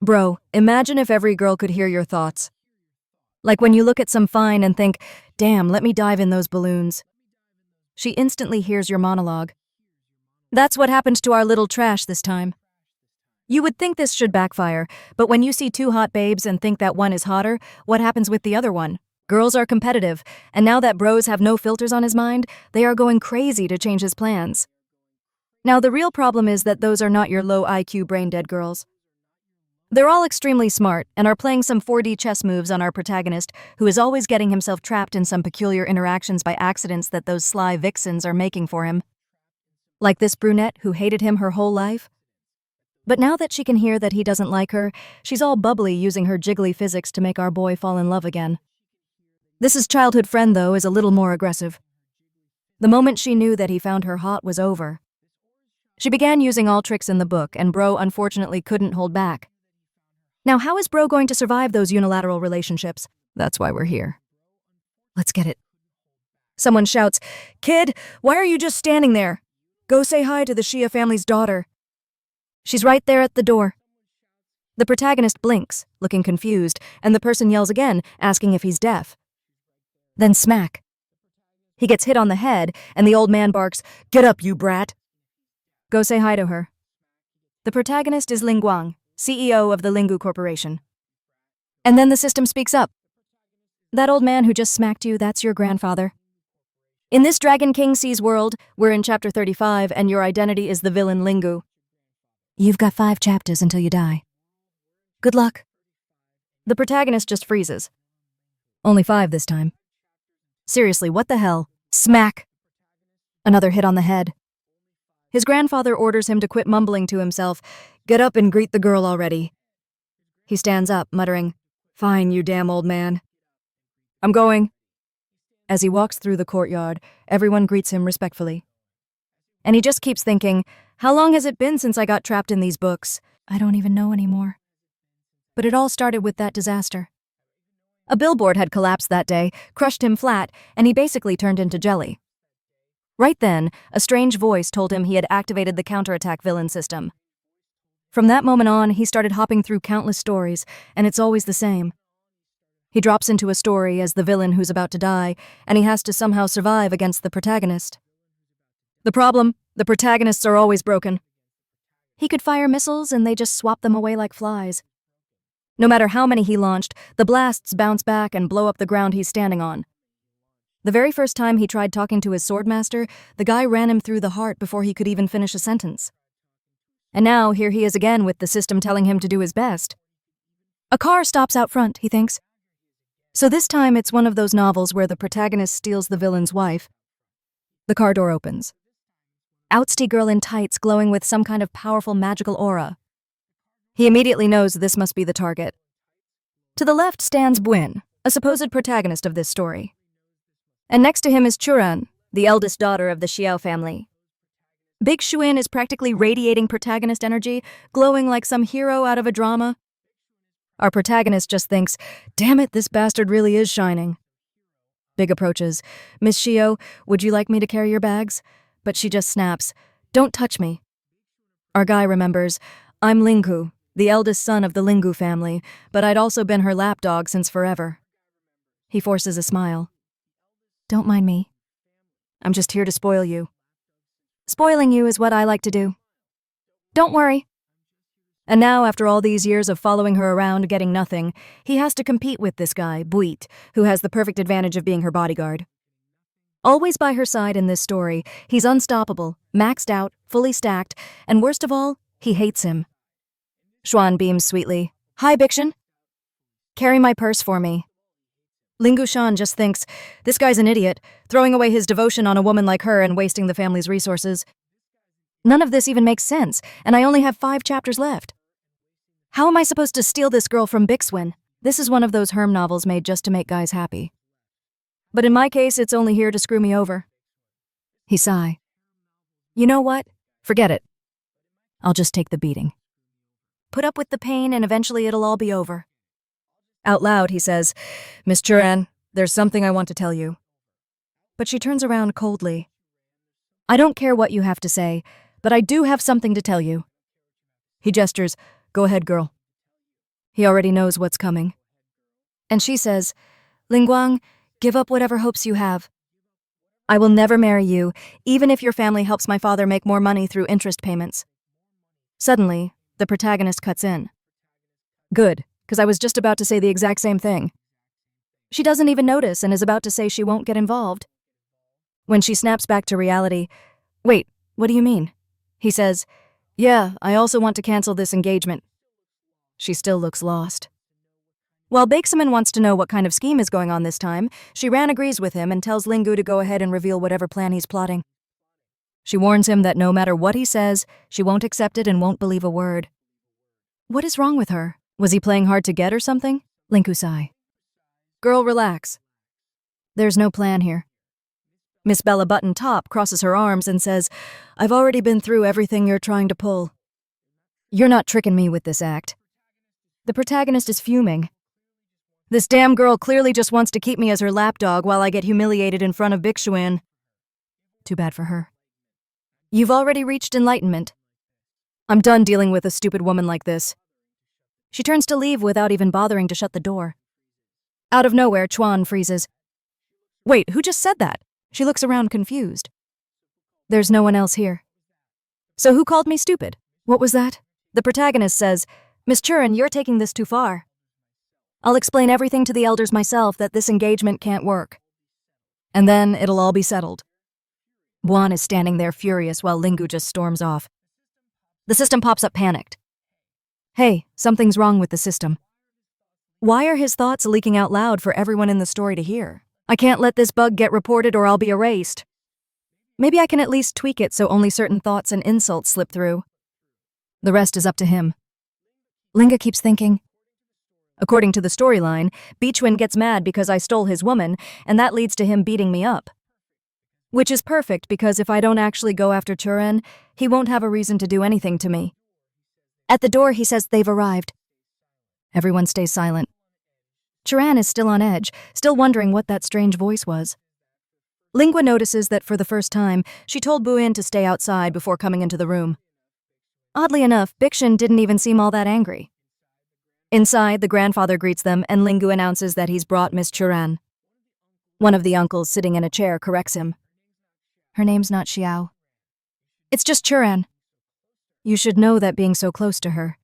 Bro, imagine if every girl could hear your thoughts. Like when you look at some fine and think, damn, let me dive in those balloons. She instantly hears your monologue. That's what happened to our little trash this time. You would think this should backfire, but when you see two hot babes and think that one is hotter, what happens with the other one? Girls are competitive, and now that bros have no filters on his mind, they are going crazy to change his plans. Now the real problem is that those are not your low IQ brain-dead girls. They're all extremely smart and are playing some 4D chess moves on our protagonist, who is always getting himself trapped in some peculiar interactions by accidents that those sly vixens are making for him. Like this brunette who hated him her whole life. But now that she can hear that he doesn't like her, she's all bubbly using her jiggly physics to make our boy fall in love again. This childhood friend, though, is a little more aggressive. The moment she knew that he found her hot was over. She began using all tricks in the book, and bro unfortunately couldn't hold back. Now how is bro going to survive those unilateral relationships? That's why we're here. Let's get it. Someone shouts, "Kid, why are you just standing there? Go say hi to the Shia family's daughter." She's right there at the door. The protagonist blinks, looking confused, and the person yells again, asking if he's deaf. Then smack. He gets hit on the head, and the old man barks, "Get up, you brat." Go say hi to her. The protagonist is Ling Guang, CEO of the Lingu Corporation. And then the system speaks up. That old man who just smacked you, that's your grandfather. In this Dragon King Seas world, we're in chapter 35, and your identity is the villain Lingu. You've got 5 chapters until you die. Good luck. The protagonist just freezes. Only 5 this time. Seriously, what the hell? Smack. Another hit on the head. His grandfather orders him to quit mumbling to himself, "Get up and greet the girl already." He stands up, muttering, "Fine, you damn old man. I'm going." As he walks through the courtyard, everyone greets him respectfully. And he just keeps thinking, how long has it been since I got trapped in these books? I don't even know anymore. But it all started with that disaster. A billboard had collapsed that day, crushed him flat, and he basically turned into jelly. Right then, a strange voice told him he had activated the counterattack villain system. From that moment on, he started hopping through countless stories, and it's always the same. He drops into a story as the villain who's about to die, and he has to somehow survive against the protagonist. The problem, the protagonists are always broken. He could fire missiles and they just swap them away like flies. No matter how many he launched, the blasts bounce back and blow up the ground he's standing on. The very first time he tried talking to his swordmaster, the guy ran him through the heart before he could even finish a sentence. And now here he is again with the system telling him to do his best. A car stops out front, he thinks. So this time it's one of those novels where the protagonist steals the villain's wife. The car door opens. Outsty girl in tights glowing with some kind of powerful magical aura. He immediately knows this must be the target. To the left stands Buin, a supposed protagonist of this story. And next to him is Churan, the eldest daughter of the Xiao family. Big Shuin is practically radiating protagonist energy, glowing like some hero out of a drama. Our protagonist just thinks, damn it, this bastard really is shining. Big approaches, "Miss Shio, would you like me to carry your bags?" But she just snaps, "Don't touch me." Our guy remembers, "I'm Lingu, the eldest son of the Lingu family, but I'd also been her lapdog since forever." He forces a smile. "Don't mind me. I'm just here to spoil you." Spoiling you is what I like to do. Don't worry. And now, after all these years of following her around getting nothing, he has to compete with this guy, Buit, who has the perfect advantage of being her bodyguard. Always by her side in this story, he's unstoppable, maxed out, fully stacked, and worst of all, he hates him. Xuan beams sweetly. "Hi, Bikshan. Carry my purse for me." Lingu Shan just thinks, this guy's an idiot, throwing away his devotion on a woman like her and wasting the family's resources. None of this even makes sense, and I only have 5 chapters left. How am I supposed to steal this girl from Bixwin? This is one of those Herm novels made just to make guys happy. But in my case, it's only here to screw me over. He sigh. You know what? Forget it. I'll just take the beating. Put up with the pain and eventually it'll all be over. Out loud, he says, "Miss Churan, there's something I want to tell you." But she turns around coldly. "I don't care what you have to say, but I do have something to tell you." He gestures, "Go ahead, girl." He already knows what's coming. And she says, Lingguang, give up whatever hopes you have. I will never marry you, even if your family helps my father make more money through interest payments. Suddenly, the protagonist cuts in. Good, because I was just about to say the exact same thing. She doesn't even notice and is about to say she won't get involved. When she snaps back to reality, wait, what do you mean? He says, yeah, I also want to cancel this engagement. She still looks lost. While Bakesaman wants to know what kind of scheme is going on this time, Shiran agrees with him and tells Lingu to go ahead and reveal whatever plan he's plotting. She warns him that no matter what he says, she won't accept it and won't believe a word. What is wrong with her? Was he playing hard to get or something? Linku sigh. Girl, relax. There's no plan here. Miss Bella Button Top crosses her arms and says, I've already been through everything you're trying to pull. You're not tricking me with this act. The protagonist is fuming. This damn girl clearly just wants to keep me as her lapdog while I get humiliated in front of Bixuan. Too bad for her. You've already reached enlightenment. I'm done dealing with a stupid woman like this. She turns to leave without even bothering to shut the door. Out of nowhere, Chuan freezes. Wait, who just said that? She looks around confused. There's no one else here. So who called me stupid? What was that? The protagonist says, Miss Churin, you're taking this too far. I'll explain everything to the elders myself that this engagement can't work. And then it'll all be settled. Buan is standing there furious while Lingu just storms off. The system pops up panicked. Hey, something's wrong with the system. Why are his thoughts leaking out loud for everyone in the story to hear? I can't let this bug get reported or I'll be erased. Maybe I can at least tweak it so only certain thoughts and insults slip through. The rest is up to him. Linga keeps thinking. According to the storyline, Beechwin gets mad because I stole his woman, and that leads to him beating me up. Which is perfect because if I don't actually go after Churen, he won't have a reason to do anything to me. At the door, he says they've arrived. Everyone stays silent. Churan is still on edge, still wondering what that strange voice was. Lingua notices that for the first time, she told Buin to stay outside before coming into the room. Oddly enough, Bikshin didn't even seem all that angry. Inside, the grandfather greets them and Lingu announces that he's brought Miss Churan. One of the uncles sitting in a chair corrects him. Her name's not Xiao. It's just Churan. You should know that being so close to her.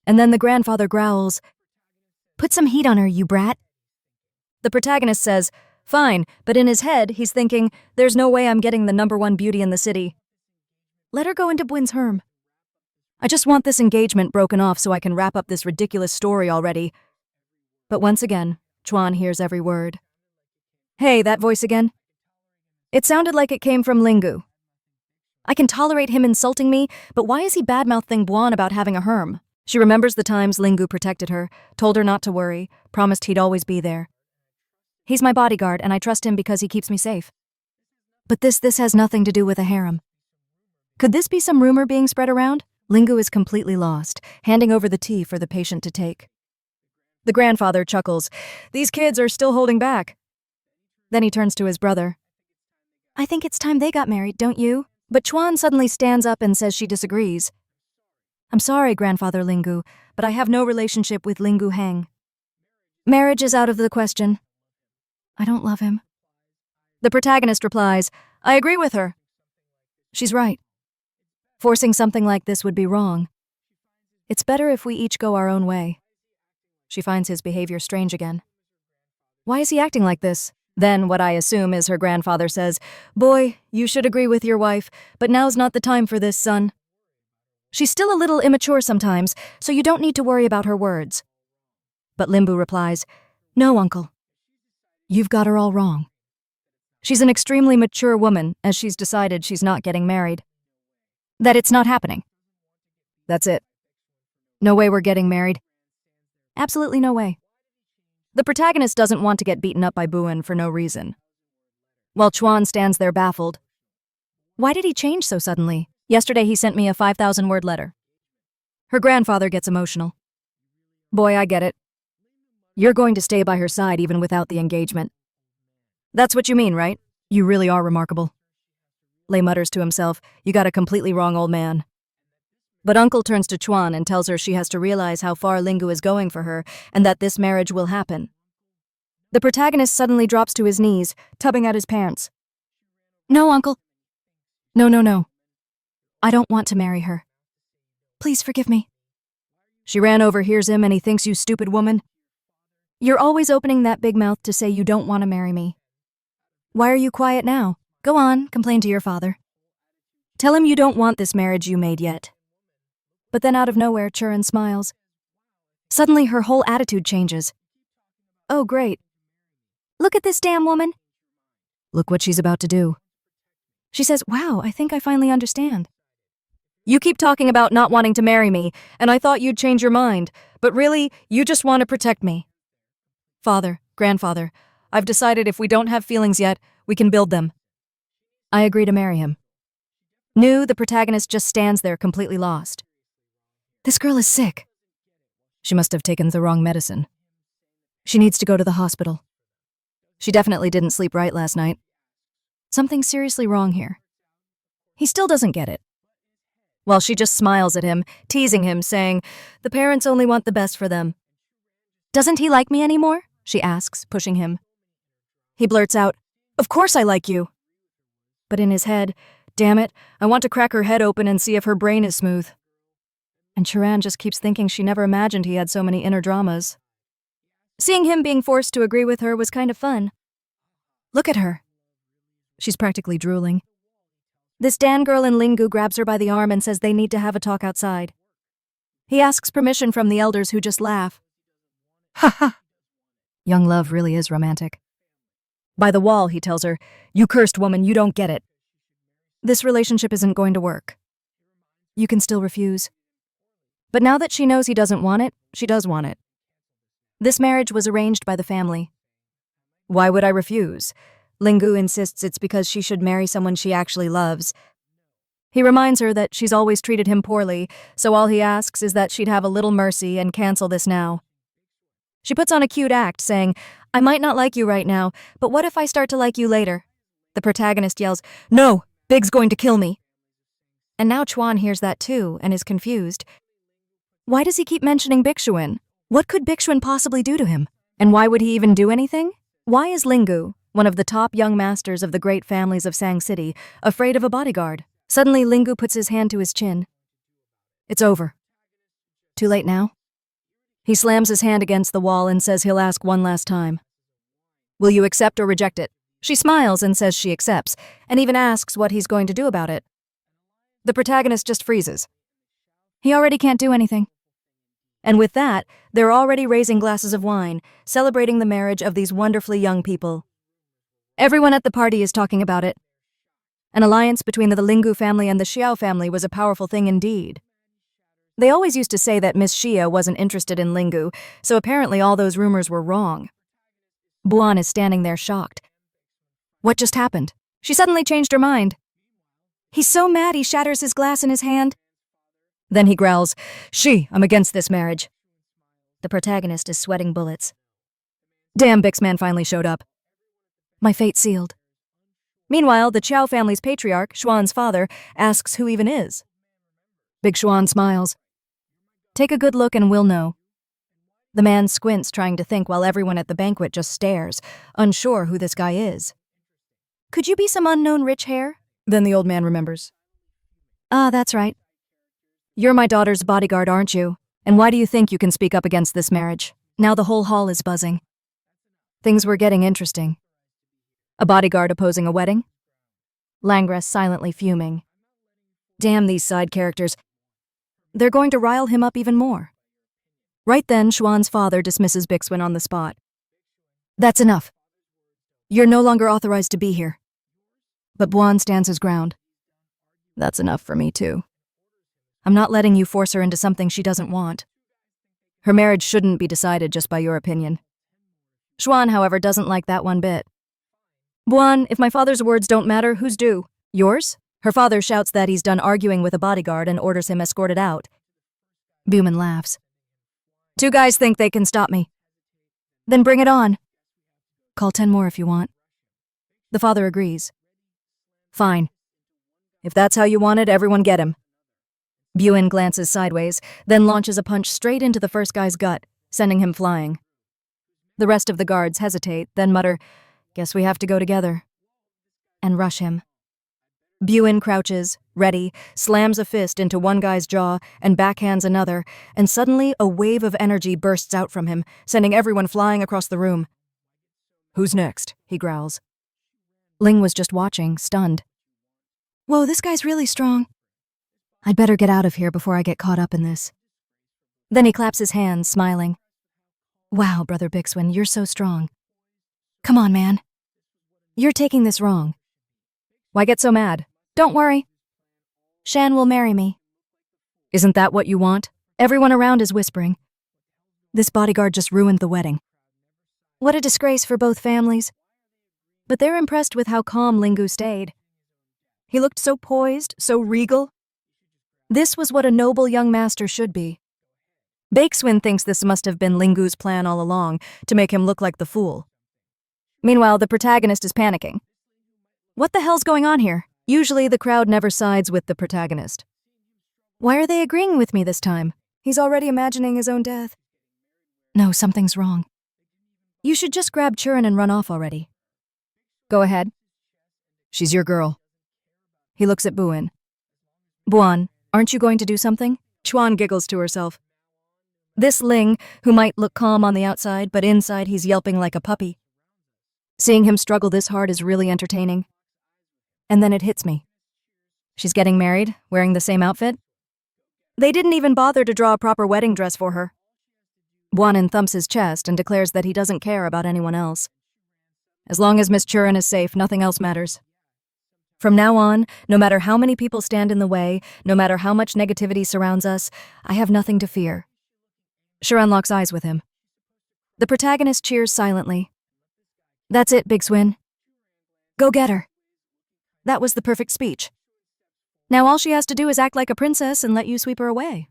And then the grandfather growls, Put some heat on her, you brat. The protagonist says, Fine, but in his head, he's thinking, there's no way I'm getting the #1 beauty in the city. Let her go into Buin's herm. I just want this engagement broken off so I can wrap up this ridiculous story already. But once again, Chuan hears every word. Hey, that voice again? It sounded like it came from Lingu. I can tolerate him insulting me, but why is he bad-mouthing Buan about having a herm? She remembers the times Lingu protected her, told her not to worry, promised he'd always be there. He's my bodyguard, and I trust him because he keeps me safe. But this has nothing to do with a harem. Could this be some rumor being spread around? Lingu is completely lost, handing over the tea for the patient to take. The grandfather chuckles. These kids are still holding back. Then he turns to his brother. I think it's time they got married, don't you? But Chuan suddenly stands up and says she disagrees. I'm sorry, Grandfather Lingu, but I have no relationship with Lingu Heng. Marriage is out of the question. I don't love him. The protagonist replies, I agree with her. She's right. Forcing something like this would be wrong. It's better if we each go our own way. She finds his behavior strange again. Why is he acting like this? Then what I assume is her grandfather says, Boy, you should agree with your wife, but now's not the time for this, son. She's still a little immature sometimes, so you don't need to worry about her words. But Limbu replies, No, uncle. You've got her all wrong. She's an extremely mature woman, as she's decided she's not getting married. That it's not happening. That's it. No way we're getting married. Absolutely no way. The protagonist doesn't want to get beaten up by Buin for no reason. While Chuan stands there baffled. Why did he change so suddenly? Yesterday he sent me a 5,000-word letter. Her grandfather gets emotional. Boy, I get it. You're going to stay by her side even without the engagement. That's what you mean, right? You really are remarkable. Lei mutters to himself, You got a completely wrong old man. But Uncle turns to Chuan and tells her she has to realize how far Lingu is going for her and that this marriage will happen. The protagonist suddenly drops to his knees, tugging at his pants. No, Uncle. No. I don't want to marry her. Please forgive me. She overhears him and he thinks, you stupid woman. You're always opening that big mouth to say you don't want to marry me. Why are you quiet now? Go on, complain to your father. Tell him you don't want this marriage you made yet. But then out of nowhere, Churan smiles. Suddenly her whole attitude changes. Oh, great. Look at this damn woman. Look what she's about to do. She says, wow, I think I finally understand. You keep talking about not wanting to marry me, and I thought you'd change your mind, but really, you just want to protect me. Father, grandfather, I've decided if we don't have feelings yet, we can build them. I agree to marry him. The protagonist just stands there completely lost. This girl is sick. She must have taken the wrong medicine. She needs to go to the hospital. She definitely didn't sleep right last night. Something's seriously wrong here. He still doesn't get it. Well, she just smiles at him, teasing him, saying, the parents only want the best for them. Doesn't he like me anymore? She asks, pushing him. He blurts out, of course I like you. But in his head, damn it, I want to crack her head open and see if her brain is smooth. And Churan just keeps thinking she never imagined he had so many inner dramas. Seeing him being forced to agree with her was kind of fun. Look at her. She's practically drooling. This Dan girl in Lingu grabs her by the arm and says they need to have a talk outside. He asks permission from the elders, who just laugh. Ha ha. Young love really is romantic. By the wall, he tells her, you cursed woman, you don't get it. This relationship isn't going to work. You can still refuse. But now that she knows he doesn't want it, she does want it. This marriage was arranged by the family. Why would I refuse? Lingu insists it's because she should marry someone she actually loves. He reminds her that she's always treated him poorly, so all he asks is that she'd have a little mercy and cancel this now. She puts on a cute act, saying, I might not like you right now, but what if I start to like you later? The protagonist yells, no, Big's going to kill me. And now Chuan hears that too and is confused. Why does he keep mentioning Bixuan? What could Bixuan possibly do to him? And why would he even do anything? Why is Lingu, one of the top young masters of the great families of Sang City, afraid of a bodyguard? Suddenly, Lingu puts his hand to his chin. It's over. Too late now? He slams his hand against the wall and says he'll ask one last time. Will you accept or reject it? She smiles and says she accepts, and even asks what he's going to do about it. The protagonist just freezes. He already can't do anything. And with that, they're already raising glasses of wine, celebrating the marriage of these wonderfully young people. Everyone at the party is talking about it. An alliance between the Lingu family and the Xiao family was a powerful thing indeed. They always used to say that Miss Xia wasn't interested in Lingu, so apparently all those rumors were wrong. Buan is standing there shocked. What just happened? She suddenly changed her mind. He's so mad he shatters his glass in his hand. Then he growls, I'm against this marriage. The protagonist is sweating bullets. Damn, Bixman finally showed up. My fate sealed. Meanwhile, the Chow family's patriarch, Xuan's father, asks who even is. Big Xuan smiles. Take a good look and we'll know. The man squints, trying to think, while everyone at the banquet just stares, unsure who this guy is. Could you be some unknown rich hair? Then the old man remembers. That's right. You're my daughter's bodyguard, aren't you? And why do you think you can speak up against this marriage? Now the whole hall is buzzing. Things were getting interesting. A bodyguard opposing a wedding? Langress silently fuming. Damn these side characters. They're going to rile him up even more. Right then, Xuan's father dismisses Bixuan on the spot. That's enough. You're no longer authorized to be here. But Buan stands his ground. That's enough for me too. I'm not letting you force her into something she doesn't want. Her marriage shouldn't be decided just by your opinion. Xuan, however, doesn't like that one bit. Buan, if my father's words don't matter, whose do? Yours? Her father shouts that he's done arguing with a bodyguard and orders him escorted out. Buman laughs. 2 guys think they can stop me. Then bring it on. Call 10 more if you want. The father agrees. Fine. If that's how you want it, everyone get him. Buen glances sideways, then launches a punch straight into the first guy's gut, sending him flying. The rest of the guards hesitate, then mutter, "Guess we have to go together," and rush him. Buen crouches, ready, slams a fist into one guy's jaw and backhands another, and suddenly a wave of energy bursts out from him, sending everyone flying across the room. "Who's next?" he growls. Ling was just watching, stunned. "Whoa, this guy's really strong. I'd better get out of here before I get caught up in this." Then he claps his hands, smiling. "Wow, Brother Bixwin, you're so strong. Come on, man. You're taking this wrong. Why get so mad? Don't worry. Shan will marry me." "Isn't that what you want?" Everyone around is whispering. This bodyguard just ruined the wedding. What a disgrace for both families. But they're impressed with how calm Lingu stayed. He looked so poised, so regal. This was what a noble young master should be. Bakeswin thinks this must have been Lingu's plan all along, to make him look like the fool. Meanwhile, the protagonist is panicking. What the hell's going on here? Usually the crowd never sides with the protagonist. Why are they agreeing with me this time? He's already imagining his own death. No, something's wrong. You should just grab Churin and run off already. Go ahead. She's your girl. He looks at Buen. Buan, aren't you going to do something? Chuan giggles to herself. This Ling, who might look calm on the outside, but inside he's yelping like a puppy. Seeing him struggle this hard is really entertaining. And then it hits me. She's getting married, wearing the same outfit. They didn't even bother to draw a proper wedding dress for her. Buanan thumps his chest and declares that he doesn't care about anyone else. As long as Miss Churin is safe, nothing else matters. From now on, no matter how many people stand in the way, no matter how much negativity surrounds us, I have nothing to fear. Churin locks eyes with him. The protagonist cheers silently. That's it, Big Swin. Go get her. That was the perfect speech. Now all she has to do is act like a princess and let you sweep her away.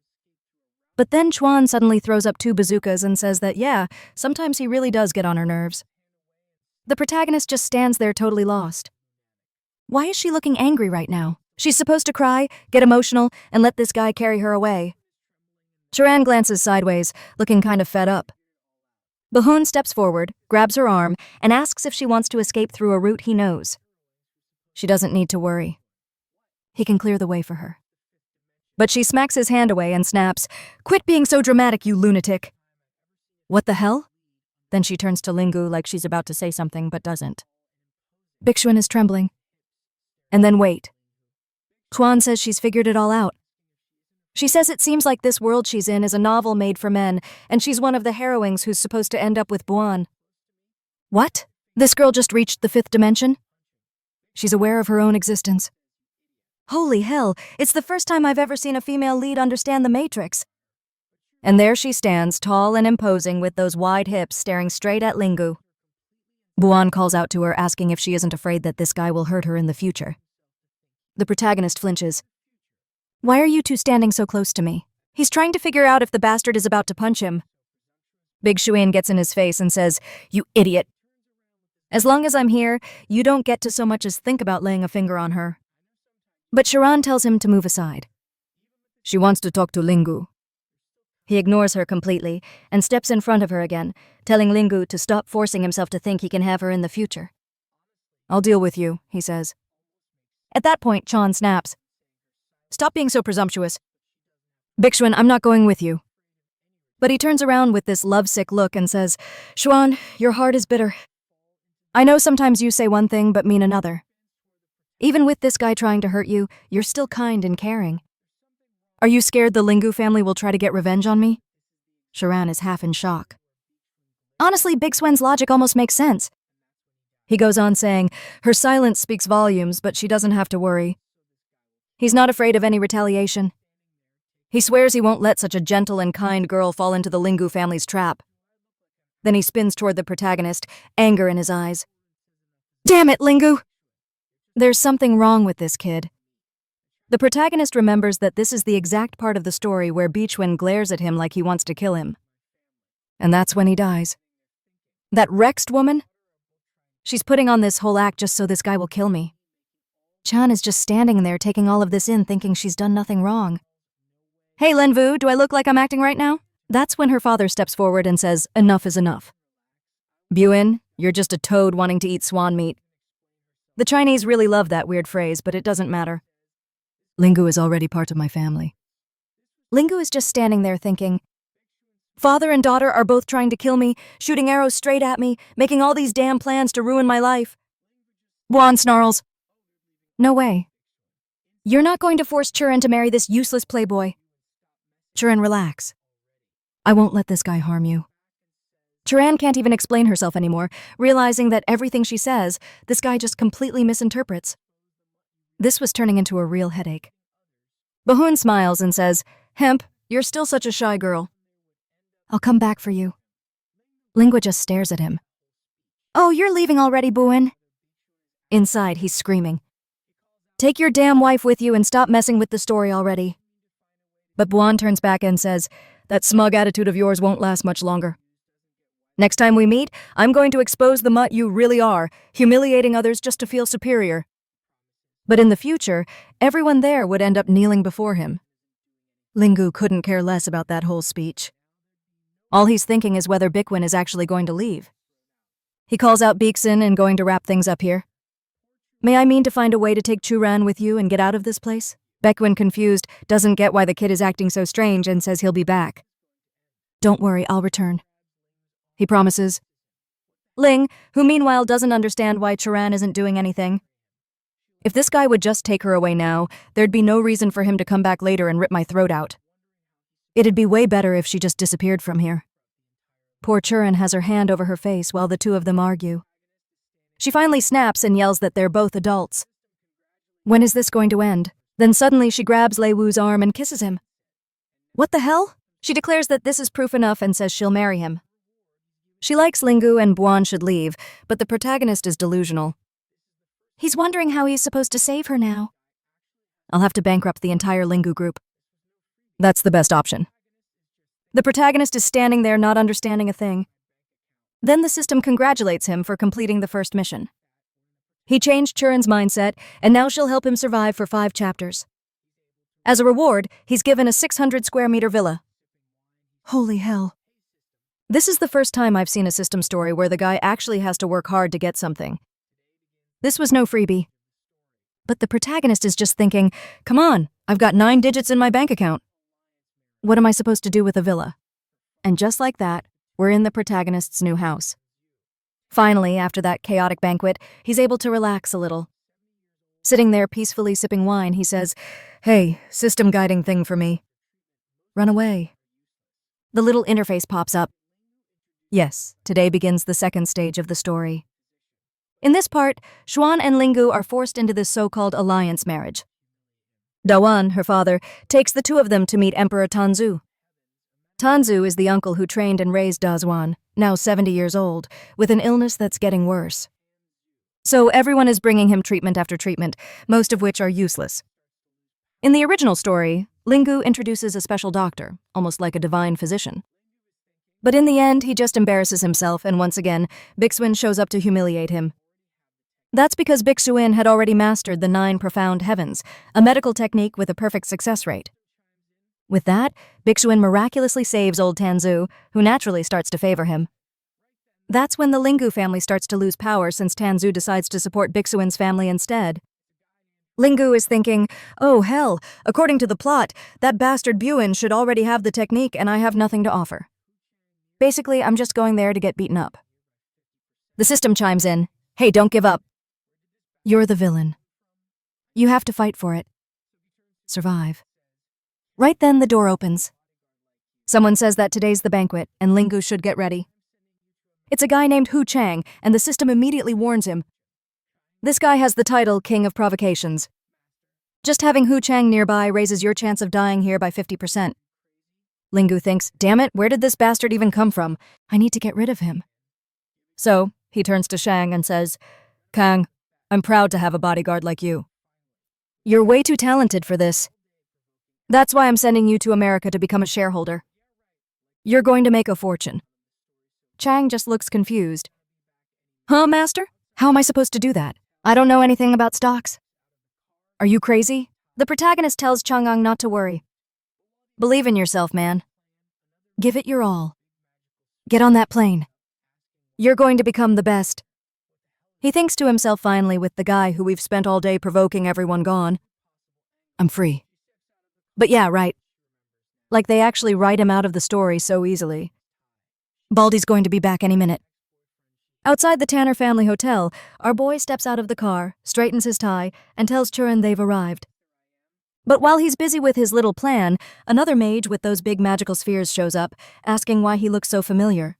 But then Chuan suddenly throws up 2 bazookas and says that, yeah, sometimes he really does get on her nerves. The protagonist just stands there totally lost. Why is she looking angry right now? She's supposed to cry, get emotional, and let this guy carry her away. Churan glances sideways, looking kind of fed up. Bahun steps forward, grabs her arm, and asks if she wants to escape through a route he knows. She doesn't need to worry. He can clear the way for her. But she smacks his hand away and snaps, "Quit being so dramatic, you lunatic." What the hell? Then she turns to Lingu like she's about to say something but doesn't. Bixuan is trembling. And then wait. Chuan says she's figured it all out. She says it seems like this world she's in is a novel made for men, and she's one of the heroines who's supposed to end up with Buan. What? This girl just reached the 5th dimension? She's aware of her own existence. Holy hell, it's the first time I've ever seen a female lead understand the Matrix. And there she stands, tall and imposing with those wide hips staring straight at Lingu. Buan calls out to her, asking if she isn't afraid that this guy will hurt her in the future. The protagonist flinches. Why are you two standing so close to me? He's trying to figure out if the bastard is about to punch him. Big Shuin gets in his face and says, "You idiot. As long as I'm here, you don't get to so much as think about laying a finger on her." But Sharan tells him to move aside. She wants to talk to Lingu. He ignores her completely and steps in front of her again, telling Lingu to stop forcing himself to think he can have her in the future. "I'll deal with you," he says. At that point, Chan snaps. "Stop being so presumptuous. Bixuan, I'm not going with you." But he turns around with this lovesick look and says, "Xuan, your heart is bitter. I know sometimes you say one thing but mean another. Even with this guy trying to hurt you, you're still kind and caring. Are you scared the Lingu family will try to get revenge on me?" Sharan is half in shock. Honestly, Big Swen's logic almost makes sense. He goes on saying, her silence speaks volumes, but she doesn't have to worry. He's not afraid of any retaliation. He swears he won't let such a gentle and kind girl fall into the Lingu family's trap. Then he spins toward the protagonist, anger in his eyes. "Damn it, Lingu!" There's something wrong with this kid. The protagonist remembers that this is the exact part of the story where Beechwin glares at him like he wants to kill him. And that's when he dies. That Rexed woman? She's putting on this whole act just so this guy will kill me. Chan is just standing there taking all of this in, thinking she's done nothing wrong. Hey Lenvu, do I look like I'm acting right now? That's when her father steps forward and says, enough is enough. Buin, you're just a toad wanting to eat swan meat. The Chinese really love that weird phrase, but it doesn't matter. Lingu is already part of my family. Lingu is just standing there thinking, father and daughter are both trying to kill me, shooting arrows straight at me, making all these damn plans to ruin my life. Buan snarls. No way. You're not going to force Churin to marry this useless playboy. Churin, relax. I won't let this guy harm you. Churan can't even explain herself anymore, realizing that everything she says, this guy just completely misinterprets. This was turning into a real headache. Bahun smiles and says, Hemp, you're still such a shy girl. I'll come back for you. Lingua just stares at him. Oh, you're leaving already, Buin. Inside, he's screaming. Take your damn wife with you and stop messing with the story already. But Buan turns back and says, that smug attitude of yours won't last much longer. Next time we meet, I'm going to expose the mutt you really are, humiliating others just to feel superior. But in the future, everyone there would end up kneeling before him. Lingu couldn't care less about that whole speech. All he's thinking is whether Bikwin is actually going to leave. He calls out Beekson and going to wrap things up here. May I mean to find a way to take Churan with you and get out of this place? Bekwin, confused, doesn't get why the kid is acting so strange and says he'll be back. Don't worry, I'll return. He promises. Ling, who meanwhile doesn't understand why Churan isn't doing anything. If this guy would just take her away now, there'd be no reason for him to come back later and rip my throat out. It'd be way better if she just disappeared from here. Poor Churan has her hand over her face while the two of them argue. She finally snaps and yells that they're both adults. When is this going to end? Then suddenly she grabs Lei Wu's arm and kisses him. What the hell? She declares that this is proof enough and says she'll marry him. She likes Lingu and Buan should leave, but the protagonist is delusional. He's wondering how he's supposed to save her now. I'll have to bankrupt the entire Lingu group. That's the best option. The protagonist is standing there not understanding a thing. Then the system congratulates him for completing the first mission. He changed Churin's mindset, and now she'll help him survive for 5 chapters. As a reward, he's given a 600-square-meter villa. Holy hell. This is the first time I've seen a system story where the guy actually has to work hard to get something. This was no freebie. But the protagonist is just thinking, come on, I've got 9 digits in my bank account. What am I supposed to do with a villa? And just like that, we're in the protagonist's new house. Finally, after that chaotic banquet, he's able to relax a little. Sitting there peacefully sipping wine, he says, Hey, system guiding thing for me. Run away. The little interface pops up. Yes, today begins the second stage of the story. In this part, Xuan and Lingu are forced into this so-called alliance marriage. Dawan, her father, takes the two of them to meet Emperor Tanzu. Tanzu is the uncle who trained and raised Dazwan, now 70 years old, with an illness that's getting worse. So everyone is bringing him treatment after treatment, most of which are useless. In the original story, Lingu introduces a special doctor, almost like a divine physician. But in the end, he just embarrasses himself, and once again, Bixwin shows up to humiliate him. That's because Bixuin had already mastered the 9 profound heavens, a medical technique with a perfect success rate. With that, Bixuin miraculously saves old Tanzu, who naturally starts to favor him. That's when the Lingu family starts to lose power since Tanzu decides to support Bixuin's family instead. Lingu is thinking, oh hell, according to the plot, that bastard Buin should already have the technique and I have nothing to offer. Basically, I'm just going there to get beaten up. The system chimes in, hey, don't give up. You're the villain. You have to fight for it. Survive. Right then, the door opens. Someone says that today's the banquet, and Lingu should get ready. It's a guy named Hu Chang, and the system immediately warns him. This guy has the title King of Provocations. Just having Hu Chang nearby raises your chance of dying here by 50%. Lingu thinks, damn it, where did this bastard even come from? I need to get rid of him. So, he turns to Shang and says, Kang, I'm proud to have a bodyguard like you. You're way too talented for this. That's why I'm sending you to America to become a shareholder. You're going to make a fortune. Chang just looks confused. Huh, master? How am I supposed to do that? I don't know anything about stocks. Are you crazy? The protagonist tells Chang'ang not to worry. Believe in yourself, man. Give it your all. Get on that plane. You're going to become the best. He thinks to himself finally with the guy who we've spent all day provoking everyone gone. I'm free. But yeah, right. Like they actually write him out of the story so easily. Baldy's going to be back any minute. Outside the Tanner family hotel, our boy steps out of the car, straightens his tie, and tells Churin they've arrived. But while he's busy with his little plan, another mage with those big magical spheres shows up, asking why he looks so familiar.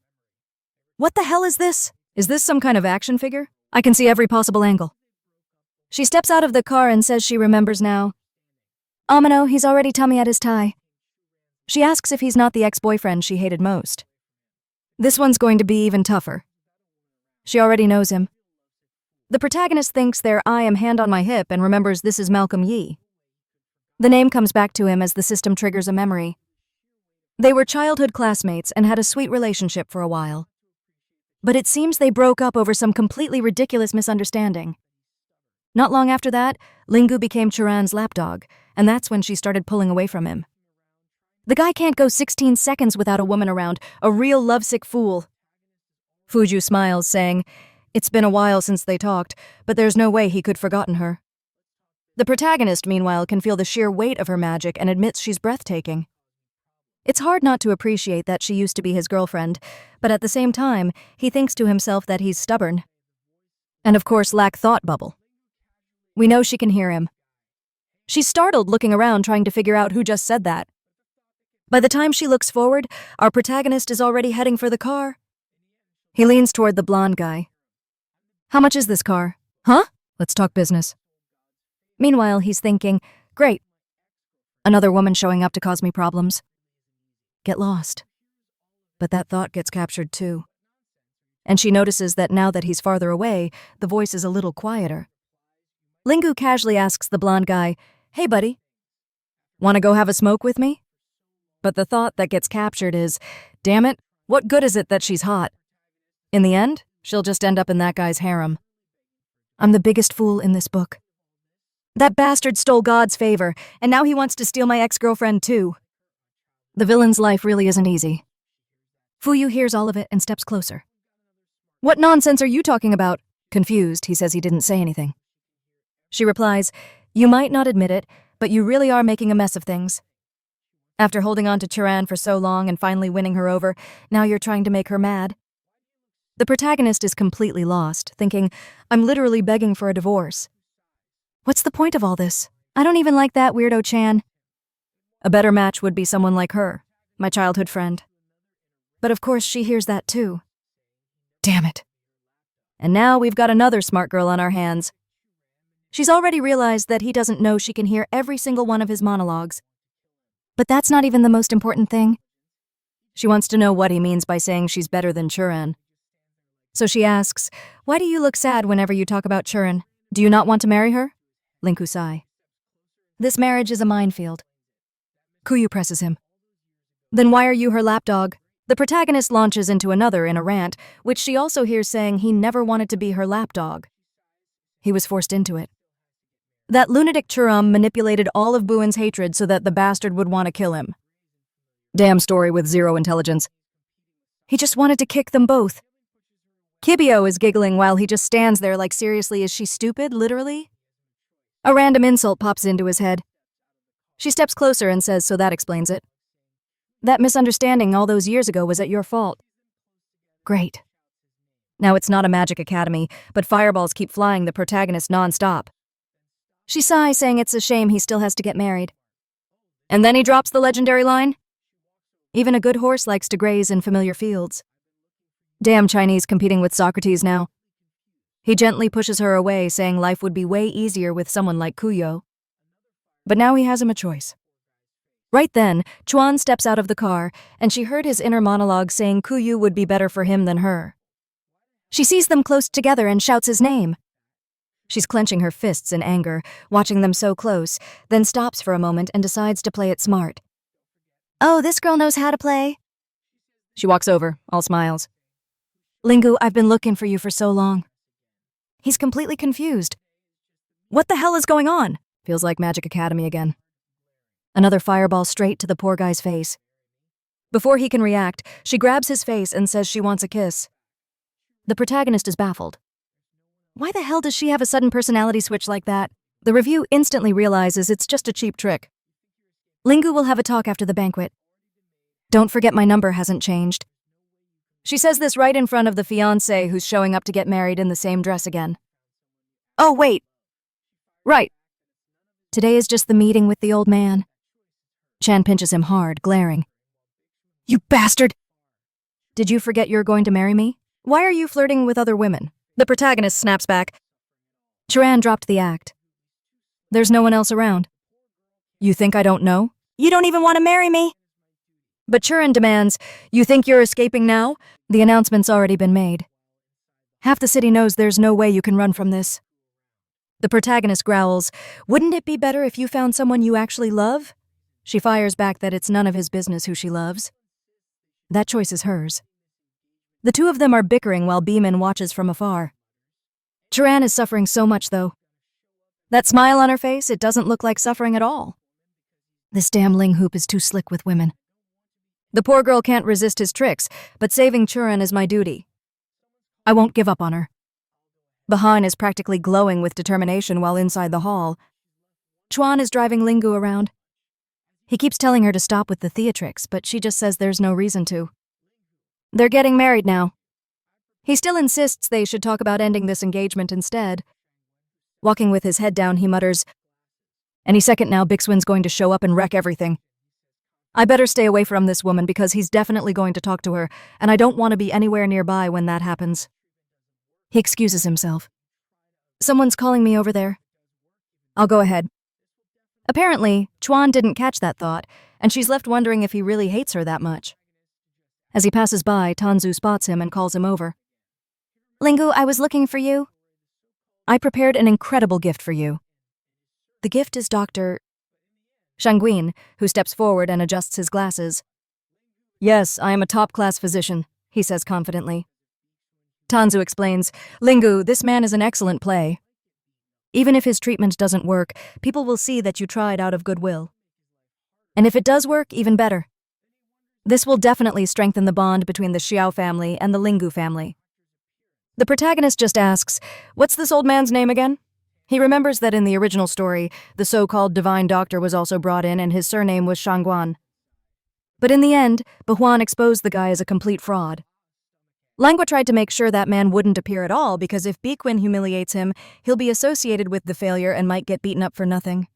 What the hell is this? Is this some kind of action figure? I can see every possible angle. She steps out of the car and says she remembers now. Amino, he's already tummy at his tie. She asks if he's not the ex-boyfriend she hated most. This one's going to be even tougher. She already knows him. The protagonist thinks they're I am hand on my hip and remembers this is Malcolm Yee. The name comes back to him as the system triggers a memory. They were childhood classmates and had a sweet relationship for a while. But it seems they broke up over some completely ridiculous misunderstanding. Not long after that, Lingu became Chiran's lapdog, and that's when she started pulling away from him. The guy can't go 16 seconds without a woman around, a real lovesick fool. Fuju smiles, saying, it's been a while since they talked, but there's no way he could forgotten her. The protagonist, meanwhile, can feel the sheer weight of her magic and admits she's breathtaking. It's hard not to appreciate that she used to be his girlfriend, but at the same time, he thinks to himself that he's stubborn. And of course, lack thought bubble. We know she can hear him. She's startled looking around trying to figure out who just said that. By the time she looks forward, our protagonist is already heading for the car. He leans toward the blonde guy. How much is this car? Huh? Let's talk business. Meanwhile, he's thinking, great. Another woman showing up to cause me problems. Get lost. But that thought gets captured too. And she notices that now that he's farther away, the voice is a little quieter. Lingu casually asks the blonde guy, hey buddy, wanna go have a smoke with me? But the thought that gets captured is, damn it, what good is it that she's hot? In the end, she'll just end up in that guy's harem. I'm the biggest fool in this book. That bastard stole God's favor, and now he wants to steal my ex-girlfriend too. The villain's life really isn't easy. Fuyu hears all of it and steps closer. What nonsense are you talking about? Confused, he says he didn't say anything. She replies, you might not admit it, but you really are making a mess of things. After holding on to Chiran for so long and finally winning her over, now you're trying to make her mad. The protagonist is completely lost, thinking, I'm literally begging for a divorce. What's the point of all this? I don't even like that weirdo Chan. A better match would be someone like her, my childhood friend. But of course she hears that too. Damn it. And now we've got another smart girl on our hands. She's already realized that he doesn't know she can hear every single one of his monologues. But that's not even the most important thing. She wants to know what he means by saying she's better than Chiran. So she asks, why do you look sad whenever you talk about Chiran? Do you not want to marry her? Linku sigh. This marriage is a minefield. Kuyu presses him. Then why are you her lapdog? The protagonist launches into another in a rant, which she also hears saying he never wanted to be her lapdog. He was forced into it. That lunatic Churam manipulated all of Buin's hatred so that the bastard would want to kill him. Damn story with zero intelligence. He just wanted to kick them both. Kibio is giggling while he just stands there like, seriously, is she stupid, literally? A random insult pops into his head. She steps closer and says, so that explains it. That misunderstanding all those years ago was at your fault. Great. Now it's not a magic academy, but fireballs keep flying the protagonist nonstop. She sighs, saying it's a shame he still has to get married. And then he drops the legendary line. Even a good horse likes to graze in familiar fields. Damn Chinese competing with Socrates now. He gently pushes her away, saying life would be way easier with someone like Kuyo. But now he has him a choice. Right then, Chuan steps out of the car, and she heard his inner monologue saying Kuyu would be better for him than her. She sees them close together and shouts his name. She's clenching her fists in anger, watching them so close, then stops for a moment and decides to play it smart. Oh, this girl knows how to play. She walks over, all smiles. Lingu, I've been looking for you for so long. He's completely confused. What the hell is going on? Feels like Magic Academy again. Another fireball straight to the poor guy's face. Before he can react, she grabs his face and says she wants a kiss. The protagonist is baffled. Why the hell does she have a sudden personality switch like that? The review instantly realizes it's just a cheap trick. Lingu will have a talk after the banquet. Don't forget my number hasn't changed. She says this right in front of the fiancé who's showing up to get married in the same dress again. Oh, wait. Right. Today is just the meeting with the old man. Chan pinches him hard, glaring. You bastard! Did you forget you're going to marry me? Why are you flirting with other women? The protagonist snaps back. Charan dropped the act. There's no one else around. You think I don't know? You don't even want to marry me? But Charan demands, you think you're escaping now? The announcement's already been made. Half the city knows there's no way you can run from this. The protagonist growls, wouldn't it be better if you found someone you actually love? She fires back that it's none of his business who she loves. That choice is hers. The two of them are bickering while Beeman watches from afar. Charan is suffering so much, though. That smile on her face, it doesn't look like suffering at all. This damn Ling Hoop is too slick with women. The poor girl can't resist his tricks, but saving Charan is my duty. I won't give up on her. Bahan is practically glowing with determination while inside the hall. Chuan is driving Lingu around. He keeps telling her to stop with the theatrics, but she just says there's no reason to. They're getting married now. He still insists they should talk about ending this engagement instead. Walking with his head down, he mutters, any second now, Bixwin's going to show up and wreck everything. I better stay away from this woman because he's definitely going to talk to her, and I don't want to be anywhere nearby when that happens. He excuses himself. Someone's calling me over there. I'll go ahead. Apparently, Chuan didn't catch that thought, and she's left wondering if he really hates her that much. As he passes by, Tanzu spots him and calls him over. Lingu, I was looking for you. I prepared an incredible gift for you. The gift is Dr. Shangguin, who steps forward and adjusts his glasses. Yes, I am a top-class physician, he says confidently. Tanzu explains, Lingu, this man is an excellent play. Even if his treatment doesn't work, people will see that you tried out of goodwill. And if it does work, even better. This will definitely strengthen the bond between the Xiao family and the Lingu family. The protagonist just asks, what's this old man's name again? He remembers that in the original story, the so-called divine doctor was also brought in and his surname was Shangguan. But in the end, Bahuan exposed the guy as a complete fraud. Langua tried to make sure that man wouldn't appear at all because if Biquin humiliates him, he'll be associated with the failure and might get beaten up for nothing.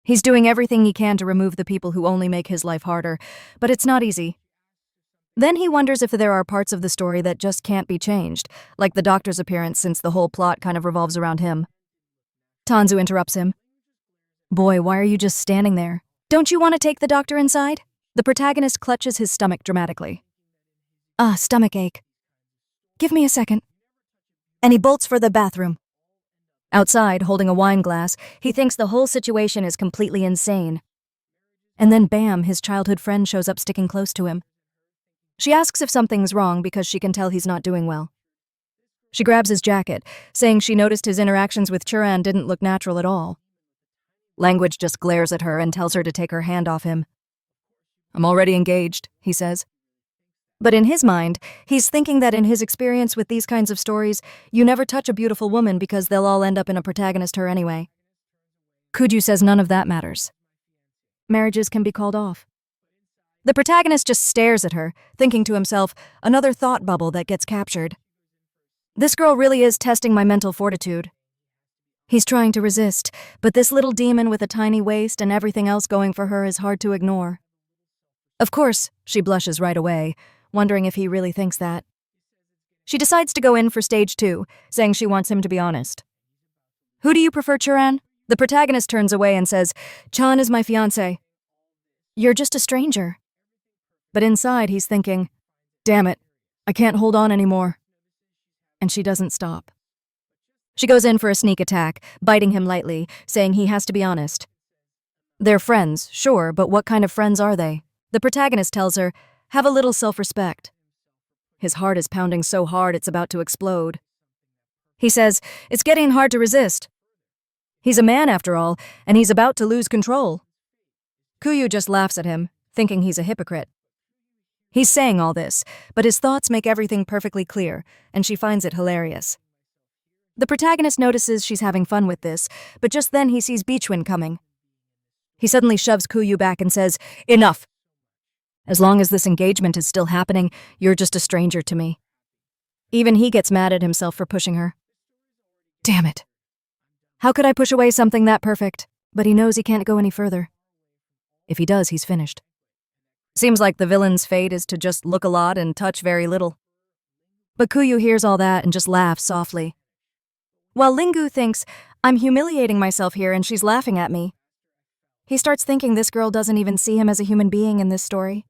He's doing everything he can to remove the people who only make his life harder, but it's not easy. Then he wonders if there are parts of the story that just can't be changed, like the doctor's appearance since the whole plot kind of revolves around him. Tanzu interrupts him. Boy, why are you just standing there? Don't you want to take the doctor inside? The protagonist clutches his stomach dramatically. Stomach ache. Give me a second. And he bolts for the bathroom. Outside, holding a wine glass, he thinks the whole situation is completely insane. And then bam, his childhood friend shows up sticking close to him. She asks if something's wrong because she can tell he's not doing well. She grabs his jacket, saying she noticed his interactions with Charan didn't look natural at all. Language just glares at her and tells her to take her hand off him. I'm already engaged, he says. But in his mind, he's thinking that in his experience with these kinds of stories, you never touch a beautiful woman because they'll all end up in a protagonist her anyway. Kuju says none of that matters. Marriages can be called off. The protagonist just stares at her, thinking to himself, another thought bubble that gets captured. This girl really is testing my mental fortitude. He's trying to resist, but this little demon with a tiny waist and everything else going for her is hard to ignore. Of course, she blushes right away, wondering if he really thinks that. She decides to go in for stage 2, saying she wants him to be honest. Who do you prefer, Charan? The protagonist turns away and says, Chan is my fiancé. You're just a stranger. But inside he's thinking, damn it, I can't hold on anymore. And she doesn't stop. She goes in for a sneak attack, biting him lightly, saying he has to be honest. They're friends, sure, but what kind of friends are they? The protagonist tells her, have a little self-respect. His heart is pounding so hard it's about to explode. He says, it's getting hard to resist. He's a man after all, and he's about to lose control. Kuyu just laughs at him, thinking he's a hypocrite. He's saying all this, but his thoughts make everything perfectly clear, and she finds it hilarious. The protagonist notices she's having fun with this, but just then he sees Beechwin coming. He suddenly shoves Kuyu back and says, "Enough! As long as this engagement is still happening, you're just a stranger to me." Even he gets mad at himself for pushing her. Damn it. How could I push away something that perfect? But he knows he can't go any further. If he does, he's finished. Seems like the villain's fate is to just look a lot and touch very little. But Kuyu hears all that and just laughs softly. While Lingu thinks, I'm humiliating myself here and she's laughing at me. He starts thinking this girl doesn't even see him as a human being in this story.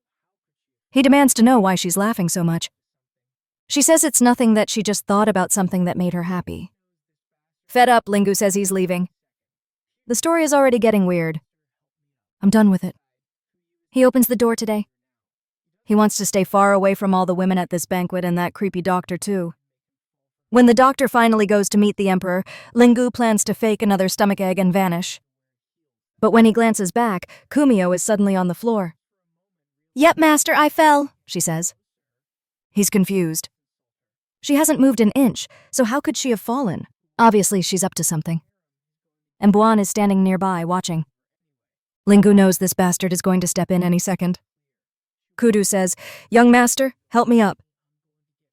He demands to know why she's laughing so much. She says it's nothing, that she just thought about something that made her happy. Fed up, Lingu says he's leaving. The story is already getting weird. I'm done with it. He opens the door today. He wants to stay far away from all the women at this banquet and that creepy doctor too. When the doctor finally goes to meet the emperor, Lingu plans to fake another stomach egg and vanish. But when he glances back, Kumio is suddenly on the floor. Yep, master, I fell, she says. He's confused. She hasn't moved an inch, so how could she have fallen? Obviously, she's up to something. And Buan is standing nearby, watching. Lingu knows this bastard is going to step in any second. Kudu says, "Young master, help me up."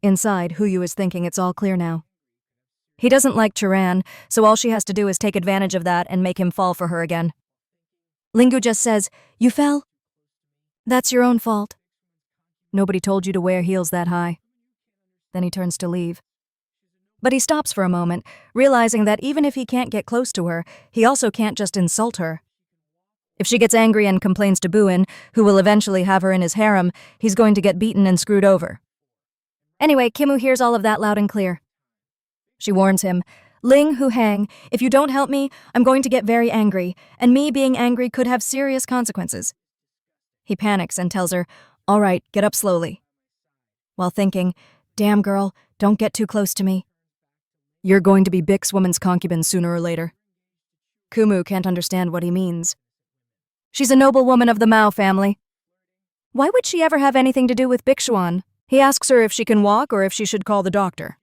Inside, Huyu is thinking it's all clear now. He doesn't like Chiran, so all she has to do is take advantage of that and make him fall for her again. Lingu just says, "You fell? That's your own fault. Nobody told you to wear heels that high." Then he turns to leave. But he stops for a moment, realizing that even if he can't get close to her, he also can't just insult her. If she gets angry and complains to Buin, who will eventually have her in his harem, he's going to get beaten and screwed over. Anyway, Kimu hears all of that loud and clear. She warns him, "Ling Hu Hang, if you don't help me, I'm going to get very angry, and me being angry could have serious consequences." He panics and tells her, "All right, get up slowly." While thinking, "Damn girl, don't get too close to me. You're going to be Bix woman's concubine sooner or later." Kumu can't understand what he means. She's a noble woman of the Mao family. Why would she ever have anything to do with Bixuan? He asks her if she can walk or if she should call the doctor.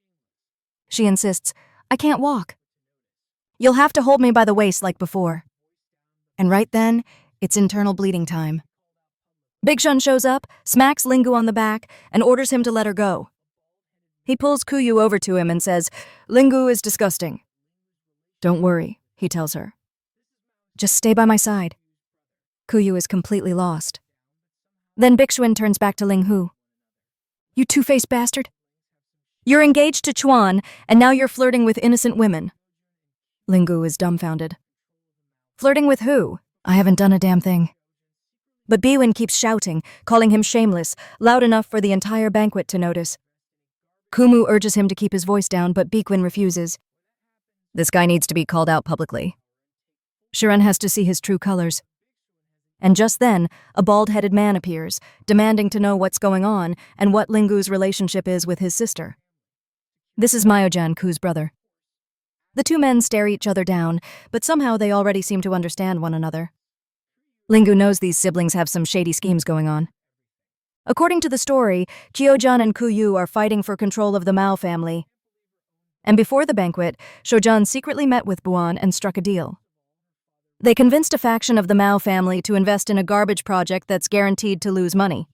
She insists, "I can't walk. You'll have to hold me by the waist like before." And right then, it's internal bleeding time. Bigshun shows up, smacks Lingu on the back, and orders him to let her go. He pulls Kuyu over to him and says, "Lingu is disgusting." "Don't worry," he tells her. "Just stay by my side." Kuyu is completely lost. Then Bixuan turns back to Ling Hu. "You two-faced bastard. You're engaged to Chuan, and now you're flirting with innocent women." Lingu is dumbfounded. "Flirting with who? I haven't done a damn thing." But Biwin keeps shouting, calling him shameless, loud enough for the entire banquet to notice. Kumu urges him to keep his voice down, but Bikwin refuses. This guy needs to be called out publicly. Shiren has to see his true colors. And just then, a bald-headed man appears, demanding to know what's going on and what Lingu's relationship is with his sister. This is Myojan, Ku's brother. The two men stare each other down, but somehow they already seem to understand one another. Lingu knows these siblings have some shady schemes going on. According to the story, Kyojan and Kuyu are fighting for control of the Mao family. And before the banquet, Shojan secretly met with Buan and struck a deal. They convinced a faction of the Mao family to invest in a garbage project that's guaranteed to lose money.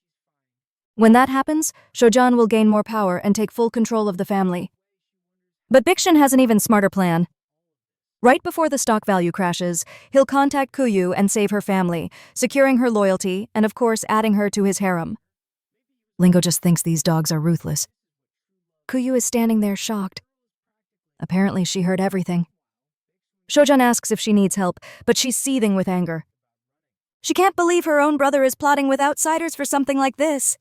When that happens, Shojan will gain more power and take full control of the family. But Bikshin has an even smarter plan. Right before the stock value crashes, he'll contact Kuyu and save her family, securing her loyalty and, of course, adding her to his harem. Lingo just thinks these dogs are ruthless. Kuyu is standing there shocked. Apparently, she heard everything. Shojan asks if she needs help, but she's seething with anger. She can't believe her own brother is plotting with outsiders for something like this.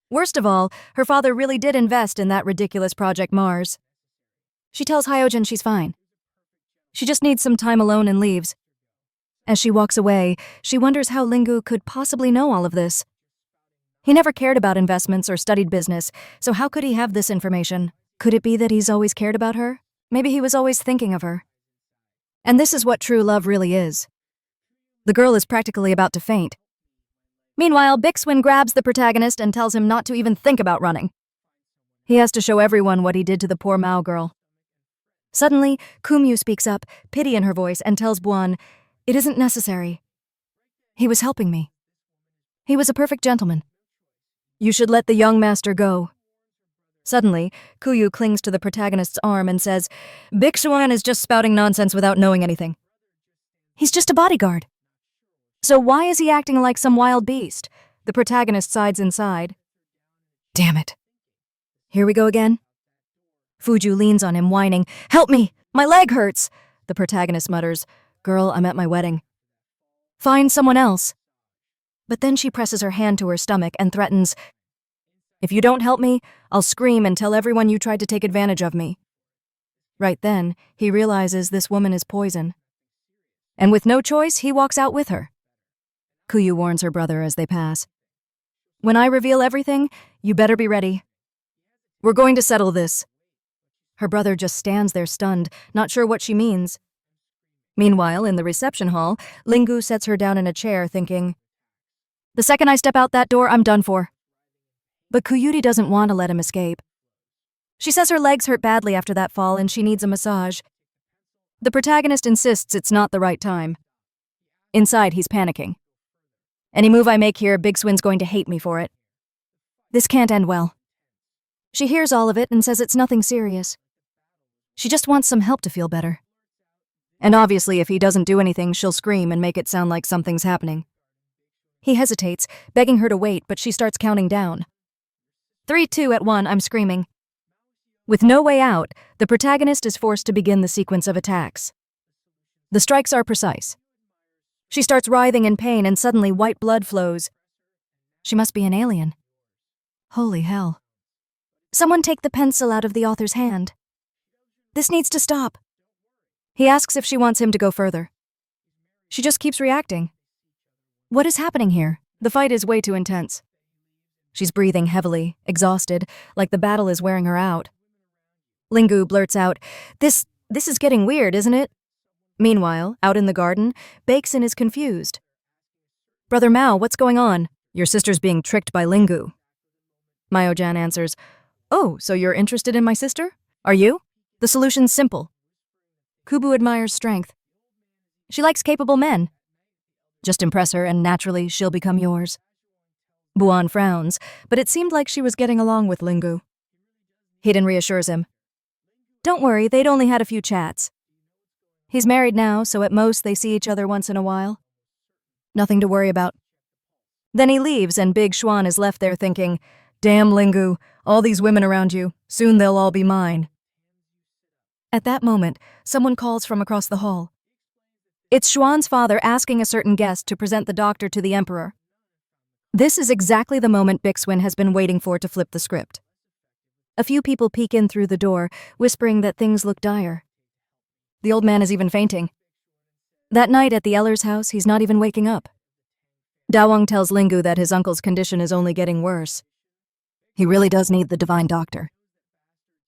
Worst of all, her father really did invest in that ridiculous Project Mars. She tells Hyojin she's fine. She just needs some time alone and leaves. As she walks away, she wonders how Lingu could possibly know all of this. He never cared about investments or studied business, so how could he have this information? Could it be that he's always cared about her? Maybe he was always thinking of her. And this is what true love really is. The girl is practically about to faint. Meanwhile, Bixwin grabs the protagonist and tells him not to even think about running. He has to show everyone what he did to the poor Mao girl. Suddenly, Kumyu speaks up, pity in her voice, and tells Buon, "It isn't necessary. He was helping me. He was a perfect gentleman. You should let the young master go." Suddenly, Kuyu clings to the protagonist's arm and says, "Bixuan is just spouting nonsense without knowing anything. He's just a bodyguard. So why is he acting like some wild beast?" The protagonist sides inside. Damn it. Here we go again. Fuju leans on him, whining, "Help me! My leg hurts!" The protagonist mutters, "Girl, I'm at my wedding. Find someone else." But then she presses her hand to her stomach and threatens, "If you don't help me, I'll scream and tell everyone you tried to take advantage of me." Right then, he realizes this woman is poison. And with no choice, he walks out with her. Kuyu warns her brother as they pass. "When I reveal everything, you better be ready. We're going to settle this." Her brother just stands there stunned, not sure what she means. Meanwhile, in the reception hall, Lingu sets her down in a chair, thinking, "The second I step out that door, I'm done for." But Kuyuri doesn't want to let him escape. She says her legs hurt badly after that fall and she needs a massage. The protagonist insists it's not the right time. Inside, he's panicking. "Any move I make here, Big Swin's going to hate me for it. This can't end well." She hears all of it and says it's nothing serious. She just wants some help to feel better. And obviously, if he doesn't do anything, she'll scream and make it sound like something's happening. He hesitates, begging her to wait, but she starts counting down. 3, 2, at 1, I'm screaming. With no way out, the protagonist is forced to begin the sequence of attacks. The strikes are precise. She starts writhing in pain and suddenly white blood flows. She must be an alien. Holy hell. Someone take the pencil out of the author's hand. This needs to stop. He asks if she wants him to go further. She just keeps reacting. What is happening here? The fight is way too intense. She's breathing heavily, exhausted, like the battle is wearing her out. Lingu blurts out, This is getting weird, isn't it?" Meanwhile, out in the garden, Bakeson is confused. "Brother Mao, what's going on?" "Your sister's being tricked by Lingu." Mao-jan answers, "Oh, so you're interested in my sister? Are you? The solution's simple." Kubu admires strength. "She likes capable men. Just impress her and naturally she'll become yours." Buon frowns, but it seemed like she was getting along with Lingu. Hiden reassures him. "Don't worry, they'd only had a few chats. He's married now, so at most they see each other once in a while. Nothing to worry about." Then he leaves and Big Schwan is left there thinking, "Damn Lingu, all these women around you, soon they'll all be mine." At that moment, someone calls from across the hall. It's Schwan's father asking a certain guest to present the doctor to the emperor. This is exactly the moment Bixwin has been waiting for to flip the script. A few people peek in through the door, whispering that things look dire. The old man is even fainting. That night at the Eller's house, he's not even waking up. Dawang tells Lingu that his uncle's condition is only getting worse. He really does need the divine doctor.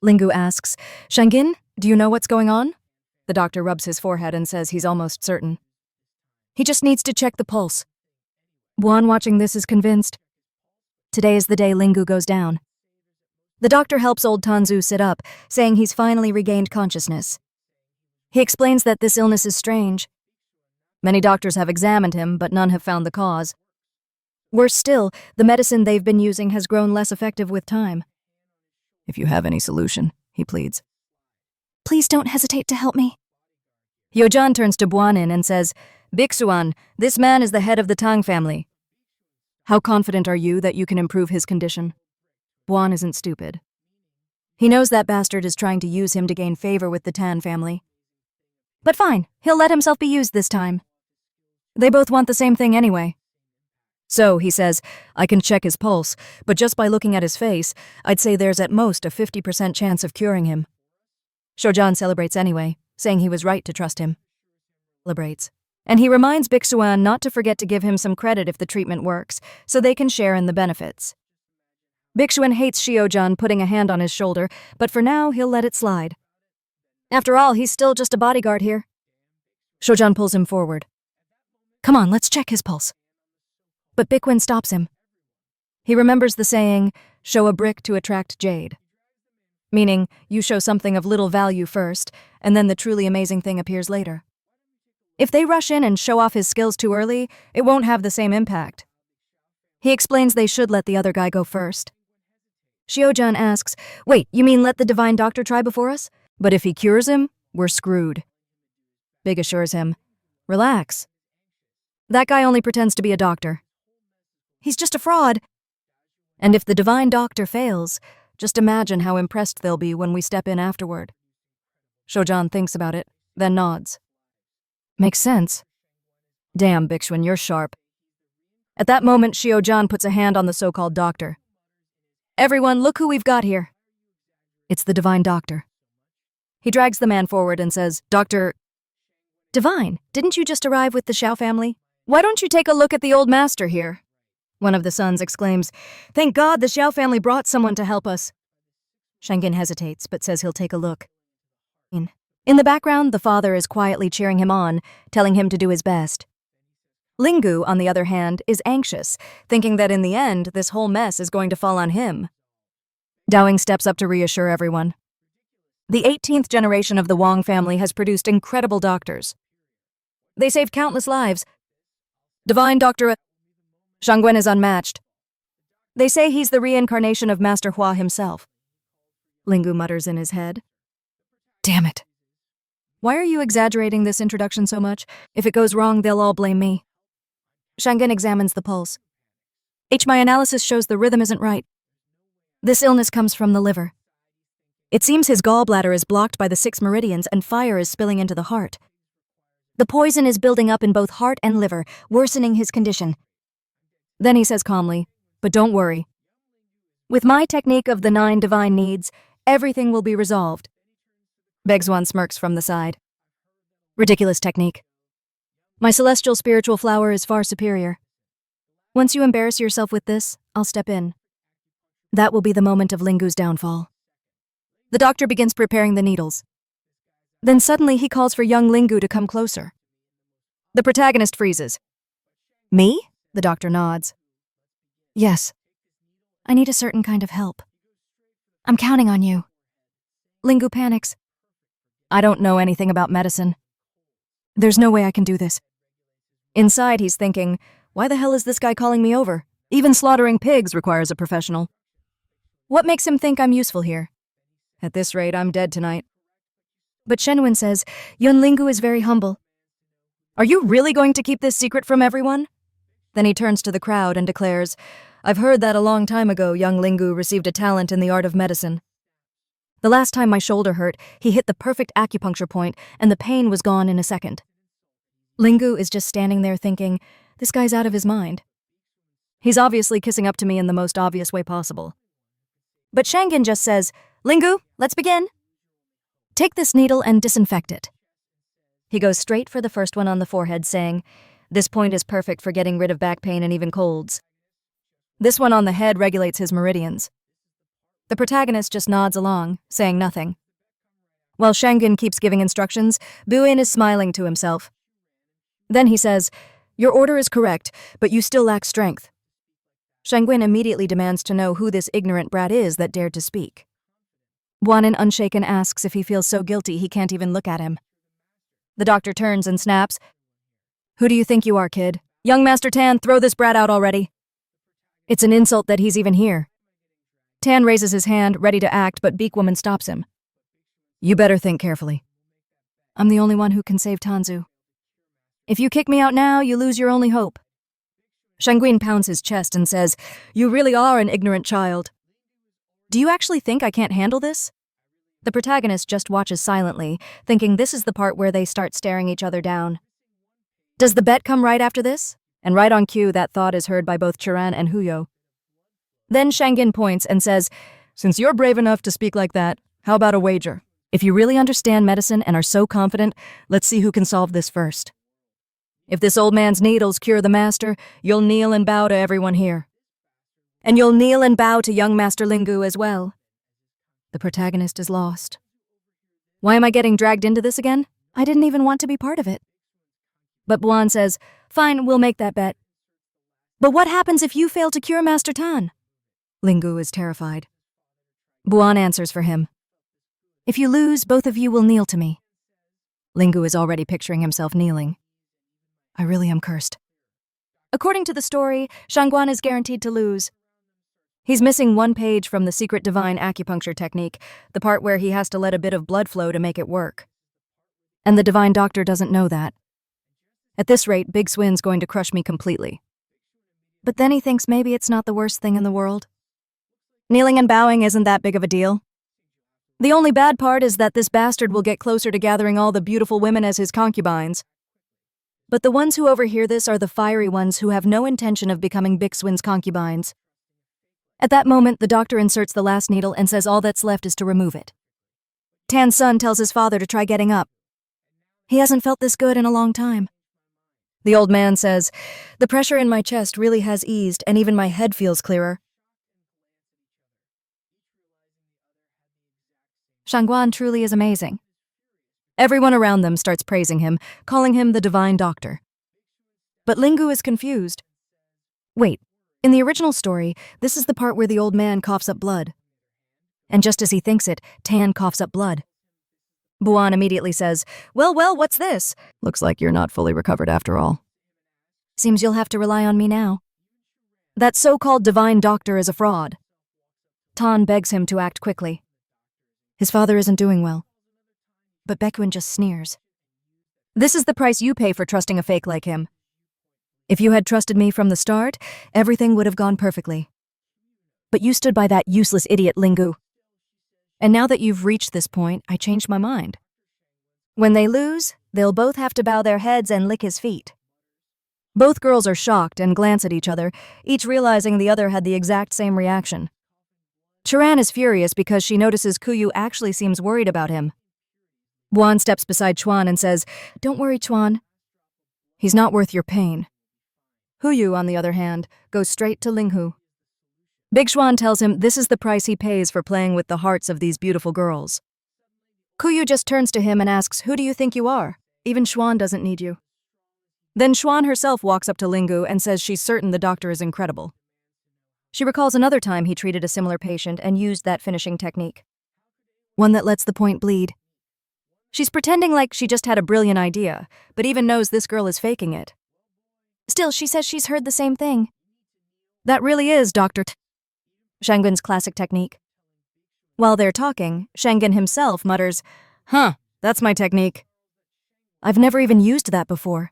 Lingu asks, "Shangin, do you know what's going on?" The doctor rubs his forehead and says he's almost certain. He just needs to check the pulse. Buon, watching this, is convinced. Today is the day Lingu goes down. The doctor helps old Tanzu sit up, saying he's finally regained consciousness. He explains that this illness is strange. Many doctors have examined him, but none have found the cause. Worse still, the medicine they've been using has grown less effective with time. "If you have any solution," he pleads. "Please don't hesitate to help me." Hyojan turns to Buanin and says, "Bixuan, this man is the head of the Tang family. How confident are you that you can improve his condition?" Buan isn't stupid. He knows that bastard is trying to use him to gain favor with the Tan family. But fine, he'll let himself be used this time. They both want the same thing anyway. So, he says, "I can check his pulse, but just by looking at his face, I'd say there's at most a 50% chance of curing him." Shojan celebrates anyway, saying he was right to trust him. Celebrates. And he reminds Bixuan not to forget to give him some credit if the treatment works, so they can share in the benefits. Bixuan hates Shiojan putting a hand on his shoulder, but for now he'll let it slide. After all, he's still just a bodyguard here. Shojan pulls him forward. Come on, let's check his pulse. But Bickwin stops him. He remembers the saying, show a brick to attract jade. Meaning, you show something of little value first, and then the truly amazing thing appears later. If they rush in and show off his skills too early, it won't have the same impact. He explains they should let the other guy go first. Xiaojun asks, wait, you mean let the divine doctor try before us? But if he cures him, we're screwed. Big assures him, relax. That guy only pretends to be a doctor. He's just a fraud. And if the divine doctor fails, just imagine how impressed they'll be when we step in afterward. Xiaojun thinks about it, then nods. Makes sense. Damn, Bixuan, you're sharp. At that moment, Xiaojun puts a hand on the so-called doctor. Everyone, look who we've got here. It's the divine doctor. He drags the man forward and says, Doctor... Divine, didn't you just arrive with the Xiao family? Why don't you take a look at the old master here? One of the sons exclaims, Thank God the Xiao family brought someone to help us. Shangin hesitates, but says he'll take a look. In the background, the father is quietly cheering him on, telling him to do his best. Lingu, on the other hand, is anxious, thinking that in the end, this whole mess is going to fall on him. Dowing steps up to reassure everyone. The 18th generation of the Wang family has produced incredible doctors. They saved countless lives. Divine Doctor Shangwen is unmatched. They say he's the reincarnation of Master Hua himself. Lingu mutters in his head. Damn it. Why are you exaggerating this introduction so much? If it goes wrong, they'll all blame me. Shanggen examines the pulse. My analysis shows the rhythm isn't right. This illness comes from the liver. It seems his gallbladder is blocked by the 6 meridians and fire is spilling into the heart. The poison is building up in both heart and liver, worsening his condition. Then he says calmly, but don't worry. With my technique of the 9 divine needs, everything will be resolved. Begzwan smirks from the side. Ridiculous technique. My celestial spiritual flower is far superior. Once you embarrass yourself with this, I'll step in. That will be the moment of Lingu's downfall. The doctor begins preparing the needles. Then suddenly he calls for young Lingu to come closer. The protagonist freezes. Me? The doctor nods. Yes. I need a certain kind of help. I'm counting on you. Lingu panics. I don't know anything about medicine. There's no way I can do this. Inside, he's thinking, why the hell is this guy calling me over? Even slaughtering pigs requires a professional. What makes him think I'm useful here? At this rate, I'm dead tonight. But Shenwen says, Yun Lingu is very humble. Are you really going to keep this secret from everyone? Then he turns to the crowd and declares, I've heard that a long time ago young Lingu received a talent in the art of medicine. The last time my shoulder hurt, he hit the perfect acupuncture point and the pain was gone in a second. Lingu is just standing there thinking, this guy's out of his mind. He's obviously kissing up to me in the most obvious way possible. But Shangin just says, Lingu, let's begin. Take this needle and disinfect it. He goes straight for the first one on the forehead, saying, this point is perfect for getting rid of back pain and even colds. This one on the head regulates his meridians. The protagonist just nods along, saying nothing. While Shangin keeps giving instructions, Buin is smiling to himself. Then he says, your order is correct, but you still lack strength. Shangwin immediately demands to know who this ignorant brat is that dared to speak. Guanin unshaken asks if he feels so guilty he can't even look at him. The doctor turns and snaps, who do you think you are, kid? Young Master Tan, throw this brat out already. It's an insult that he's even here. Tan raises his hand, ready to act, but Beakwoman stops him. You better think carefully. I'm the only one who can save Tanzu. If you kick me out now, you lose your only hope. Shangguin pounds his chest and says, you really are an ignorant child. Do you actually think I can't handle this? The protagonist just watches silently, thinking this is the part where they start staring each other down. Does the bet come right after this? And right on cue, that thought is heard by both Chiran and Huyo. Then Shangin points and says, since you're brave enough to speak like that, how about a wager? If you really understand medicine and are so confident, let's see who can solve this first. If this old man's needles cure the master, you'll kneel and bow to everyone here. And you'll kneel and bow to young Master Lingu as well. The protagonist is lost. Why am I getting dragged into this again? I didn't even want to be part of it. But Buan says, "Fine, we'll make that bet." "But what happens if you fail to cure Master Tan?" Lingu is terrified. Buan answers for him. "If you lose, both of you will kneel to me." Lingu is already picturing himself kneeling. I really am cursed. According to the story, Shangguan is guaranteed to lose. He's missing one page from the secret divine acupuncture technique, the part where he has to let a bit of blood flow to make it work. And the divine doctor doesn't know that. At this rate, Big Swin's going to crush me completely. But then he thinks maybe it's not the worst thing in the world. Kneeling and bowing isn't that big of a deal. The only bad part is that this bastard will get closer to gathering all the beautiful women as his concubines. But the ones who overhear this are the fiery ones who have no intention of becoming Big Swin's concubines. At that moment, the doctor inserts the last needle and says all that's left is to remove it. Tan's son tells his father to try getting up. He hasn't felt this good in a long time. The old man says, "The pressure in my chest really has eased and even my head feels clearer." Shangguan truly is amazing. Everyone around them starts praising him, calling him the divine doctor. But Lingu is confused. Wait, in the original story, this is the part where the old man coughs up blood. And just as he thinks it, Tan coughs up blood. Buan immediately says, well, what's this? Looks like you're not fully recovered after all. Seems you'll have to rely on me now. That so-called divine doctor is a fraud. Tan begs him to act quickly. His father isn't doing well. But Baekuin just sneers. This is the price you pay for trusting a fake like him. If you had trusted me from the start, everything would have gone perfectly. But you stood by that useless idiot Lingu. And now that you've reached this point, I changed my mind. When they lose, they'll both have to bow their heads and lick his feet. Both girls are shocked and glance at each other, each realizing the other had the exact same reaction. Charan is furious because she notices Kuyu actually seems worried about him. Buan steps beside Chuan and says, "Don't worry, Chuan. He's not worth your pain." Huyu, on the other hand, goes straight to Linghu. Big Xuan tells him this is the price he pays for playing with the hearts of these beautiful girls. Kuyu just turns to him and asks, "Who do you think you are? Even Xuan doesn't need you." Then Xuan herself walks up to Lingu and says she's certain the doctor is incredible. She recalls another time he treated a similar patient and used that finishing technique. One that lets the point bleed. She's pretending like she just had a brilliant idea, but even knows this girl is faking it. Still, she says she's heard the same thing. That really is Dr. Shanggun's classic technique. While they're talking, Shanggun himself mutters, "That's my technique. I've never even used that before."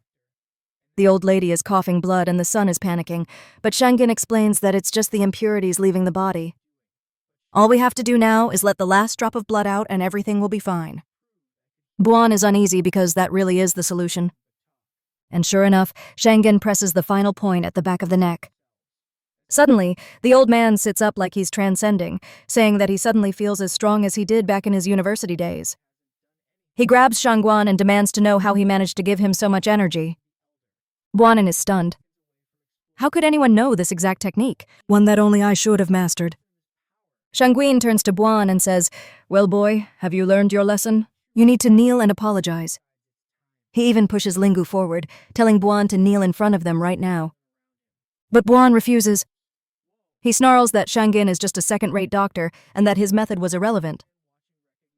The old lady is coughing blood and the son is panicking, but Shanggun explains that it's just the impurities leaving the body. All we have to do now is let the last drop of blood out and everything will be fine. Buan is uneasy because that really is the solution. And sure enough, Shanggun presses the final point at the back of the neck. Suddenly, the old man sits up like he's transcending, saying that he suddenly feels as strong as he did back in his university days. He grabs Shangguan and demands to know how he managed to give him so much energy. Buanan is stunned. How could anyone know this exact technique, one that only I should have mastered? Shangguin turns to Buan and says, "Well, boy, have you learned your lesson? You need to kneel and apologize." He even pushes Lingu forward, telling Buan to kneel in front of them right now. But Buan refuses. He snarls that Shanggun is just a second-rate doctor and that his method was irrelevant.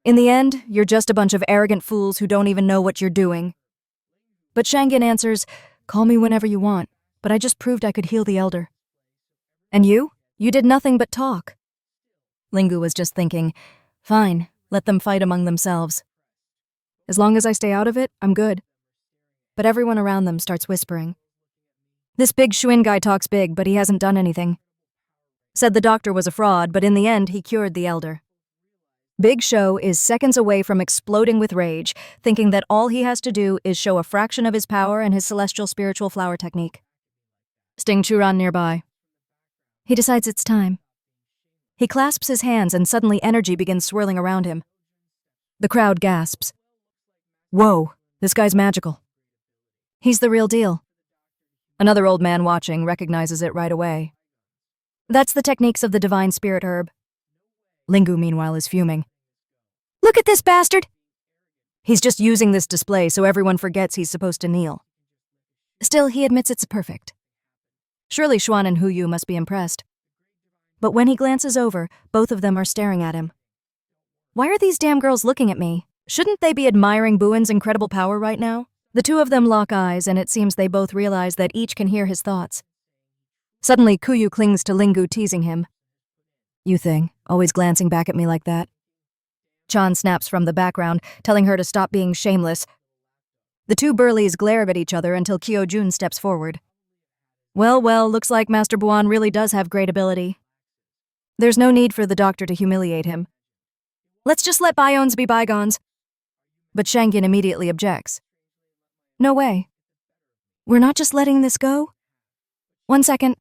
In the end, you're just a bunch of arrogant fools who don't even know what you're doing. But Shanggun answers, "Call me whenever you want, but I just proved I could heal the elder." "And you? You did nothing but talk." Lingu was just thinking, "Fine, let them fight among themselves. As long as I stay out of it, I'm good." But everyone around them starts whispering. "This big Shuin guy talks big, but he hasn't done anything. Said the doctor was a fraud, but in the end, he cured the elder." Big Show is seconds away from exploding with rage, thinking that all he has to do is show a fraction of his power and his celestial spiritual flower technique. Sting Churan nearby. He decides it's time. He clasps his hands and suddenly energy begins swirling around him. The crowd gasps. Whoa, this guy's magical. He's the real deal. Another old man watching recognizes it right away. That's the techniques of the divine spirit herb. Lingu, meanwhile, is fuming. "Look at this bastard!" He's just using this display so everyone forgets he's supposed to kneel. Still, he admits it's perfect. Surely Xuan and Huyu must be impressed. But when he glances over, both of them are staring at him. Why are these damn girls looking at me? Shouldn't they be admiring Buin's incredible power right now? The two of them lock eyes, and it seems they both realize that each can hear his thoughts. Suddenly, Kuyu clings to Lingu, teasing him. You thing, always glancing back at me like that. Chan snaps from the background, telling her to stop being shameless. The two burlies glare at each other until Kyojun steps forward. Well, looks like Master Buan really does have great ability. There's no need for the doctor to humiliate him. Let's just let bygones be bygones. But Shangyin immediately objects. No way. We're not just letting this go? 1 second.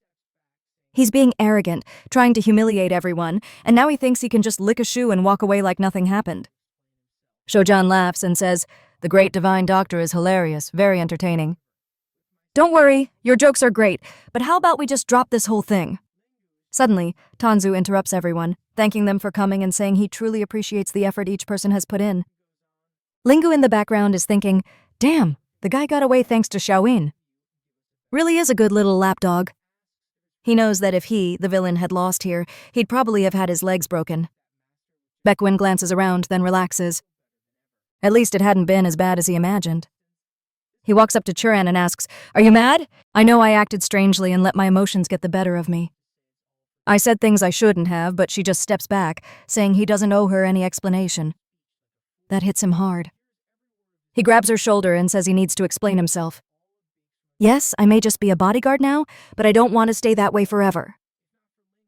He's being arrogant, trying to humiliate everyone, and now he thinks he can just lick a shoe and walk away like nothing happened. Shojan laughs and says, "The great divine doctor is hilarious, very entertaining." Don't worry, your jokes are great, but how about we just drop this whole thing? Suddenly, Tanzu interrupts everyone, thanking them for coming and saying he truly appreciates the effort each person has put in. Lingu in the background is thinking, damn, the guy got away thanks to Xiaoyin. Really is a good little lapdog. He knows that if he, the villain, had lost here, he'd probably have had his legs broken. Baekwin glances around, then relaxes. At least it hadn't been as bad as he imagined. He walks up to Churan and asks, "Are you mad? I know I acted strangely and let my emotions get the better of me." I said things I shouldn't have, but she just steps back, saying he doesn't owe her any explanation. That hits him hard. He grabs her shoulder and says he needs to explain himself. Yes, I may just be a bodyguard now, but I don't want to stay that way forever.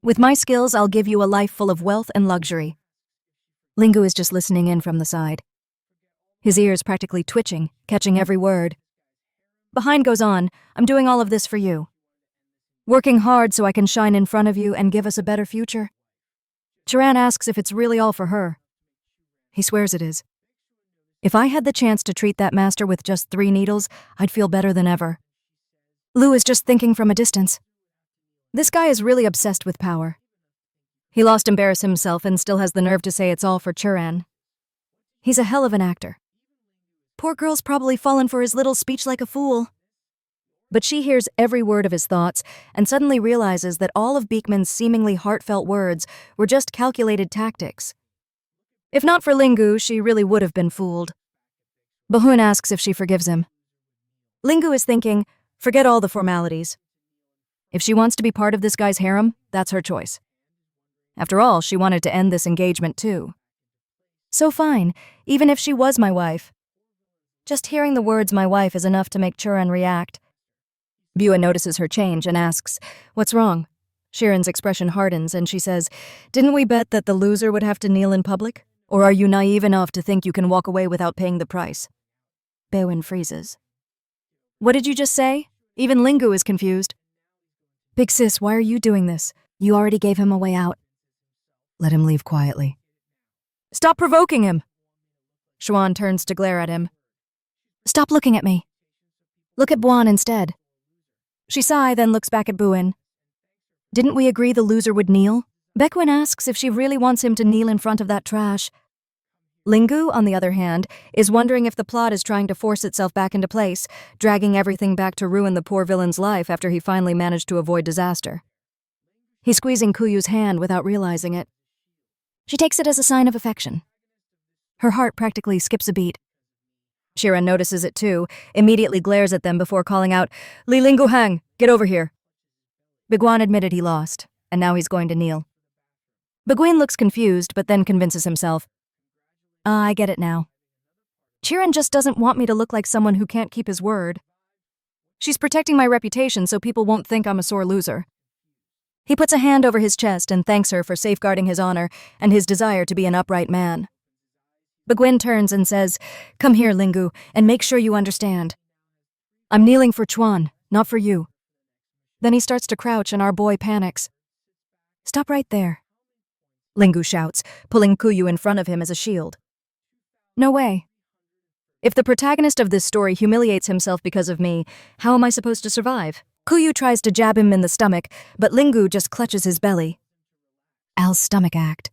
With my skills, I'll give you a life full of wealth and luxury. Lingu is just listening in from the side. His ears practically twitching, catching every word. Behind goes on, "I'm doing all of this for you. Working hard so I can shine in front of you and give us a better future." Chiran asks if it's really all for her. He swears it is. If I had the chance to treat that master with just 3 needles, I'd feel better than ever. Lu is just thinking from a distance. This guy is really obsessed with power. He lost embarrass himself and still has the nerve to say it's all for Chiran. He's a hell of an actor. Poor girl's probably fallen for his little speech like a fool. But she hears every word of his thoughts and suddenly realizes that all of Beekman's seemingly heartfelt words were just calculated tactics. If not for Lingu, she really would have been fooled. Bahun asks if she forgives him. Lingu is thinking, forget all the formalities. If she wants to be part of this guy's harem, that's her choice. After all, she wanted to end this engagement too. So fine, even if she was my wife. Just hearing the words "my wife" is enough to make Churan react. Bua notices her change and asks, "What's wrong?" Shiren's expression hardens and she says, "Didn't we bet that the loser would have to kneel in public? Or are you naive enough to think you can walk away without paying the price?" Bewin freezes. "What did you just say?" Even Lingu is confused. "Big sis, why are you doing this? You already gave him a way out." "Let him leave quietly." "Stop provoking him!" Xuan turns to glare at him. "Stop looking at me. Look at Buan instead." She sighs, then looks back at Buin. "Didn't we agree the loser would kneel?" Bekwin asks if she really wants him to kneel in front of that trash. Lingu, on the other hand, is wondering if the plot is trying to force itself back into place, dragging everything back to ruin the poor villain's life after he finally managed to avoid disaster. He's squeezing Kuyu's hand without realizing it. She takes it as a sign of affection. Her heart practically skips a beat. Shiran notices it too, immediately glares at them before calling out, "Li Lingu Hang, get over here." Biguan admitted he lost, and now he's going to kneel. Biguin looks confused, but then convinces himself. I get it now. Chiran just doesn't want me to look like someone who can't keep his word. She's protecting my reputation so people won't think I'm a sore loser. He puts a hand over his chest and thanks her for safeguarding his honor and his desire to be an upright man. Biguin turns and says, "Come here, Lingu, and make sure you understand. I'm kneeling for Chuan, not for you." Then he starts to crouch and our boy panics. "Stop right there," Lingu shouts, pulling Kuyu in front of him as a shield. No way. If the protagonist of this story humiliates himself because of me, how am I supposed to survive? Kuyu tries to jab him in the stomach, but Lingu just clutches his belly. Al's stomach act.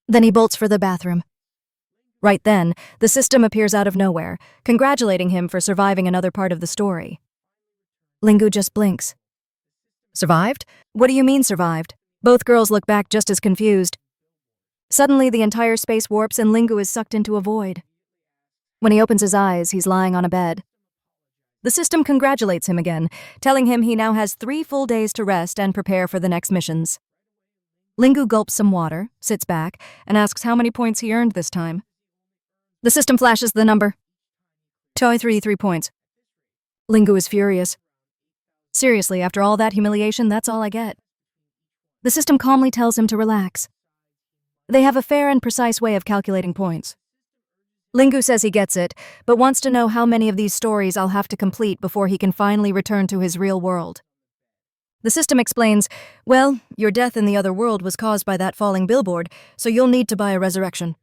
Then he bolts for the bathroom. Right then, the system appears out of nowhere, congratulating him for surviving another part of the story. Lingu just blinks. Survived? What do you mean survived? Both girls look back just as confused. Suddenly, the entire space warps and Lingu is sucked into a void. When he opens his eyes, he's lying on a bed. The system congratulates him again, telling him he now has 3 full days to rest and prepare for the next missions. Lingu gulps some water, sits back, and asks how many points he earned this time. The system flashes the number. 23 points. Lingu is furious. Seriously, after all that humiliation, that's all I get. The system calmly tells him to relax. They have a fair and precise way of calculating points. Lingu says he gets it, but wants to know how many of these stories I'll have to complete before he can finally return to his real world. The system explains, well, your death in the other world was caused by that falling billboard, so you'll need to buy a resurrection.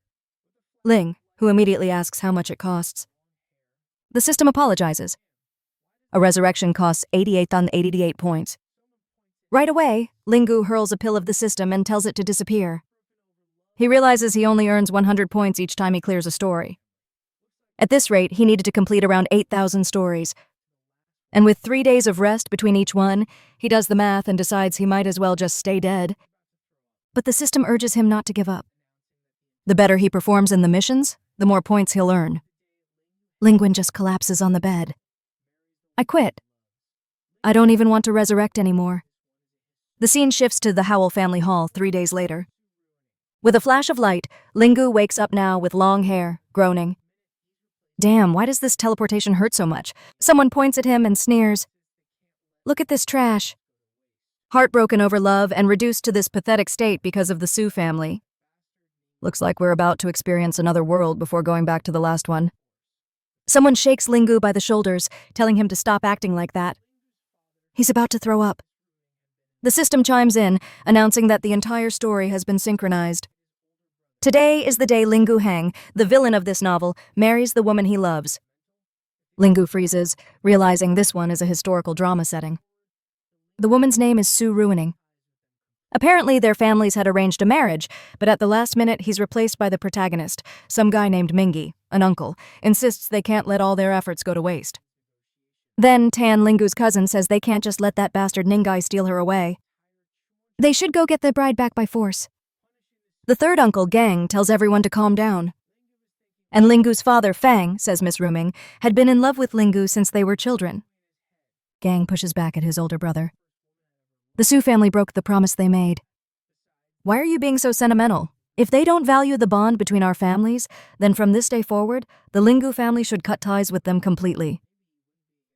Ling, who immediately asks how much it costs. The system apologizes. A resurrection costs 88 points. Right away, Lingu hurls a pill of the system and tells it to disappear. He realizes he only earns 100 points each time he clears a story. At this rate, he needed to complete around 8,000 stories. And with 3 days of rest between each one, he does the math and decides he might as well just stay dead. But the system urges him not to give up. The better he performs in the missions, the more points he'll earn. Linguin just collapses on the bed. I quit. I don't even want to resurrect anymore. The scene shifts to the Howell family hall 3 days later. With a flash of light, Lingu wakes up now with long hair, groaning. Damn, why does this teleportation hurt so much? Someone points at him and sneers. Look at this trash. Heartbroken over love and reduced to this pathetic state because of the Sue family. Looks like we're about to experience another world before going back to the last one. Someone shakes Lingu by the shoulders, telling him to stop acting like that. He's about to throw up. The system chimes in, announcing that the entire story has been synchronized. Today is the day Lingu Hang, the villain of this novel, marries the woman he loves. Lingu freezes, realizing this one is a historical drama setting. The woman's name is Sue Ruining. Apparently, their families had arranged a marriage, but at the last minute, he's replaced by the protagonist, some guy named Mingi, an uncle, insists they can't let all their efforts go to waste. Then, Tan, Lingu's cousin, says they can't just let that bastard Ningai steal her away. They should go get the bride back by force. The third uncle, Gang, tells everyone to calm down. And Lingu's father, Fang, says Miss Ruming, had been in love with Lingu since they were children. Gang pushes back at his older brother. The Sue family broke the promise they made. Why are you being so sentimental? If they don't value the bond between our families, then from this day forward, the Lingu family should cut ties with them completely.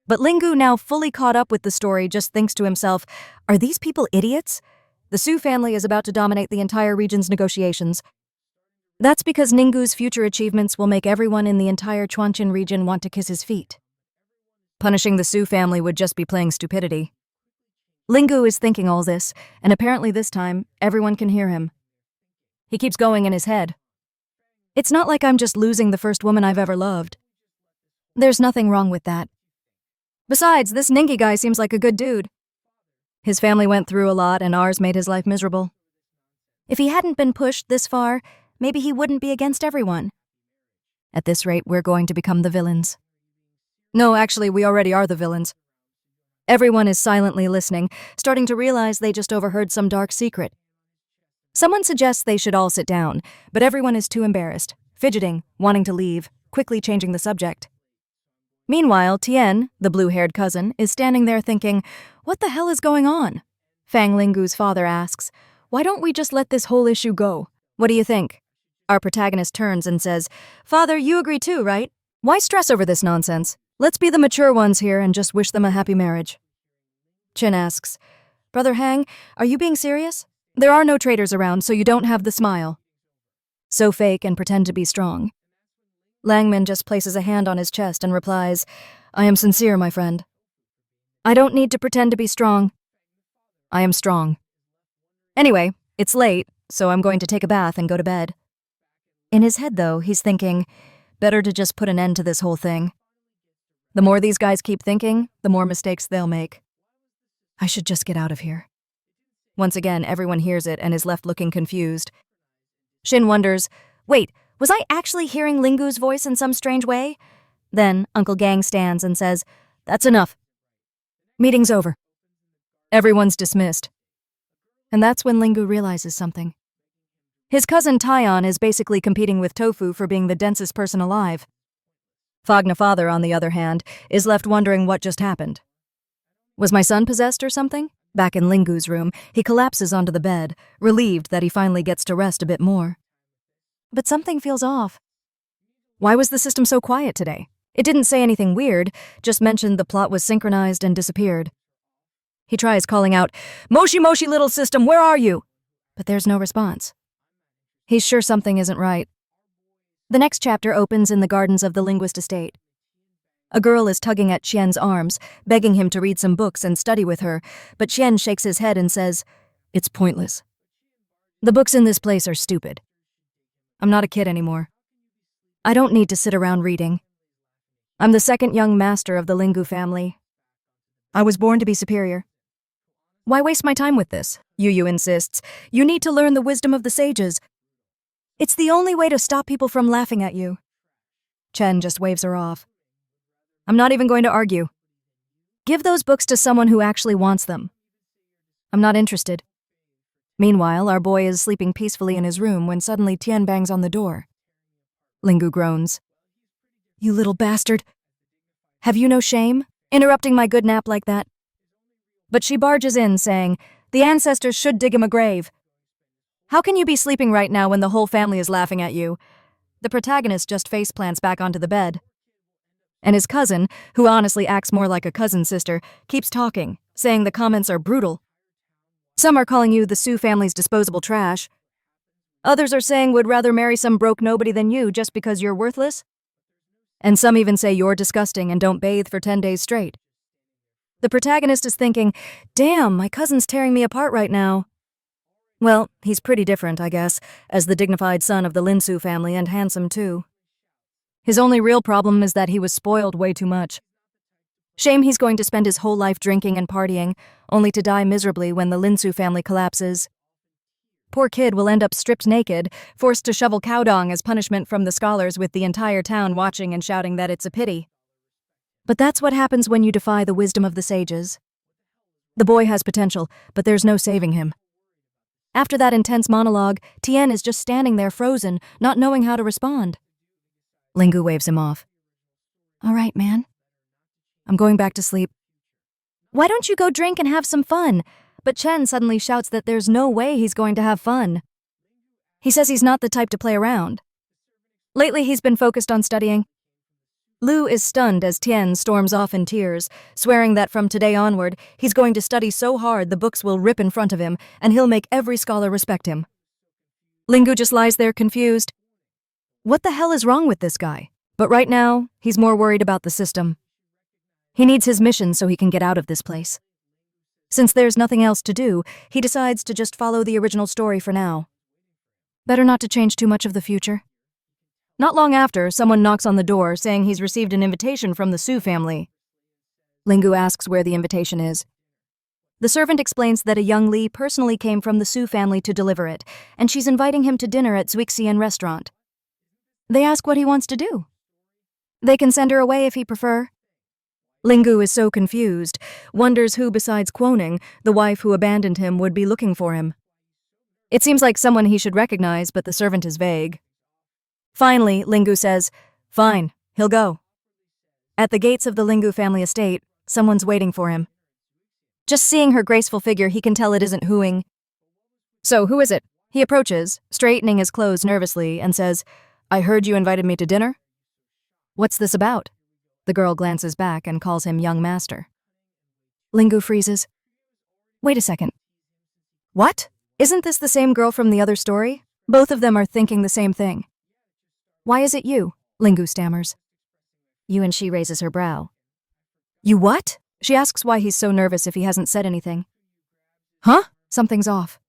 But Lingu, now fully caught up with the story, just thinks to himself, are these people idiots? The Sue family is about to dominate the entire region's negotiations. That's because Ningu's future achievements will make everyone in the entire Chuanchin region want to kiss his feet. Punishing the Sue family would just be playing stupidity. Lingu is thinking all this, and apparently this time, everyone can hear him. He keeps going in his head. It's not like I'm just losing the first woman I've ever loved. There's nothing wrong with that. Besides, this Ningi guy seems like a good dude. His family went through a lot and ours made his life miserable. If he hadn't been pushed this far, maybe he wouldn't be against everyone. At this rate, we're going to become the villains. No, actually, we already are the villains. Everyone is silently listening, starting to realize they just overheard some dark secret. Someone suggests they should all sit down, but everyone is too embarrassed, fidgeting, wanting to leave, quickly changing the subject. Meanwhile, Tien, the blue-haired cousin, is standing there thinking, what the hell is going on? Fang Lingu's father asks, why don't we just let this whole issue go? What do you think? Our protagonist turns and says, Father, you agree too, right? Why stress over this nonsense? Let's be the mature ones here and just wish them a happy marriage. Chin asks, Brother Hang, are you being serious? There are no traitors around, so you don't have the smile. So fake and pretend to be strong. Langman just places a hand on his chest and replies, I am sincere, my friend. I don't need to pretend to be strong. I am strong. Anyway, it's late, so I'm going to take a bath and go to bed. In his head, though, he's thinking, better to just put an end to this whole thing. The more these guys keep thinking, the more mistakes they'll make. I should just get out of here. Once again, everyone hears it and is left looking confused. Shin wonders, wait, was I actually hearing Lingu's voice in some strange way? Then Uncle Gang stands and says, that's enough. Meeting's over. Everyone's dismissed. And that's when Lingu realizes something. His cousin Tyon is basically competing with Tofu for being the densest person alive. Fagna father, on the other hand, is left wondering what just happened. Was my son possessed or something? Back in Lingu's room, he collapses onto the bed, relieved that he finally gets to rest a bit more. But something feels off. Why was the system so quiet today? It didn't say anything weird, just mentioned the plot was synchronized and disappeared. He tries calling out, "Moshi Moshi little system, where are you?" But there's no response. He's sure something isn't right. The next chapter opens in the gardens of the linguist estate. A girl is tugging at Qian's arms, begging him to read some books and study with her, but Qian shakes his head and says, "It's pointless. The books in this place are stupid. I'm not a kid anymore. I don't need to sit around reading. I'm the second young master of the Lingu family. I was born to be superior. Why waste my time with this?" Yu insists. "You need to learn the wisdom of the sages. It's the only way to stop people from laughing at you." Chen just waves her off. "I'm not even going to argue. Give those books to someone who actually wants them. I'm not interested." Meanwhile, our boy is sleeping peacefully in his room when suddenly Tian bangs on the door. Lingu groans. "You little bastard. Have you no shame? Interrupting my good nap like that?" But she barges in, saying, "The ancestors should dig him a grave. How can you be sleeping right now when the whole family is laughing at you?" The protagonist just faceplants back onto the bed. And his cousin, who honestly acts more like a cousin sister, keeps talking, saying the comments are brutal. Some are calling you the Su family's disposable trash. Others are saying would rather marry some broke nobody than you just because you're worthless. And some even say you're disgusting and don't bathe for 10 days straight. The protagonist is thinking, "Damn, my cousin's tearing me apart right now." Well, he's pretty different, I guess, as the dignified son of the Linsu family and handsome too. His only real problem is that he was spoiled way too much. Shame he's going to spend his whole life drinking and partying, only to die miserably when the Linsu family collapses. Poor kid will end up stripped naked, forced to shovel cow dung as punishment from the scholars with the entire town watching and shouting that it's a pity. But that's what happens when you defy the wisdom of the sages. The boy has potential, but there's no saving him. After that intense monologue, Tien is just standing there frozen, not knowing how to respond. Lingu waves him off. "All right, man. I'm going back to sleep." "Why don't you go drink and have some fun?" But Chen suddenly shouts that there's no way he's going to have fun. He says he's not the type to play around. Lately he's been focused on studying. Lu is stunned as Tien storms off in tears, swearing that from today onward, he's going to study so hard the books will rip in front of him, and he'll make every scholar respect him. Lingu just lies there confused. What the hell is wrong with this guy? But right now, he's more worried about the system. He needs his mission so he can get out of this place. Since there's nothing else to do, he decides to just follow the original story for now. Better not to change too much of the future. Not long after, someone knocks on the door saying he's received an invitation from the Su family. Lingu asks where the invitation is. The servant explains that a young Li personally came from the Su family to deliver it, and she's inviting him to dinner at Zwixian restaurant. They ask what he wants to do. They can send her away if he prefer. Lingu is so confused, wonders who besides Quoning, the wife who abandoned him, would be looking for him. It seems like someone he should recognize, but the servant is vague. Finally, Lingu says, "Fine, he'll go." At the gates of the Lingu family estate, someone's waiting for him. Just seeing her graceful figure, he can tell it isn't Huing. "So, who is it?" He approaches, straightening his clothes nervously, and says, "I heard you invited me to dinner." "What's this about?" The girl glances back and calls him young master. Lingu freezes. Wait a second. What? Isn't this the same girl from the other story? Both of them are thinking the same thing. "Why is it you?" Lingu stammers. You and she raises her brow. "You what?" She asks why he's so nervous if he hasn't said anything. "Huh? Something's off."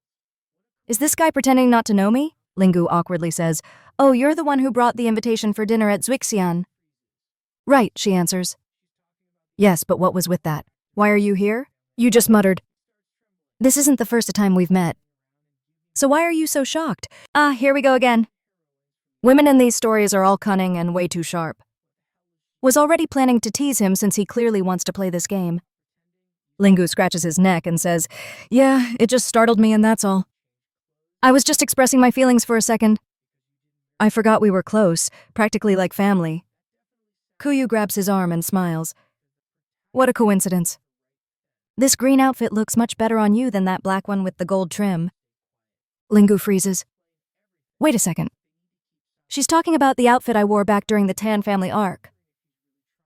"Is this guy pretending not to know me?" Lingu awkwardly says, "Oh, you're the one who brought the invitation for dinner at Zwixian." "Right," she answers. "Yes, but what was with that? Why are you here?" "You just muttered." "This isn't the first time we've met." "So why are you so shocked?" "Ah, here we go again." Women in these stories are all cunning and way too sharp. Was already planning to tease him since he clearly wants to play this game. Lingu scratches his neck and says, "Yeah, it just startled me and that's all. I was just expressing my feelings for a second. I forgot we were close, practically like family." Kuyu grabs his arm and smiles. "What a coincidence. This green outfit looks much better on you than that black one with the gold trim." Lingu freezes. "Wait a second. She's talking about the outfit I wore back during the Tan family arc."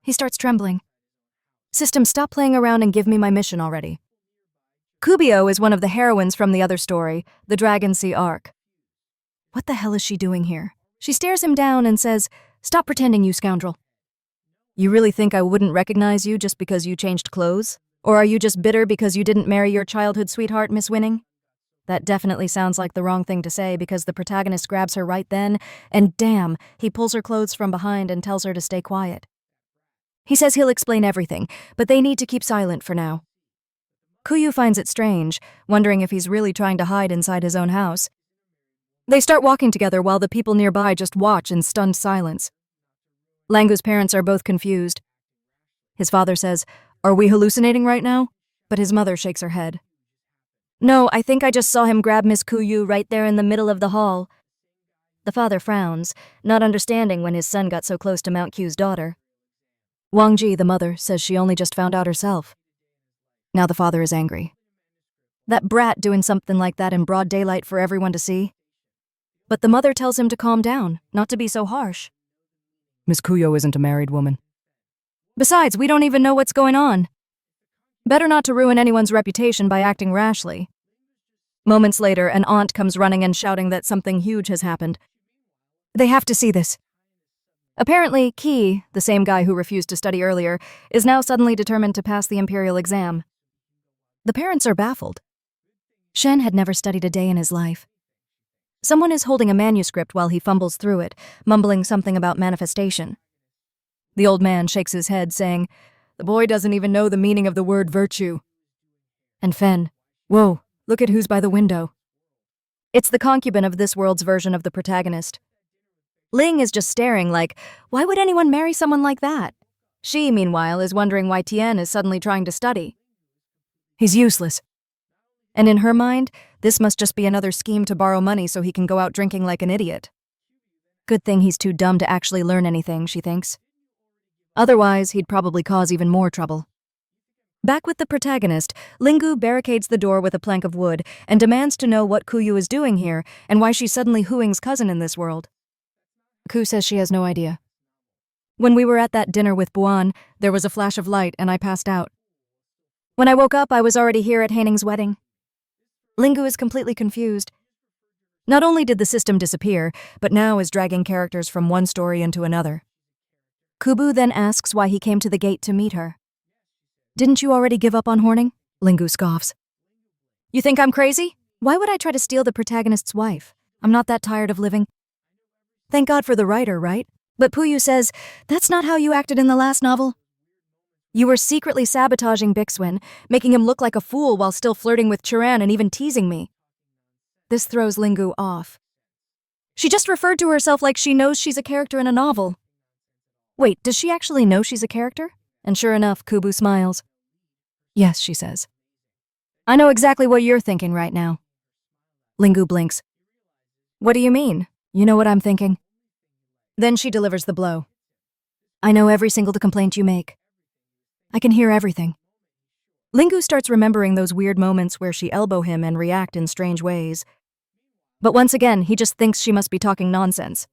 He starts trembling. "System, stop playing around and give me my mission already." Kubio is one of the heroines from the other story, the Dragon Sea arc. What the hell is she doing here? She stares him down and says, "Stop pretending, you scoundrel. You really think I wouldn't recognize you just because you changed clothes? Or are you just bitter because you didn't marry your childhood sweetheart, Miss Winning?" That definitely sounds like the wrong thing to say because the protagonist grabs her right then, and damn, he pulls her clothes from behind and tells her to stay quiet. He says he'll explain everything, but they need to keep silent for now. Kuyu finds it strange, wondering if he's really trying to hide inside his own house. They start walking together while the people nearby just watch in stunned silence. Langu's parents are both confused. His father says, "Are we hallucinating right now?" But his mother shakes her head. "No, I think I just saw him grab Miss Kuyu right there in the middle of the hall." The father frowns, not understanding when his son got so close to Mount Q's daughter. Wang Ji, the mother, says she only just found out herself. Now the father is angry. That brat doing something like that in broad daylight for everyone to see. But the mother tells him to calm down, not to be so harsh. "Miss Kuyo isn't a married woman. Besides, we don't even know what's going on. Better not to ruin anyone's reputation by acting rashly." Moments later, an aunt comes running and shouting that something huge has happened. They have to see this. Apparently, Ki, the same guy who refused to study earlier, is now suddenly determined to pass the imperial exam. The parents are baffled. Shen had never studied a day in his life. Someone is holding a manuscript while he fumbles through it, mumbling something about manifestation. The old man shakes his head, saying, "The boy doesn't even know the meaning of the word virtue." And Fen, "Whoa, look at who's by the window." It's the concubine of this world's version of the protagonist. Ling is just staring like, why would anyone marry someone like that? She, meanwhile, is wondering why Tien is suddenly trying to study. He's useless. And in her mind, this must just be another scheme to borrow money so he can go out drinking like an idiot. Good thing he's too dumb to actually learn anything, she thinks. Otherwise, he'd probably cause even more trouble. Back with the protagonist, Lingu barricades the door with a plank of wood and demands to know what Kuyu is doing here and why she's suddenly Huing's cousin in this world. Ku says she has no idea. "When we were at that dinner with Buan, there was a flash of light and I passed out. When I woke up, I was already here at Hanning's wedding." Lingu is completely confused. Not only did the system disappear, but now is dragging characters from one story into another. Kubu then asks why he came to the gate to meet her. "Didn't you already give up on Horning?" Lingu scoffs. "You think I'm crazy? Why would I try to steal the protagonist's wife? I'm not that tired of living." Thank God for the writer, right? But Puyu says, "That's not how you acted in the last novel. You were secretly sabotaging Bixwin, making him look like a fool while still flirting with Chiran and even teasing me." This throws Lingu off. She just referred to herself like she knows she's a character in a novel. Wait, does she actually know she's a character? And sure enough, Kubu smiles. "Yes," she says. "I know exactly what you're thinking right now." Lingu blinks. "What do you mean? You know what I'm thinking." Then she delivers the blow. "I know every single complaint you make. I can hear everything." Lingu starts remembering those weird moments where she elbow him and react in strange ways. But once again, he just thinks she must be talking nonsense.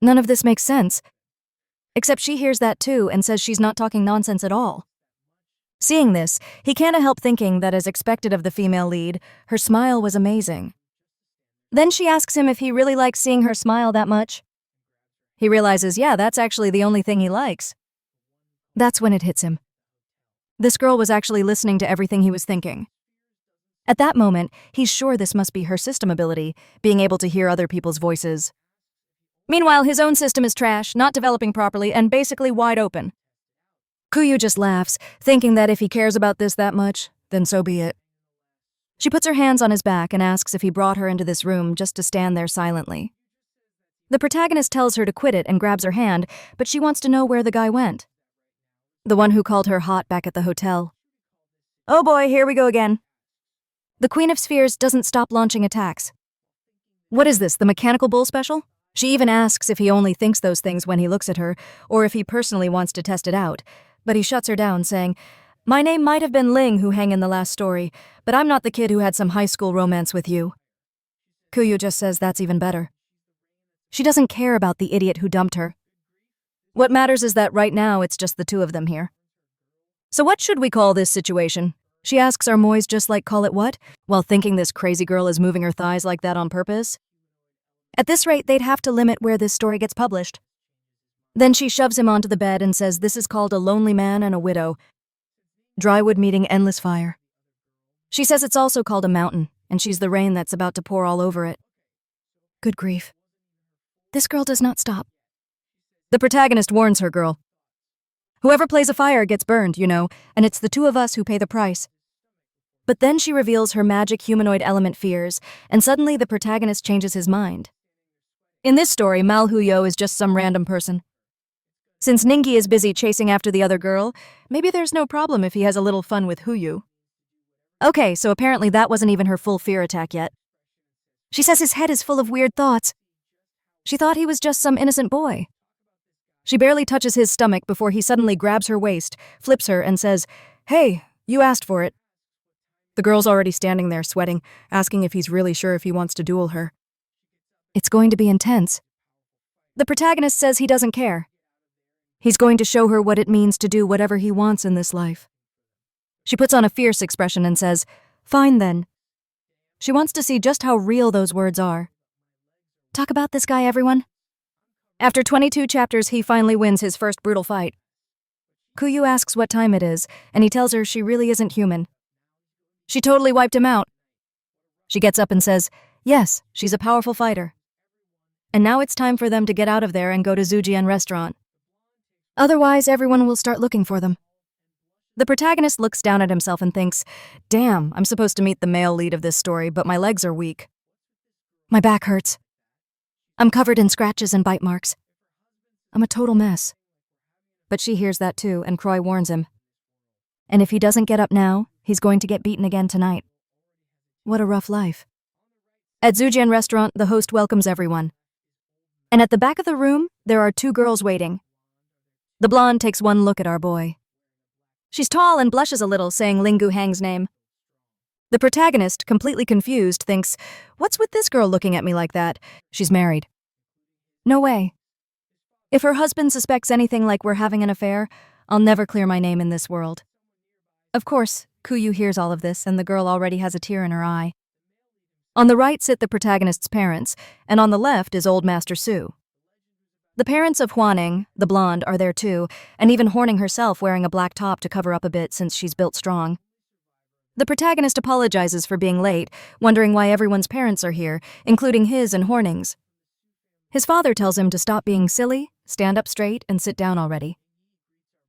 None of this makes sense. Except she hears that too and says she's not talking nonsense at all. Seeing this, he can't help thinking that as expected of the female lead, her smile was amazing. Then she asks him if he really likes seeing her smile that much. He realizes, yeah, that's actually the only thing he likes. That's when it hits him. This girl was actually listening to everything he was thinking. At that moment, he's sure this must be her system ability, being able to hear other people's voices. Meanwhile, his own system is trash, not developing properly, and basically wide open. Kuyu just laughs, thinking that if he cares about this that much, then so be it. She puts her hands on his back and asks if he brought her into this room just to stand there silently. The protagonist tells her to quit it and grabs her hand, but she wants to know where the guy went. The one who called her hot back at the hotel. Oh boy, here we go again. The Queen of Spheres doesn't stop launching attacks. What is this, the mechanical bull special? She even asks if he only thinks those things when he looks at her, or if he personally wants to test it out. But he shuts her down, saying, "My name might have been Ling who hang in the last story, but I'm not the kid who had some high school romance with you." Kuyu just says that's even better. She doesn't care about the idiot who dumped her. What matters is that right now it's just the two of them here. So what should we call this situation? She asks our Moys just like call it what? While thinking this crazy girl is moving her thighs like that on purpose. At this rate, they'd have to limit where this story gets published. Then she shoves him onto the bed and says this is called A Lonely Man and a Widow. Drywood meeting endless fire. She says it's also called a mountain, and she's the rain that's about to pour all over it. Good grief. This girl does not stop. The protagonist warns her girl. Whoever plays a fire gets burned, you know, and it's the two of us who pay the price. But then she reveals her magic humanoid element fears, and suddenly the protagonist changes his mind. In this story, Mal Huyo is just some random person. Since Ningi is busy chasing after the other girl, maybe there's no problem if he has a little fun with Huyu. Okay, so apparently that wasn't even her full fear attack yet. She says his head is full of weird thoughts. She thought he was just some innocent boy. She barely touches his stomach before he suddenly grabs her waist, flips her, and says, "Hey, you asked for it." The girl's already standing there sweating, asking if he's really sure if he wants to duel her. It's going to be intense. The protagonist says he doesn't care. He's going to show her what it means to do whatever he wants in this life. She puts on a fierce expression and says, "Fine then." She wants to see just how real those words are. Talk about this guy, everyone. After 22 chapters, he finally wins his first brutal fight. Kuyu asks what time it is, and he tells her she really isn't human. She totally wiped him out. She gets up and says, yes, she's a powerful fighter. And now it's time for them to get out of there and go to Zujian restaurant. Otherwise, everyone will start looking for them. The protagonist looks down at himself and thinks, damn, I'm supposed to meet the male lead of this story, but my legs are weak. My back hurts. I'm covered in scratches and bite marks. I'm a total mess. But she hears that too, and Croy warns him. And if he doesn't get up now, he's going to get beaten again tonight. What a rough life. At Zujian restaurant, the host welcomes everyone. And at the back of the room, there are two girls waiting. The blonde takes one look at our boy. She's tall and blushes a little, saying Lingu Hang's name. The protagonist, completely confused, thinks, what's with this girl looking at me like that? She's married. No way. If her husband suspects anything like we're having an affair, I'll never clear my name in this world. Of course, Kuyu hears all of this, and the girl already has a tear in her eye. On the right sit the protagonist's parents, and on the left is old Master Su. The parents of Huaning, the blonde, are there too, and even Horning herself wearing a black top to cover up a bit since she's built strong. The protagonist apologizes for being late, wondering why everyone's parents are here, including his and Horning's. His father tells him to stop being silly, stand up straight, and sit down already.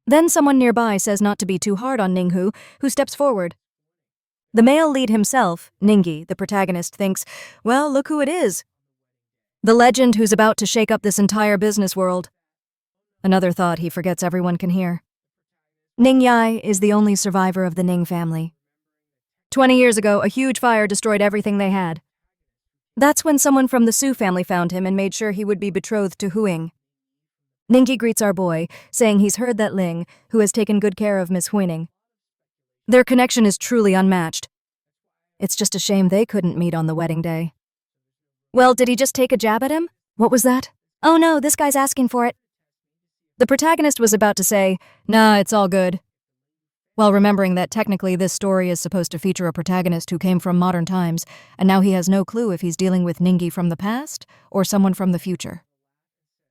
Then someone nearby says not to be too hard on Ninghu, who steps forward. The male lead himself, Ningi, the protagonist, thinks, well, look who it is. The legend who's about to shake up this entire business world. Another thought he forgets everyone can hear. Ning Yai is the only survivor of the Ning family. 20 years ago, a huge fire destroyed everything they had. That's when someone from the Su family found him and made sure he would be betrothed to Huing. Ningi greets our boy, saying he's heard that Ling, who has taken good care of Miss Huining. Their connection is truly unmatched. It's just a shame they couldn't meet on the wedding day. Well, did he just take a jab at him? What was that? Oh no, this guy's asking for it. The protagonist was about to say, nah, it's all good, while remembering that technically this story is supposed to feature a protagonist who came from modern times, and now he has no clue if he's dealing with Ningi from the past or someone from the future.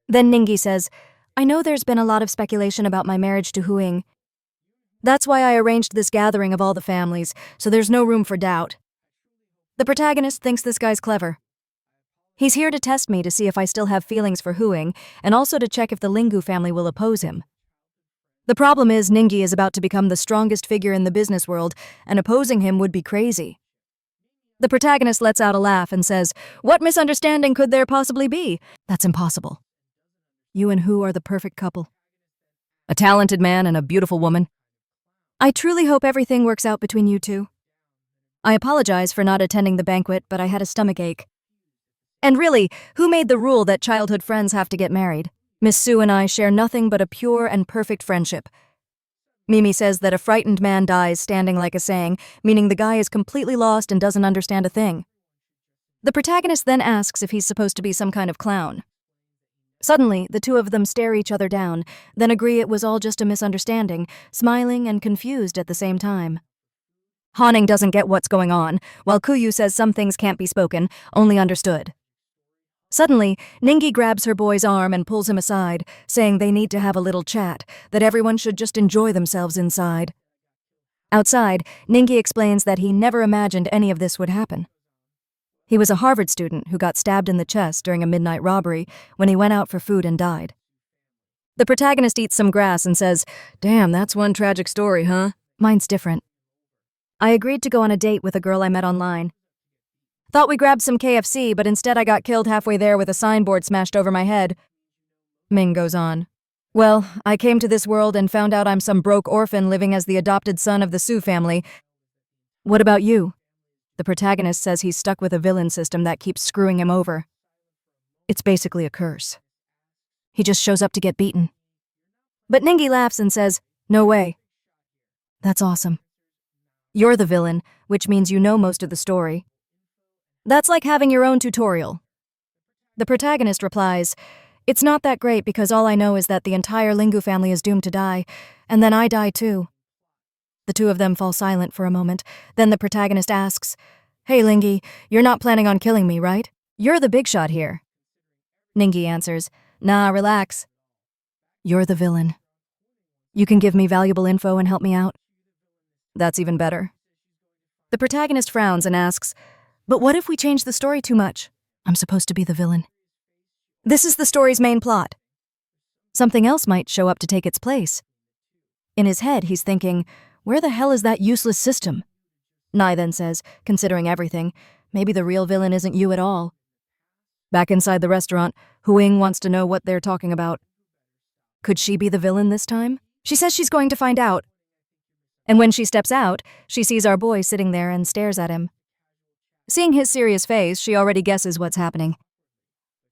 Then Ningi says, I know there's been a lot of speculation about my marriage to Huing. That's why I arranged this gathering of all the families, so there's no room for doubt. The protagonist thinks this guy's clever. He's here to test me to see if I still have feelings for Huing, and also to check if the Lingu family will oppose him. The problem is Ningi is about to become the strongest figure in the business world, and opposing him would be crazy. The protagonist lets out a laugh and says, what misunderstanding could there possibly be? That's impossible. You and Hu are the perfect couple. A talented man and a beautiful woman. I truly hope everything works out between you two. I apologize for not attending the banquet, but I had a stomachache. And really, who made the rule that childhood friends have to get married? Miss Sue and I share nothing but a pure and perfect friendship. Mimi says that a frightened man dies standing like a saying, meaning the guy is completely lost and doesn't understand a thing. The protagonist then asks if he's supposed to be some kind of clown. Suddenly, the two of them stare each other down, then agree it was all just a misunderstanding, smiling and confused at the same time. Haning doesn't get what's going on, while Kuyu says some things can't be spoken, only understood. Suddenly, Ningi grabs her boy's arm and pulls him aside, saying they need to have a little chat, that everyone should just enjoy themselves inside. Outside, Ningi explains that he never imagined any of this would happen. He was a Harvard student who got stabbed in the chest during a midnight robbery when he went out for food and died. The protagonist eats some grass and says, "Damn, that's one tragic story, huh? Mine's different. I agreed to go on a date with a girl I met online. Thought we grabbed some KFC, but instead I got killed halfway there with a signboard smashed over my head." Ming goes on. "Well, I came to this world and found out I'm some broke orphan living as the adopted son of the Sue family. What about you?" The protagonist says he's stuck with a villain system that keeps screwing him over. It's basically a curse. He just shows up to get beaten. But Ningi laughs and says, "No way." That's awesome. You're the villain, which means you know most of the story. That's like having your own tutorial. The protagonist replies, "It's not that great because all I know is that the entire Lingu family is doomed to die, and then I die too." The two of them fall silent for a moment, then the protagonist asks, "Hey Lingi, you're not planning on killing me, right? You're the big shot here." Ningi answers, "Nah, relax. You're the villain. You can give me valuable info and help me out." That's even better. The protagonist frowns and asks, "But what if we change the story too much? I'm supposed to be the villain." This is the story's main plot. Something else might show up to take its place. In his head, he's thinking, where the hell is that useless system? Nai then says, considering everything, maybe the real villain isn't you at all. Back inside the restaurant, Huing wants to know what they're talking about. Could she be the villain this time? She says she's going to find out. And when she steps out, she sees our boy sitting there and stares at him. Seeing his serious face, she already guesses what's happening.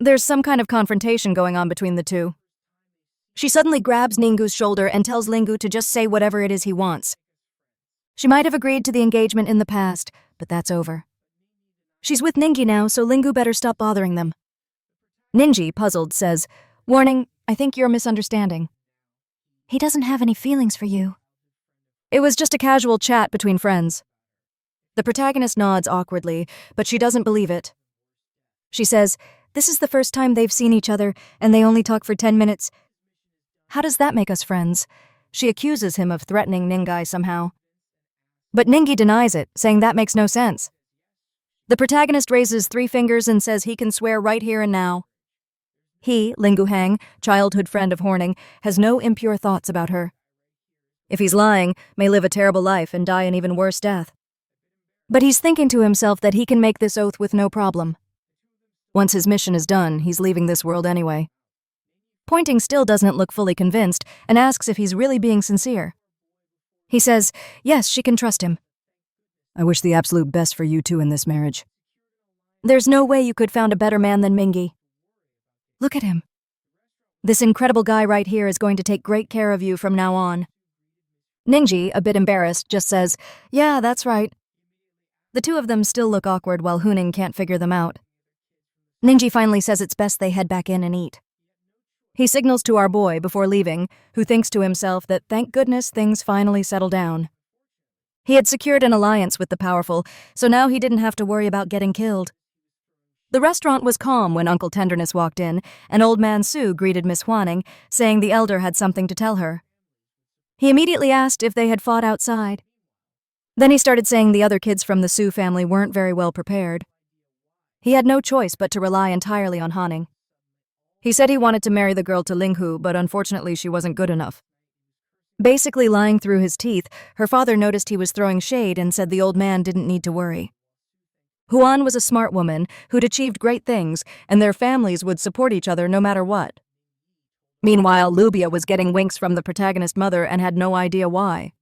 There's some kind of confrontation going on between the two. She suddenly grabs Ningu's shoulder and tells Lingu to just say whatever it is he wants. She might have agreed to the engagement in the past, but that's over. She's with Ningi now, so Lingu better stop bothering them. Ninji, puzzled, says, "Warning, I think you're misunderstanding. He doesn't have any feelings for you. It was just a casual chat between friends." The protagonist nods awkwardly, but she doesn't believe it. She says, "This is the first time they've seen each other, and they only talk for 10 minutes. How does that make us friends?" She accuses him of threatening Ningai somehow. But Ningi denies it, saying that makes no sense. The protagonist raises 3 fingers and says he can swear right here and now. He, Lingu Hang, childhood friend of Horning, has no impure thoughts about her. If he's lying, may live a terrible life and die an even worse death. But he's thinking to himself that he can make this oath with no problem. Once his mission is done, he's leaving this world anyway. Pointing still doesn't look fully convinced and asks if he's really being sincere. He says, yes, she can trust him. "I wish the absolute best for you two in this marriage. There's no way you could found a better man than Mingi. Look at him. This incredible guy right here is going to take great care of you from now on." Ninji, a bit embarrassed, just says, "Yeah, that's right." The two of them still look awkward while Huning can't figure them out. Ninji finally says it's best they head back in and eat. He signals to our boy before leaving, who thinks to himself that thank goodness things finally settle down. He had secured an alliance with the powerful, so now he didn't have to worry about getting killed. The restaurant was calm when Uncle Tenderness walked in, and Old Man Sue greeted Miss Huaning, saying the elder had something to tell her. He immediately asked if they had fought outside. Then he started saying the other kids from the Sue family weren't very well prepared. He had no choice but to rely entirely on Haning. He said he wanted to marry the girl to Linghu, but unfortunately she wasn't good enough. Basically lying through his teeth, her father noticed he was throwing shade and said the old man didn't need to worry. Huan was a smart woman who'd achieved great things, and their families would support each other no matter what. Meanwhile, Lubia was getting winks from the protagonist mother and had no idea why.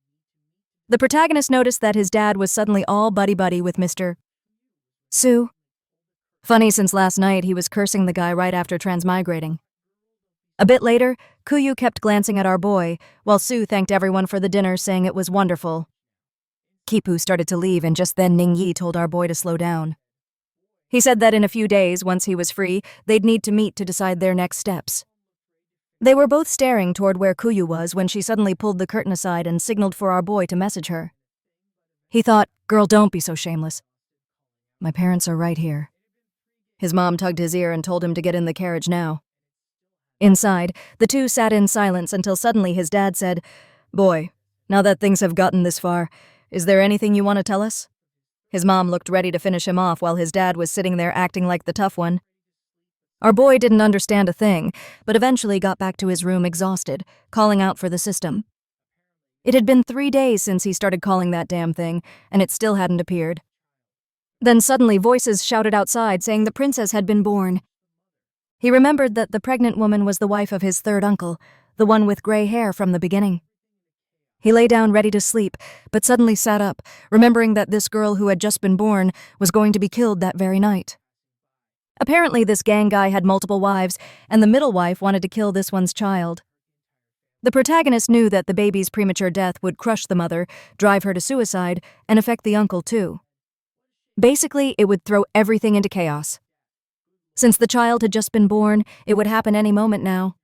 The protagonist noticed that his dad was suddenly all buddy-buddy with Mr. Sue. Funny, since last night he was cursing the guy right after transmigrating. A bit later, Kuyu kept glancing at our boy, while Sue thanked everyone for the dinner, saying it was wonderful. Kipu started to leave, and just then Ning Yi told our boy to slow down. He said that in a few days, once he was free, they'd need to meet to decide their next steps. They were both staring toward where Kuyu was when she suddenly pulled the curtain aside and signaled for our boy to message her. He thought, "Girl, don't be so shameless. My parents are right here." His mom tugged his ear and told him to get in the carriage now. Inside, the two sat in silence until suddenly his dad said, "Boy, now that things have gotten this far, is there anything you want to tell us?" His mom looked ready to finish him off while his dad was sitting there acting like the tough one. Our boy didn't understand a thing, but eventually got back to his room exhausted, calling out for the system. It had been 3 days since he started calling that damn thing, and it still hadn't appeared. Then suddenly voices shouted outside saying the princess had been born. He remembered that the pregnant woman was the wife of his third uncle, the one with gray hair from the beginning. He lay down ready to sleep, but suddenly sat up, remembering that this girl who had just been born was going to be killed that very night. Apparently this gang guy had multiple wives, and the middle wife wanted to kill this one's child. The protagonist knew that the baby's premature death would crush the mother, drive her to suicide, and affect the uncle too. Basically, it would throw everything into chaos. Since the child had just been born, it would happen any moment now.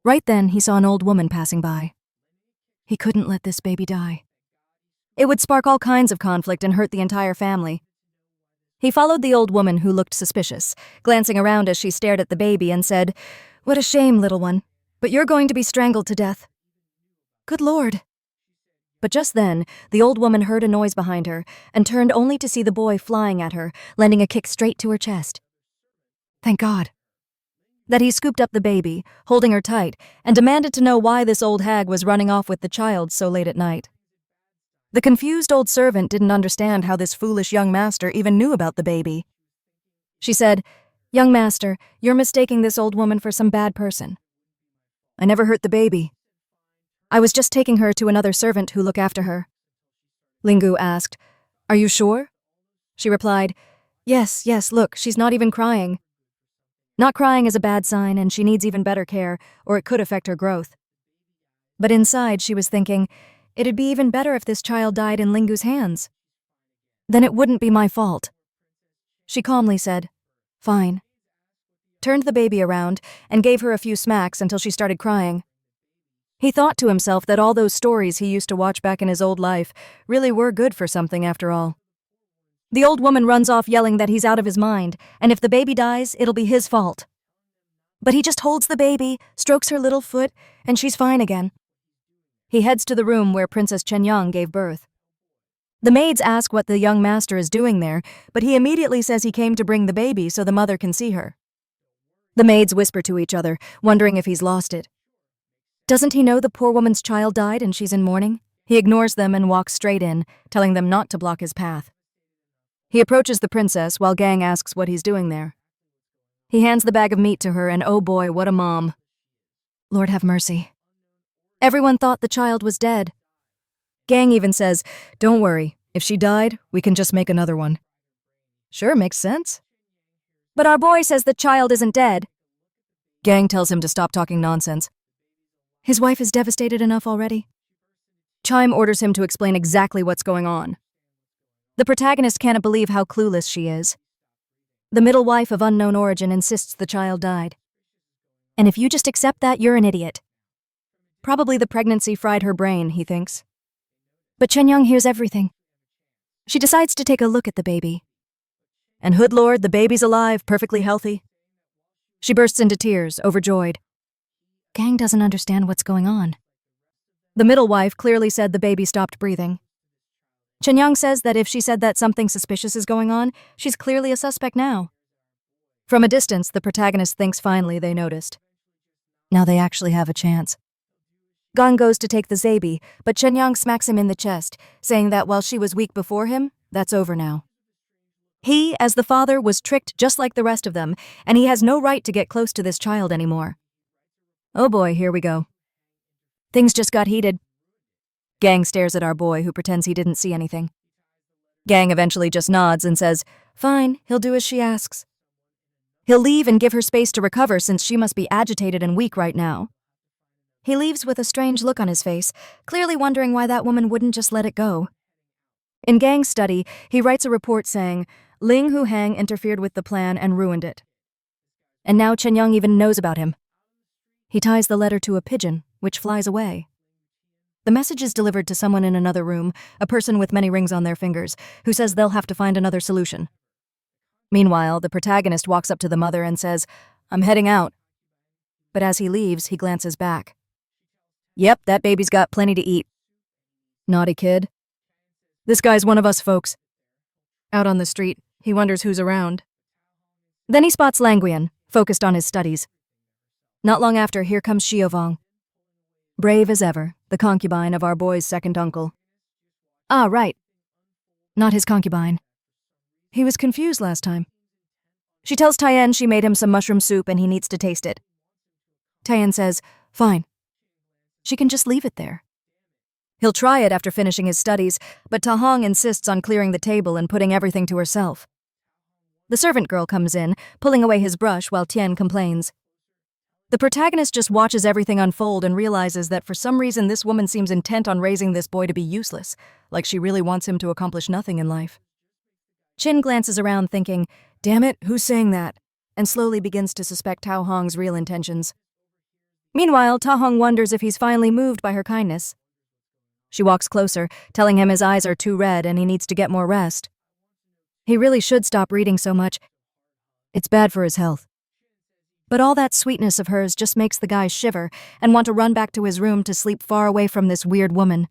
Right then, he saw an old woman passing by. He couldn't let this baby die. It would spark all kinds of conflict and hurt the entire family. He followed the old woman, who looked suspicious, glancing around as she stared at the baby and said, "What a shame, little one, but you're going to be strangled to death." Good Lord. But just then, the old woman heard a noise behind her and turned only to see the boy flying at her, landing a kick straight to her chest. Thank God. That he scooped up the baby, holding her tight, and demanded to know why this old hag was running off with the child so late at night. The confused old servant didn't understand how this foolish young master even knew about the baby. She said, "Young master, you're mistaking this old woman for some bad person. I never hurt the baby. I was just taking her to another servant who look after her." Lingu asked, "Are you sure?" She replied, Yes, look, she's not even crying." Not crying is a bad sign, and she needs even better care, or it could affect her growth. But inside, she was thinking, it'd be even better if this child died in Lingu's hands. Then it wouldn't be my fault. She calmly said, "Fine," turned the baby around, and gave her a few smacks until she started crying. He thought to himself that all those stories he used to watch back in his old life really were good for something after all. The old woman runs off yelling that he's out of his mind, and if the baby dies, it'll be his fault. But he just holds the baby, strokes her little foot, and she's fine again. He heads to the room where Princess Chenyang gave birth. The maids ask what the young master is doing there, but he immediately says he came to bring the baby so the mother can see her. The maids whisper to each other, wondering if he's lost it. Doesn't he know the poor woman's child died and she's in mourning? He ignores them and walks straight in, telling them not to block his path. He approaches the princess while Gang asks what he's doing there. He hands the bag of meat to her, and oh boy, what a mom. Lord have mercy. Everyone thought the child was dead. Gang even says, "Don't worry, if she died, we can just make another one." Sure, makes sense. But our boy says the child isn't dead. Gang tells him to stop talking nonsense. His wife is devastated enough already. Chime orders him to explain exactly what's going on. The protagonist can't believe how clueless she is. The middle wife of unknown origin insists the child died. And if you just accept that, you're an idiot. Probably the pregnancy fried her brain, he thinks. But Chenyang hears everything. She decides to take a look at the baby. And hood lord, the baby's alive, perfectly healthy. She bursts into tears, overjoyed. Gang doesn't understand what's going on. The middle wife clearly said the baby stopped breathing. Chenyang says that if she said that something suspicious is going on, she's clearly a suspect now. From a distance, the protagonist thinks finally they noticed. Now they actually have a chance. Gang goes to take the zabi, but Chenyang smacks him in the chest, saying that while she was weak before him, that's over now. He, as the father, was tricked just like the rest of them, and he has no right to get close to this child anymore. Oh boy, here we go. Things just got heated. Gang stares at our boy, who pretends he didn't see anything. Gang eventually just nods and says, "Fine, he'll do as she asks." He'll leave and give her space to recover since she must be agitated and weak right now. He leaves with a strange look on his face, clearly wondering why that woman wouldn't just let it go. In Gang's study, he writes a report saying, Ling Hu Hang interfered with the plan and ruined it. And now Chen Yang even knows about him. He ties the letter to a pigeon, which flies away. The message is delivered to someone in another room, a person with many rings on their fingers, who says they'll have to find another solution. Meanwhile, the protagonist walks up to the mother and says, "I'm heading out." But as he leaves, he glances back. "Yep, that baby's got plenty to eat." Naughty kid. This guy's one of us folks. Out on the street, he wonders who's around. Then he spots Languian, focused on his studies. Not long after, here comes Xiaovang. Brave as ever, the concubine of our boy's second uncle. Ah, right. Not his concubine. He was confused last time. She tells Tien she made him some mushroom soup and he needs to taste it. Tien says, "Fine." She can just leave it there. He'll try it after finishing his studies, but Ta Hong insists on clearing the table and putting everything to herself. The servant girl comes in, pulling away his brush while Tien complains. The protagonist just watches everything unfold and realizes that for some reason this woman seems intent on raising this boy to be useless, like she really wants him to accomplish nothing in life. Chin glances around thinking, "Damn it, who's saying that?" and slowly begins to suspect Ta Hong's real intentions. Meanwhile, Ta Hong wonders if he's finally moved by her kindness. She walks closer, telling him his eyes are too red and he needs to get more rest. He really should stop reading so much. It's bad for his health. But all that sweetness of hers just makes the guy shiver and want to run back to his room to sleep far away from this weird woman.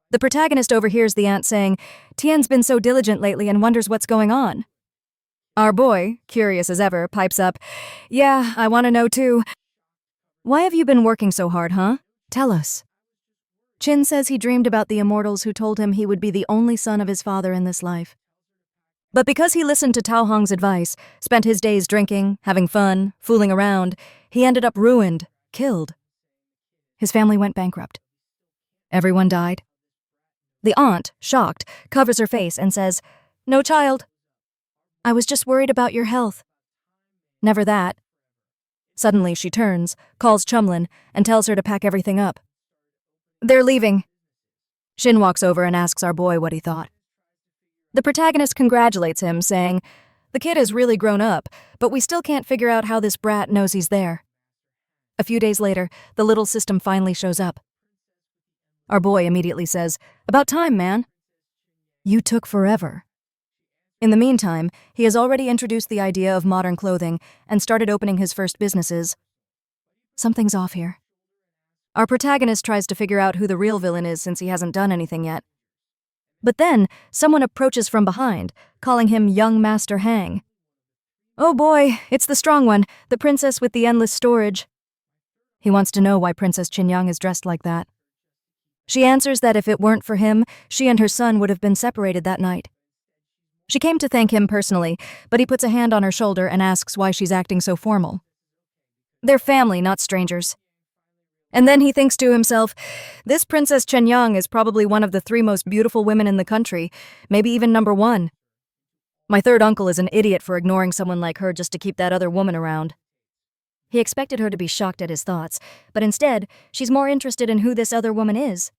The protagonist overhears the aunt saying, "Tien's been so diligent lately and wonders what's going on." Our boy, curious as ever, pipes up, "Yeah, I want to know too. Why have you been working so hard, huh? Tell us." Chin says he dreamed about the immortals who told him he would be the only son of his father in this life. But because he listened to Tao Hong's advice, spent his days drinking, having fun, fooling around, he ended up ruined, killed. His family went bankrupt. Everyone died. The aunt, shocked, covers her face and says, "No, child. I was just worried about your health." Never that. Suddenly she turns, calls Chumlin, and tells her to pack everything up. They're leaving. Shin walks over and asks our boy what he thought. The protagonist congratulates him, saying, "The kid has really grown up, but we still can't figure out how this brat knows he's there." A few days later, the little system finally shows up. Our boy immediately says, "About time, man." You took forever. In the meantime, he has already introduced the idea of modern clothing and started opening his first businesses. Something's off here. Our protagonist tries to figure out who the real villain is since he hasn't done anything yet. But then, someone approaches from behind, calling him Young Master Hang. Oh boy, it's the strong one, the princess with the endless storage. He wants to know why Princess Qinyang is dressed like that. She answers that if it weren't for him, she and her son would have been separated that night. She came to thank him personally, but he puts a hand on her shoulder and asks why she's acting so formal. They're family, not strangers. And then he thinks to himself, this Princess Qinyang is probably one of the 3 most beautiful women in the country, maybe even number 1. My third uncle is an idiot for ignoring someone like her just to keep that other woman around. He expected her to be shocked at his thoughts, but instead, she's more interested in who this other woman is.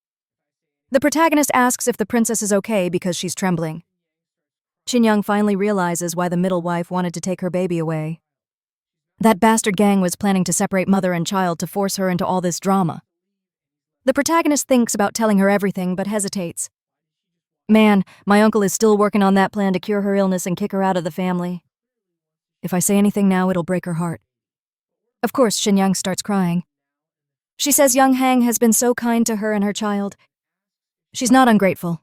The protagonist asks if the princess is okay because she's trembling. Qinyang finally realizes why the middle wife wanted to take her baby away. That bastard gang was planning to separate mother and child to force her into all this drama. The protagonist thinks about telling her everything, but hesitates. Man, my uncle is still working on that plan to cure her illness and kick her out of the family. If I say anything now, it'll break her heart. Of course, Qinyang starts crying. She says young Hang has been so kind to her and her child. She's not ungrateful.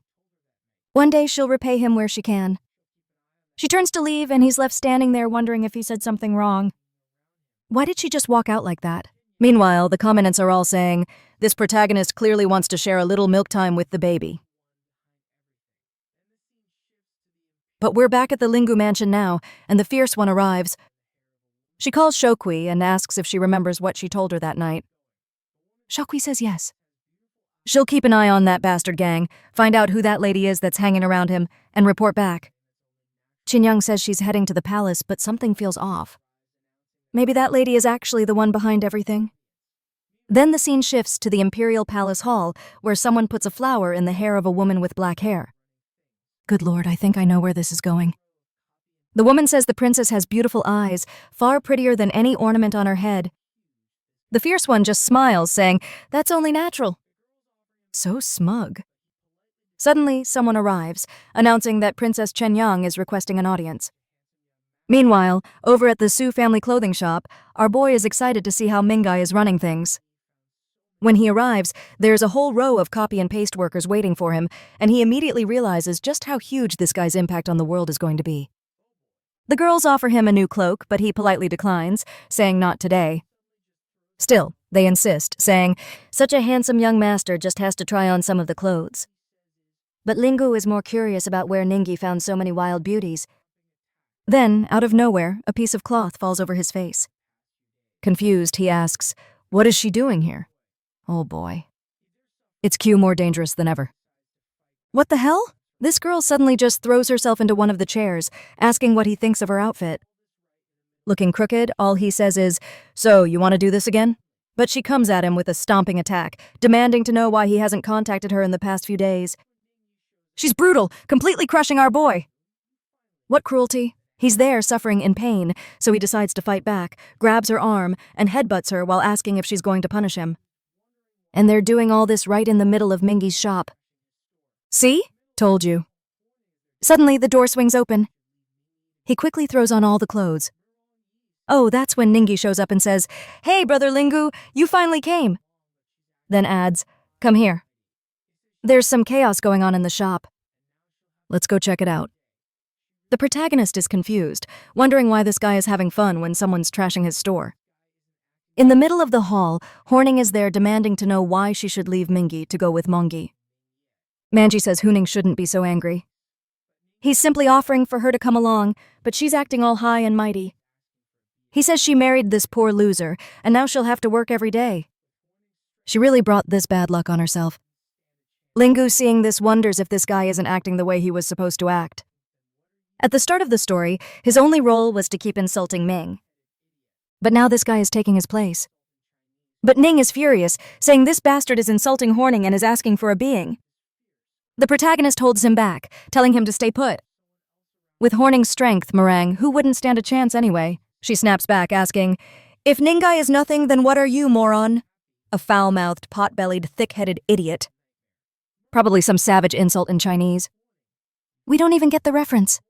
One day she'll repay him where she can. She turns to leave and he's left standing there wondering if he said something wrong. Why did she just walk out like that? Meanwhile, the commentants are all saying, this protagonist clearly wants to share a little milk time with the baby. But we're back at the Lingu mansion now, and the fierce one arrives. She calls Shokui and asks if she remembers what she told her that night. Shokui says yes. She'll keep an eye on that bastard gang, find out who that lady is that's hanging around him, and report back. Chin-young says she's heading to the palace, but something feels off. Maybe that lady is actually the one behind everything. Then the scene shifts to the Imperial Palace Hall, where someone puts a flower in the hair of a woman with black hair. Good lord, I think I know where this is going. The woman says the princess has beautiful eyes, far prettier than any ornament on her head. The fierce one just smiles, saying, "That's only natural." So smug. Suddenly, someone arrives, announcing that Princess Chen-yang is requesting an audience. Meanwhile, over at the Su family clothing shop, our boy is excited to see how Mingai is running things. When he arrives, there's a whole row of copy and paste workers waiting for him, and he immediately realizes just how huge this guy's impact on the world is going to be. The girls offer him a new cloak, but he politely declines, saying not today. Still, they insist, saying, "Such a handsome young master just has to try on some of the clothes." But Lingu is more curious about where Ningi found so many wild beauties. Then, out of nowhere, a piece of cloth falls over his face. Confused, he asks, "What is she doing here?" Oh boy. It's Q more dangerous than ever. What the hell? This girl suddenly just throws herself into one of the chairs, asking what he thinks of her outfit. Looking crooked, all he says is, "So, you want to do this again?" But she comes at him with a stomping attack, demanding to know why he hasn't contacted her in the past few days. She's brutal, completely crushing our boy. What cruelty? He's there suffering in pain, so he decides to fight back, grabs her arm, and headbutts her while asking if she's going to punish him. And they're doing all this right in the middle of Mingi's shop. See? Told you. Suddenly, the door swings open. He quickly throws on all the clothes. Oh, that's when Ningi shows up and says, "Hey, Brother Lingu, you finally came." Then adds, "Come here. There's some chaos going on in the shop. Let's go check it out." The protagonist is confused, wondering why this guy is having fun when someone's trashing his store. In the middle of the hall, Horning is there demanding to know why she should leave Mingi to go with Mongi. Manji says Huning shouldn't be so angry. He's simply offering for her to come along, but she's acting all high and mighty. He says she married this poor loser, and now she'll have to work every day. She really brought this bad luck on herself. Lingu, seeing this, wonders if this guy isn't acting the way he was supposed to act. At the start of the story, his only role was to keep insulting Ming. But now this guy is taking his place. But Ning is furious, saying this bastard is insulting Horning and is asking for a being. The protagonist holds him back, telling him to stay put. With Horning's strength, Meringue, who wouldn't stand a chance anyway, she snaps back, asking, "If Ningai is nothing, then what are you, moron?" A foul-mouthed, pot-bellied, thick-headed idiot. Probably some savage insult in Chinese. We don't even get the reference.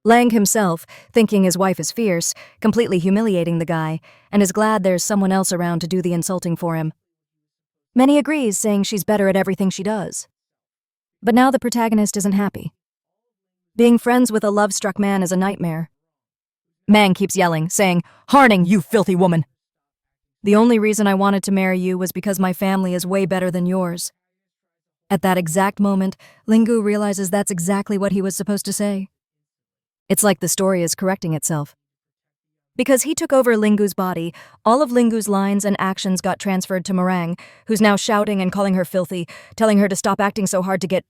Lang himself, thinking his wife is fierce, completely humiliating the guy, and is glad there's someone else around to do the insulting for him. Many agrees, saying she's better at everything she does. But now the protagonist isn't happy. Being friends with a love-struck man is a nightmare. Mang keeps yelling, saying, "Horning, you filthy woman! The only reason I wanted to marry you was because my family is way better than yours." At that exact moment, Lingu realizes that's exactly what he was supposed to say. It's like the story is correcting itself. Because he took over Lingu's body, all of Lingu's lines and actions got transferred to Meringue, who's now shouting and calling her filthy, telling her to stop acting so hard to get...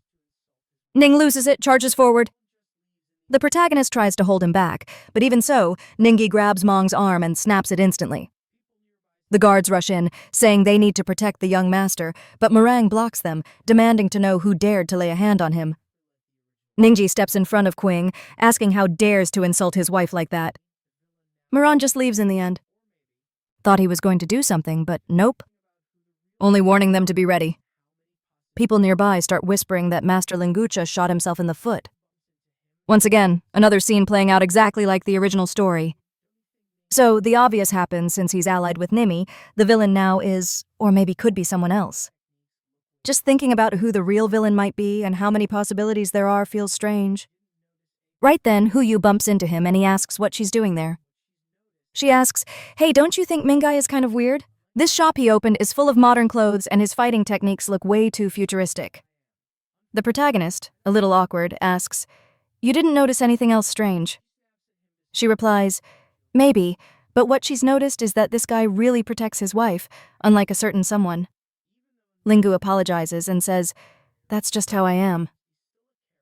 Ning loses it, charges forward. The protagonist tries to hold him back, but even so, Ningi grabs Mong's arm and snaps it instantly. The guards rush in, saying they need to protect the young master, but Meringue blocks them, demanding to know who dared to lay a hand on him. Ningji steps in front of Qing, asking how dares to insult his wife like that. Moran just leaves in the end. Thought he was going to do something, but nope. Only warning them to be ready. People nearby start whispering that Master Lingucha shot himself in the foot. Once again, another scene playing out exactly like the original story. So, the obvious happens since he's allied with Nimi, the villain now is, or maybe could be someone else. Just thinking about who the real villain might be and how many possibilities there are feels strange. Right then, Huyu bumps into him and he asks what she's doing there. She asks, "Hey, don't you think Mingai is kind of weird? This shop he opened is full of modern clothes and his fighting techniques look way too futuristic." The protagonist, a little awkward, asks, "You didn't notice anything else strange?" She replies, "Maybe, but what she's noticed is that this guy really protects his wife, unlike a certain someone." Lingu apologizes and says, "That's just how I am.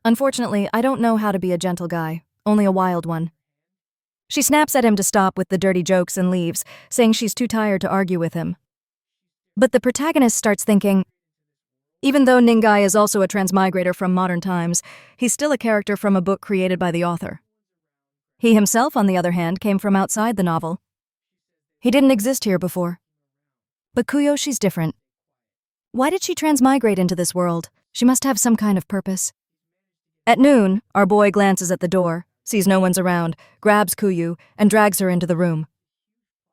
Unfortunately, I don't know how to be a gentle guy, only a wild one." She snaps at him to stop with the dirty jokes and leaves, saying she's too tired to argue with him. But the protagonist starts thinking, even though Ningai is also a transmigrator from modern times, he's still a character from a book created by the author. He himself, on the other hand, came from outside the novel. He didn't exist here before. But Kuyo, she's different. Why did she transmigrate into this world? She must have some kind of purpose. At noon, our boy glances at the door, sees no one's around, grabs Kuyu, and drags her into the room.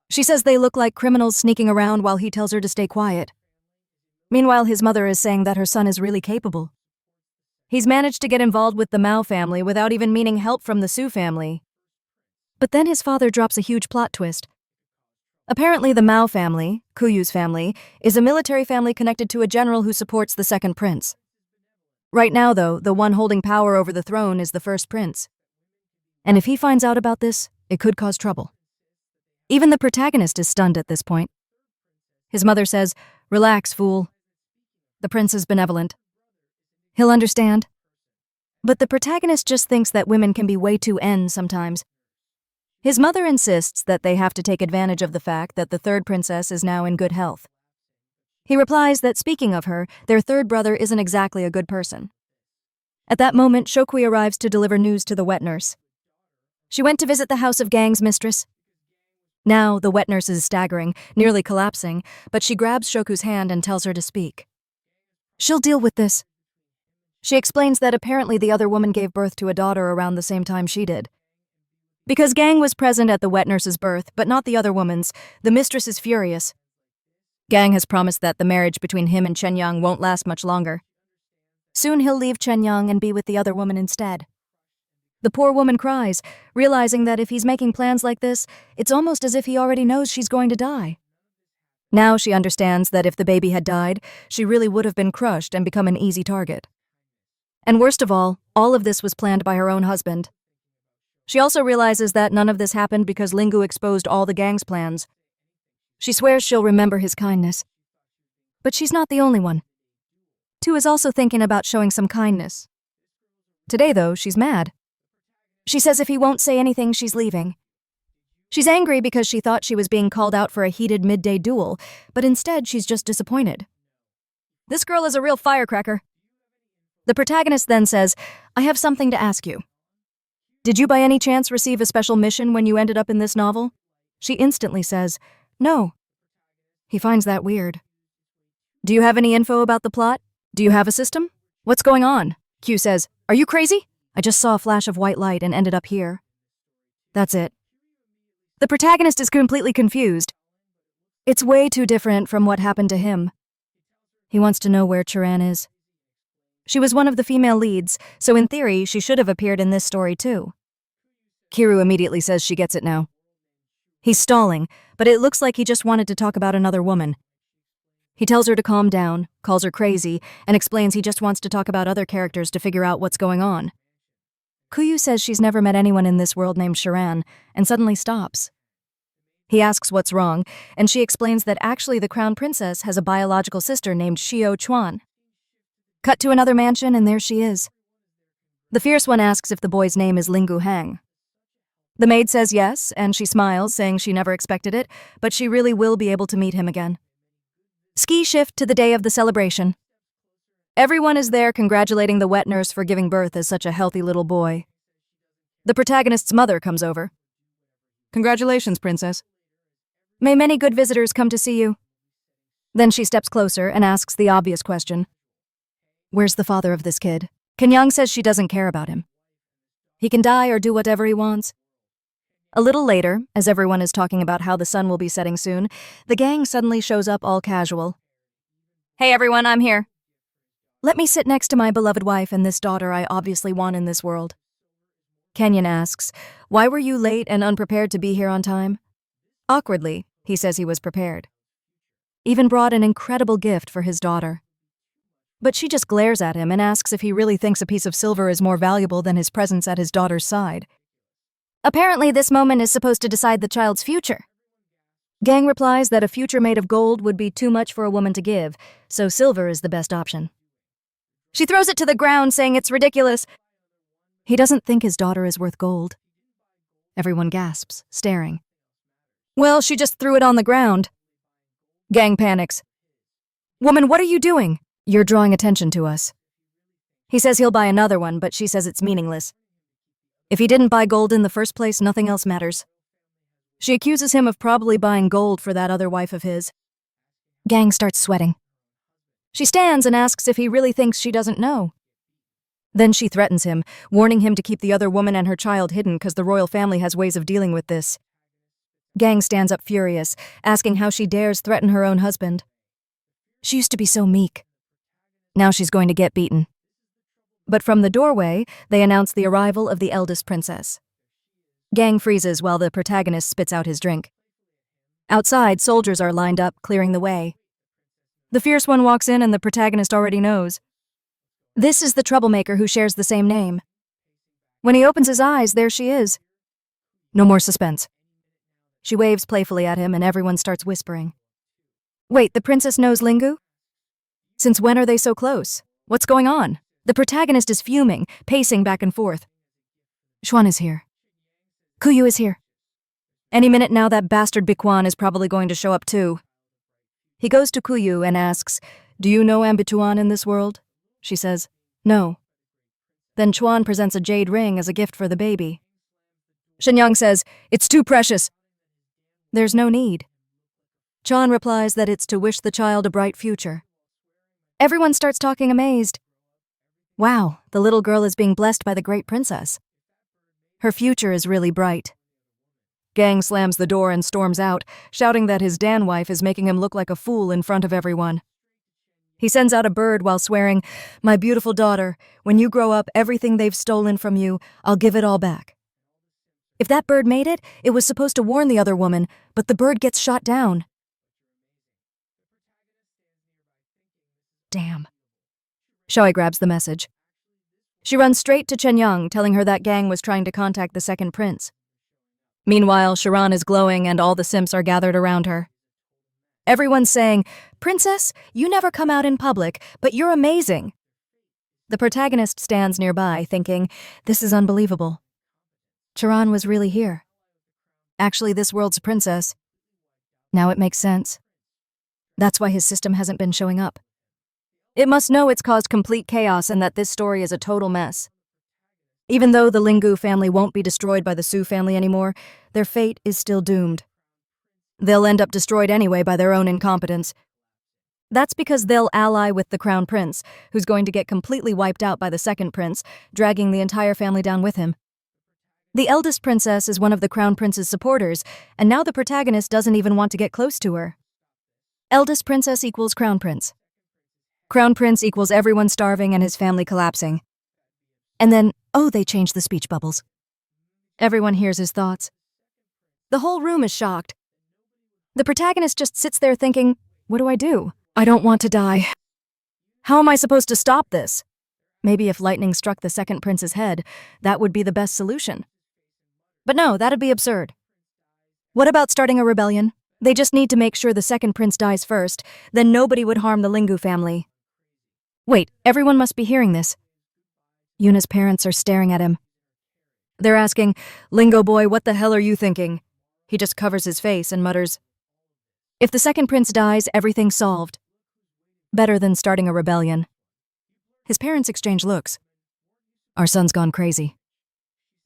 She says they look like criminals sneaking around while he tells her to stay quiet. Meanwhile, his mother is saying that her son is really capable. He's managed to get involved with the Mao family without even meaning help from the Su family. But then his father drops a huge plot twist. Apparently the Mao family, Kuyu's family, is a military family connected to a general who supports the second prince. Right now, though, the one holding power over the throne is the first prince. And if he finds out about this, it could cause trouble. Even the protagonist is stunned at this point. His mother says, "Relax, fool. The prince is benevolent. He'll understand." But the protagonist just thinks that women can be way too sometimes. His mother insists that they have to take advantage of the fact that the third princess is now in good health. He replies that speaking of her, their third brother isn't exactly a good person. At that moment, Shokui arrives to deliver news to the wet nurse. She went to visit the house of Gang's mistress. Now, the wet nurse is staggering, nearly collapsing, but she grabs Shoku's hand and tells her to speak. She'll deal with this. She explains that apparently the other woman gave birth to a daughter around the same time she did. Because Gang was present at the wet nurse's birth, but not the other woman's, the mistress is furious. Gang has promised that the marriage between him and Chenyang won't last much longer. Soon he'll leave Chenyang and be with the other woman instead. The poor woman cries, realizing that if he's making plans like this, it's almost as if he already knows she's going to die. Now she understands that if the baby had died, she really would have been crushed and become an easy target. And worst of all of this was planned by her own husband. She also realizes that none of this happened because Lingu exposed all the gang's plans. She swears she'll remember his kindness. But she's not the only one. Tu is also thinking about showing some kindness. Today, though, she's mad. She says if he won't say anything, she's leaving. She's angry because she thought she was being called out for a heated midday duel, but instead she's just disappointed. This girl is a real firecracker. The protagonist then says, "I have something to ask you. Did you by any chance receive a special mission when you ended up in this novel?" She instantly says, "No." He finds that weird. "Do you have any info about the plot? Do you have a system? What's going on?" Q says, "Are you crazy? I just saw a flash of white light and ended up here." That's it. The protagonist is completely confused. It's way too different from what happened to him. He wants to know where Chiran is. She was one of the female leads, so in theory, she should have appeared in this story too. Kiru immediately says she gets it now. He's stalling, but it looks like he just wanted to talk about another woman. He tells her to calm down, calls her crazy, and explains he just wants to talk about other characters to figure out what's going on. Kuyu says she's never met anyone in this world named Chiran, and suddenly stops. He asks what's wrong, and she explains that actually the crown princess has a biological sister named Shio Chuan. Cut to another mansion, and there she is. The fierce one asks if the boy's name is Lingu Hang. The maid says yes, and she smiles, saying she never expected it, but she really will be able to meet him again. Ski shift to the day of the celebration. Everyone is there congratulating the wet nurse for giving birth as such a healthy little boy. The protagonist's mother comes over. "Congratulations, princess. May many good visitors come to see you." Then she steps closer and asks the obvious question. Where's the father of this kid? Kenyang says she doesn't care about him. He can die or do whatever he wants. A little later, as everyone is talking about how the sun will be setting soon, the gang suddenly shows up all casual. "Hey everyone, I'm here. Let me sit next to my beloved wife and this daughter I obviously want in this world." Kenyon asks, "Why were you late and unprepared to be here on time?" Awkwardly, he says he was prepared. Even brought an incredible gift for his daughter. But she just glares at him and asks if he really thinks a piece of silver is more valuable than his presence at his daughter's side. Apparently this moment is supposed to decide the child's future. Gang replies that a future made of gold would be too much for a woman to give, so silver is the best option. She throws it to the ground, saying it's ridiculous. He doesn't think his daughter is worth gold. Everyone gasps, staring. Well, she just threw it on the ground. Gang panics. Woman, what are you doing? You're drawing attention to us. He says he'll buy another one, but she says it's meaningless. If he didn't buy gold in the first place, nothing else matters. She accuses him of probably buying gold for that other wife of his. Gang starts sweating. She stands and asks if he really thinks she doesn't know. Then she threatens him, warning him to keep the other woman and her child hidden because the royal family has ways of dealing with this. Gang stands up furious, asking how she dares threaten her own husband. She used to be so meek. Now she's going to get beaten. But from the doorway, they announce the arrival of the eldest princess. Gang freezes while the protagonist spits out his drink. Outside, soldiers are lined up, clearing the way. The fierce one walks in and the protagonist already knows. This is the troublemaker who shares the same name. When he opens his eyes, there she is. No more suspense. She waves playfully at him and everyone starts whispering. Wait, the princess knows Lingu? Since when are they so close? What's going on? The protagonist is fuming, pacing back and forth. Xuan is here. Kuyu is here. Any minute now that bastard Bikuan is probably going to show up too. He goes to Kuyu and asks, "Do you know Ambituan in this world?" She says, "No." Then Chuan presents a jade ring as a gift for the baby. Shenyang says, "It's too precious." There's no need. Chuan replies that it's to wish the child a bright future. Everyone starts talking amazed. Wow, the little girl is being blessed by the great princess. Her future is really bright. Gang slams the door and storms out, shouting that his Dan wife is making him look like a fool in front of everyone. He sends out a bird while swearing, "My beautiful daughter, when you grow up, everything they've stolen from you, I'll give it all back." If that bird made it, it was supposed to warn the other woman, but the bird gets shot down. Damn. Shui grabs the message. She runs straight to Chenyang, telling her that Gang was trying to contact the second prince. Meanwhile, Sharan is glowing and all the simps are gathered around her. Everyone's saying, "Princess, you never come out in public, but you're amazing." The protagonist stands nearby, thinking, this is unbelievable. Charan was really here. Actually, this world's princess. Now it makes sense. That's why his system hasn't been showing up. It must know it's caused complete chaos and that this story is a total mess. Even though the Lingu family won't be destroyed by the Su family anymore, their fate is still doomed. They'll end up destroyed anyway by their own incompetence. That's because they'll ally with the crown prince, who's going to get completely wiped out by the second prince, dragging the entire family down with him. The eldest princess is one of the crown prince's supporters, and now the protagonist doesn't even want to get close to her. Eldest princess equals crown prince. Crown prince equals everyone starving and his family collapsing. And then, oh, they changed the speech bubbles. Everyone hears his thoughts. The whole room is shocked. The protagonist just sits there thinking, what do I do? I don't want to die. How am I supposed to stop this? Maybe if lightning struck the second prince's head, that would be the best solution. But no, that'd be absurd. What about starting a rebellion? They just need to make sure the second prince dies first, then nobody would harm the Lingu family. Wait, everyone must be hearing this. Yuna's parents are staring at him. They're asking, "Lingo boy, what the hell are you thinking?" He just covers his face and mutters, "If the second prince dies, everything's solved. Better than starting a rebellion." His parents exchange looks. Our son's gone crazy.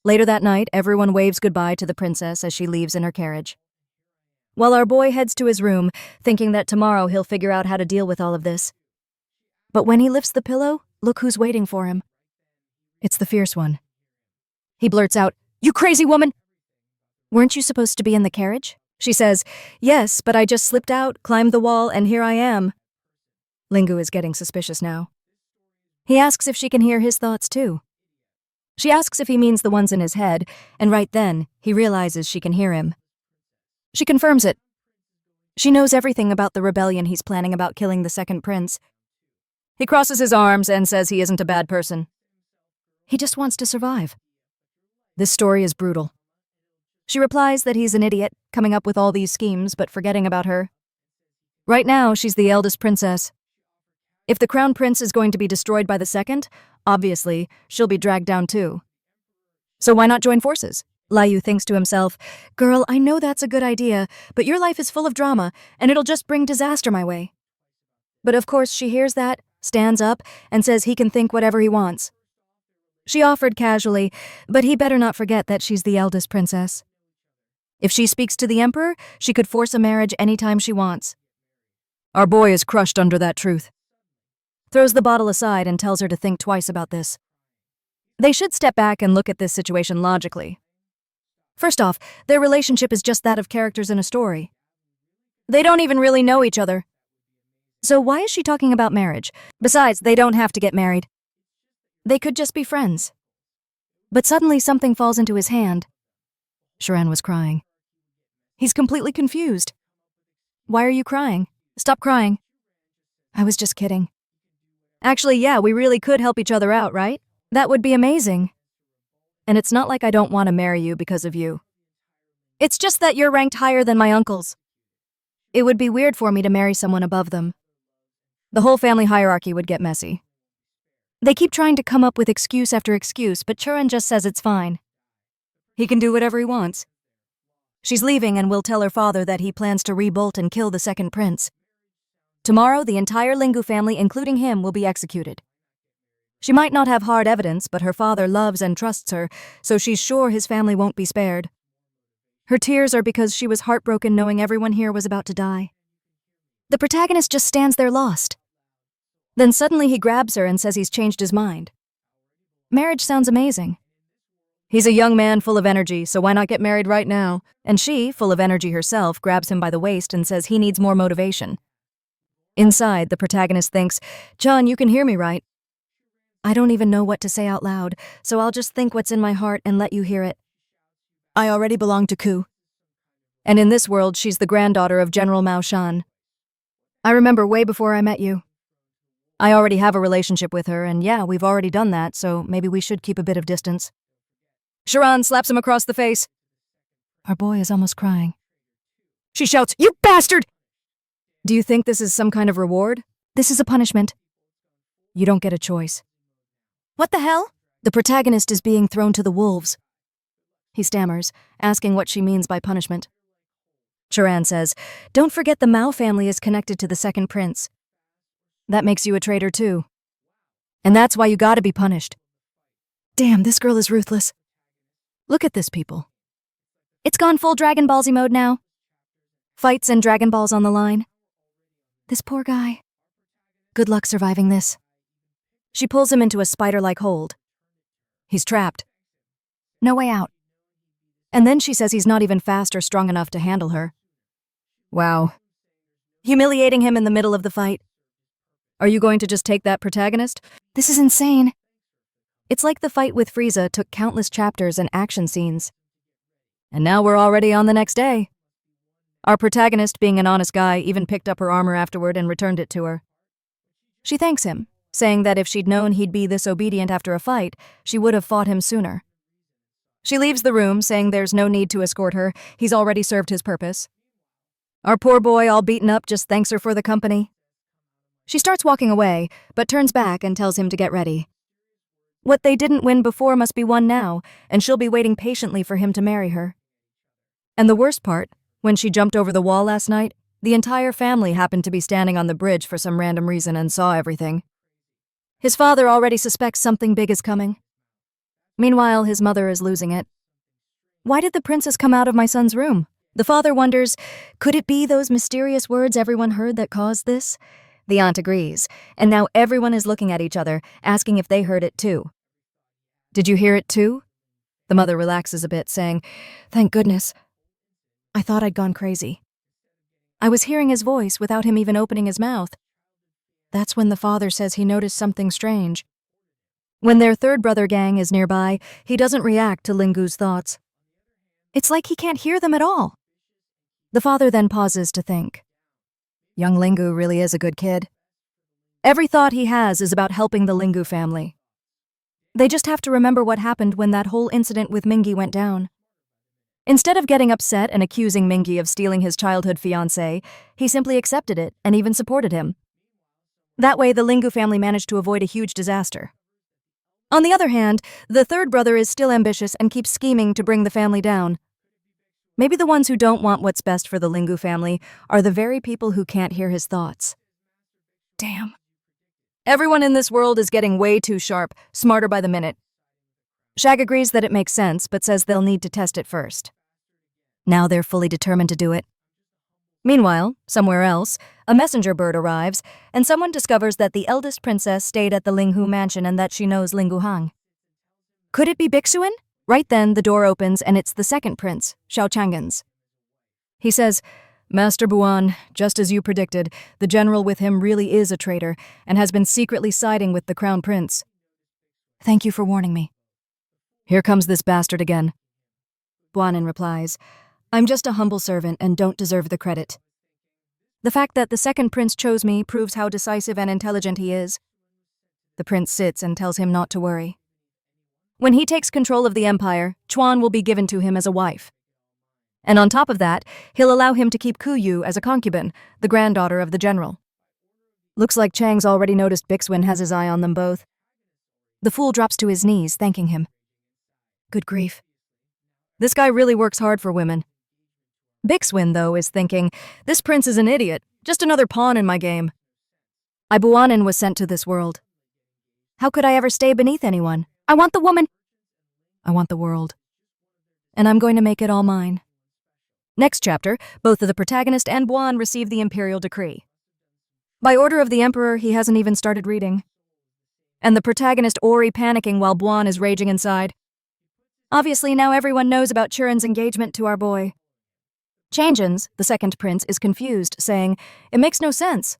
Later that night, everyone waves goodbye to the princess as she leaves in her carriage. While our boy heads to his room, thinking that tomorrow he'll figure out how to deal with all of this. But when he lifts the pillow, look who's waiting for him. It's the fierce one. He blurts out, "You crazy woman! Weren't you supposed to be in the carriage?" She says, "Yes, but I just slipped out, climbed the wall, and here I am." Lingu is getting suspicious now. He asks if she can hear his thoughts too. She asks if he means the ones in his head, and right then, he realizes she can hear him. She confirms it. She knows everything about the rebellion he's planning about killing the second prince. He crosses his arms and says he isn't a bad person. He just wants to survive. This story is brutal. She replies that he's an idiot, coming up with all these schemes but forgetting about her. Right now, she's the eldest princess. If the crown prince is going to be destroyed by the second, obviously, she'll be dragged down too. So why not join forces? Liu thinks to himself, girl, I know that's a good idea, but your life is full of drama, and it'll just bring disaster my way. But of course she hears that, stands up, and says he can think whatever he wants. She offered casually, but he better not forget that she's the eldest princess. If she speaks to the emperor, she could force a marriage anytime she wants. Our boy is crushed under that truth. Throws the bottle aside and tells her to think twice about this. They should step back and look at this situation logically. First off, their relationship is just that of characters in a story. They don't even really know each other. So why is she talking about marriage? Besides, they don't have to get married. They could just be friends. But suddenly something falls into his hand. Sharan was crying. He's completely confused. Why are you crying? Stop crying. I was just kidding. Actually, yeah, we really could help each other out, right? That would be amazing. And it's not like I don't want to marry you because of you. It's just that you're ranked higher than my uncles. It would be weird for me to marry someone above them. The whole family hierarchy would get messy. They keep trying to come up with excuse after excuse, but Churan just says it's fine. He can do whatever he wants. She's leaving and will tell her father that he plans to rebolt and kill the second prince. Tomorrow, the entire Lingu family, including him, will be executed. She might not have hard evidence, but her father loves and trusts her, so she's sure his family won't be spared. Her tears are because she was heartbroken knowing everyone here was about to die. The protagonist just stands there lost. Then suddenly he grabs her and says he's changed his mind. Marriage sounds amazing. He's a young man full of energy, so why not get married right now? And she, full of energy herself, grabs him by the waist and says he needs more motivation. Inside, the protagonist thinks, John, you can hear me, right? I don't even know what to say out loud, so I'll just think what's in my heart and let you hear it. I already belong to Ku. And in this world, she's the granddaughter of General Mao Shan. I remember way before I met you. I already have a relationship with her, and yeah, we've already done that, so maybe we should keep a bit of distance. Sharan slaps him across the face. Our boy is almost crying. She shouts, You bastard! Do you think this is some kind of reward? This is a punishment. You don't get a choice. What the hell? The protagonist is being thrown to the wolves. He stammers, asking what she means by punishment. Charan says, Don't forget the Mao family is connected to the second prince. That makes you a traitor too. And that's why you gotta be punished. Damn, this girl is ruthless. Look at this, people. It's gone full Dragon Ball Z mode now. Fights and Dragon Balls on the line. This poor guy. Good luck surviving this. She pulls him into a spider-like hold. He's trapped. No way out. And then she says he's not even fast or strong enough to handle her. Wow. Humiliating him in the middle of the fight. Are you going to just take that protagonist? This is insane. It's like the fight with Frieza took countless chapters and action scenes. And now we're already on the next day. Our protagonist, being an honest guy, even picked up her armor afterward and returned it to her. She thanks him, saying that if she'd known he'd be this obedient after a fight, she would have fought him sooner. She leaves the room, saying there's no need to escort her, he's already served his purpose. Our poor boy, all beaten up, just thanks her for the company. She starts walking away, but turns back and tells him to get ready. What they didn't win before must be won now, and she'll be waiting patiently for him to marry her. And the worst part, when she jumped over the wall last night, the entire family happened to be standing on the bridge for some random reason and saw everything. His father already suspects something big is coming. Meanwhile, his mother is losing it. Why did the princess come out of my son's room? The father wonders, could it be those mysterious words everyone heard that caused this? The aunt agrees, and now everyone is looking at each other, asking if they heard it too. Did you hear it too? The mother relaxes a bit, saying, Thank goodness. I thought I'd gone crazy. I was hearing his voice without him even opening his mouth. That's when the father says he noticed something strange. When their third brother gang is nearby, he doesn't react to Lingu's thoughts. It's like he can't hear them at all. The father then pauses to think. Young Lingu really is a good kid. Every thought he has is about helping the Lingu family. They just have to remember what happened when that whole incident with Mingi went down. Instead of getting upset and accusing Mingi of stealing his childhood fiancé, he simply accepted it and even supported him. That way, the Lingu family managed to avoid a huge disaster. On the other hand, the third brother is still ambitious and keeps scheming to bring the family down. Maybe the ones who don't want what's best for the Lingu family are the very people who can't hear his thoughts. Damn. Everyone in this world is getting way too sharp, smarter by the minute. Shag agrees that it makes sense, but says they'll need to test it first. Now they're fully determined to do it. Meanwhile, somewhere else, a messenger bird arrives, and someone discovers that the eldest princess stayed at the Linghu mansion and that she knows Lingu Hang. Could it be Bixuan? Right then, the door opens and it's the second prince, Xiao Chang'ans. He says, "Master Buan, just as you predicted, the general with him really is a traitor and has been secretly siding with the crown prince. Thank you for warning me. Here comes this bastard again." Buanan replies, "I'm just a humble servant and don't deserve the credit. The fact that the second prince chose me proves how decisive and intelligent he is." The prince sits and tells him not to worry. When he takes control of the empire, Chuan will be given to him as a wife. And on top of that, he'll allow him to keep Kuyu as a concubine, the granddaughter of the general. Looks like Chang's already noticed Bixuan has his eye on them both. The fool drops to his knees, thanking him. Good grief. This guy really works hard for women. Bixuan, though, is thinking, this prince is an idiot, just another pawn in my game. Buanan was sent to this world. How could I ever stay beneath anyone? I want the woman. I want the world. And I'm going to make it all mine. Next chapter, both of the protagonist and Buan receive the imperial decree. By order of the emperor, he hasn't even started reading. And the protagonist Ori panicking while Buan is raging inside. Obviously, now everyone knows about Churin's engagement to our boy. Chang'ans, the second prince, is confused, saying, "It makes no sense.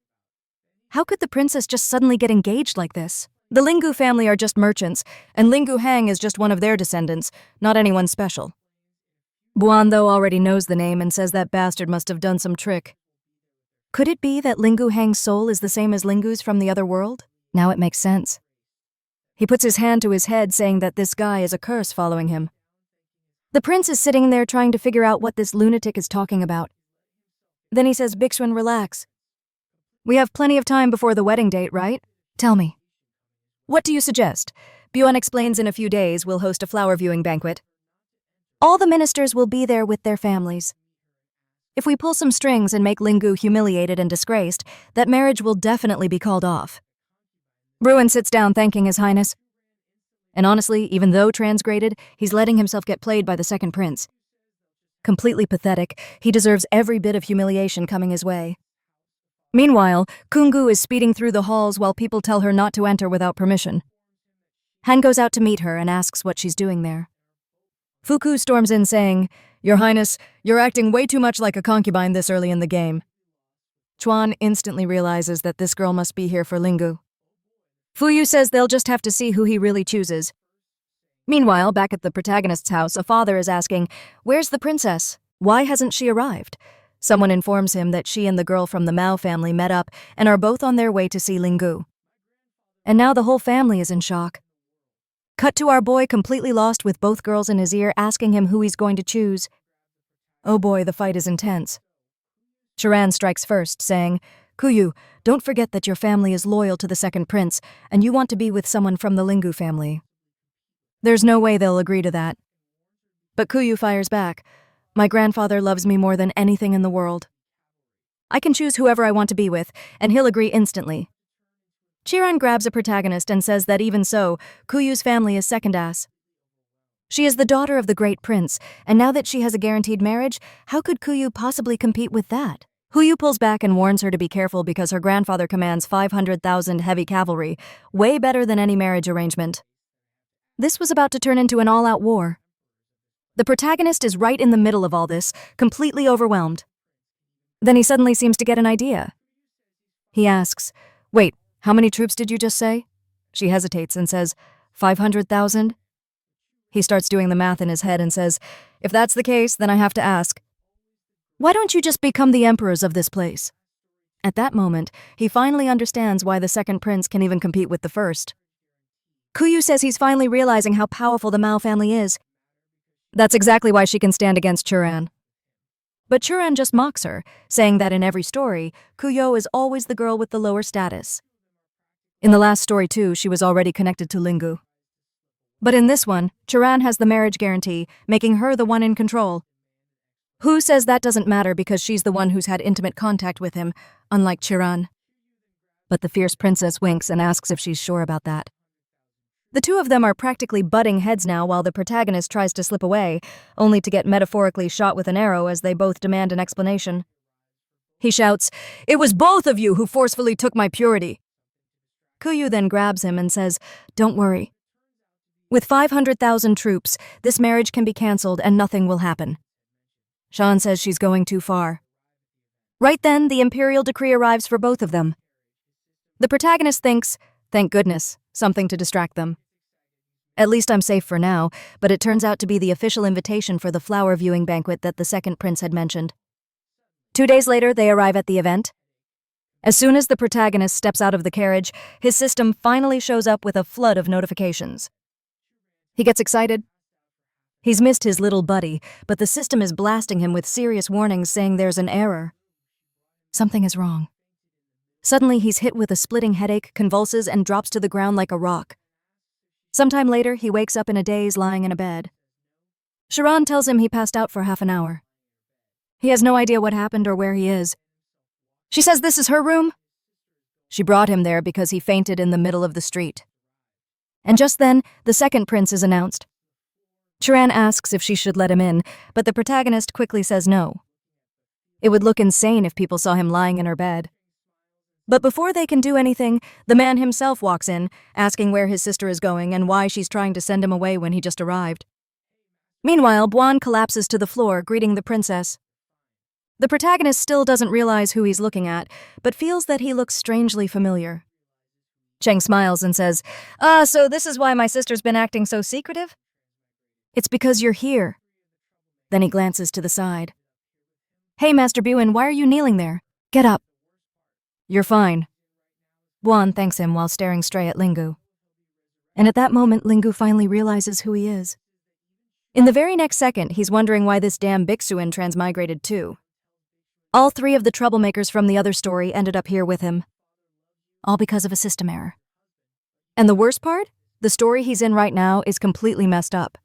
How could the princess just suddenly get engaged like this? The Lingu family are just merchants, and Lingu Hang is just one of their descendants, not anyone special." Buan, though, already knows the name and says that bastard must have done some trick. Could it be that Lingu Hang's soul is the same as Lingu's from the other world? Now it makes sense. He puts his hand to his head, saying that this guy is a curse following him. The prince is sitting there trying to figure out what this lunatic is talking about. Then he says, "Bixuan, relax. We have plenty of time before the wedding date, right? Tell me. What do you suggest?" Buan explains in a few days we'll host a flower viewing banquet. All the ministers will be there with their families. If we pull some strings and make Lingu humiliated and disgraced, that marriage will definitely be called off. Bruin sits down thanking His Highness. And honestly, even though transgraded, he's letting himself get played by the second prince. Completely pathetic, he deserves every bit of humiliation coming his way. Meanwhile, Kungu is speeding through the halls while people tell her not to enter without permission. Han goes out to meet her and asks what she's doing there. Fuku storms in saying, "Your Highness, you're acting way too much like a concubine this early in the game." Chuan instantly realizes that this girl must be here for Lingu. Fuyu says they'll just have to see who he really chooses. Meanwhile, back at the protagonist's house, a father is asking, "Where's the princess? Why hasn't she arrived?" Someone informs him that she and the girl from the Mao family met up and are both on their way to see Lingu. And now the whole family is in shock. Cut to our boy completely lost with both girls in his ear asking him who he's going to choose. Oh boy, the fight is intense. Chiran strikes first, saying, "Kuyu, don't forget that your family is loyal to the second prince, and you want to be with someone from the Lingu family." There's no way they'll agree to that. But Kuyu fires back, "My grandfather loves me more than anything in the world. I can choose whoever I want to be with, and he'll agree instantly." Chiran grabs a protagonist and says that even so, Kuyu's family is second-ass. She is the daughter of the great prince, and now that she has a guaranteed marriage, how could Kuyu possibly compete with that? Kuyu pulls back and warns her to be careful because her grandfather commands 500,000 heavy cavalry, way better than any marriage arrangement. This was about to turn into an all-out war. The protagonist is right in the middle of all this, completely overwhelmed. Then he suddenly seems to get an idea. He asks, "Wait, how many troops did you just say?" She hesitates and says, 500,000? He starts doing the math in his head and says, "If that's the case, then I have to ask, why don't you just become the emperors of this place?" At that moment, he finally understands why the second prince can even compete with the first. Kuyu says he's finally realizing how powerful the Mao family is. That's exactly why she can stand against Churan. But Churan just mocks her, saying that in every story, Kuyo is always the girl with the lower status. In the last story too, she was already connected to Lingu. But in this one, Churan has the marriage guarantee, making her the one in control. Who says that doesn't matter because she's the one who's had intimate contact with him, unlike Churan? But the fierce princess winks and asks if she's sure about that. The two of them are practically butting heads now while the protagonist tries to slip away, only to get metaphorically shot with an arrow as they both demand an explanation. He shouts, "It was both of you who forcefully took my purity." Kuyu then grabs him and says, "Don't worry. With 500,000 troops, this marriage can be cancelled and nothing will happen." Shan says she's going too far. Right then, the imperial decree arrives for both of them. The protagonist thinks, thank goodness, something to distract them. At least I'm safe for now, but it turns out to be the official invitation for the flower viewing banquet that the second prince had mentioned. 2 days later, they arrive at the event. As soon as the protagonist steps out of the carriage, his system finally shows up with a flood of notifications. He gets excited. He's missed his little buddy, but the system is blasting him with serious warnings saying there's an error. Something is wrong. Suddenly, he's hit with a splitting headache, convulses, and drops to the ground like a rock. Sometime later, he wakes up in a daze lying in a bed. Sharon tells him he passed out for half an hour. He has no idea what happened or where he is. She says this is her room. She brought him there because he fainted in the middle of the street. And just then, the second prince is announced. Charan asks if she should let him in, but the protagonist quickly says no. It would look insane if people saw him lying in her bed. But before they can do anything, the man himself walks in, asking where his sister is going and why she's trying to send him away when he just arrived. Meanwhile, Buan collapses to the floor, greeting the princess. The protagonist still doesn't realize who he's looking at, but feels that he looks strangely familiar. Cheng smiles and says, so this is why my sister's been acting so secretive? It's because you're here. Then he glances to the side. Hey, Master Buin, why are you kneeling there? Get up. You're fine. Buan thanks him while staring straight at Lingu. And at that moment, Lingu finally realizes who he is. In the very next second, he's wondering why this damn Bixuan transmigrated too. All three of the troublemakers from the other story ended up here with him. All because of a system error. And the worst part? The story he's in right now is completely messed up.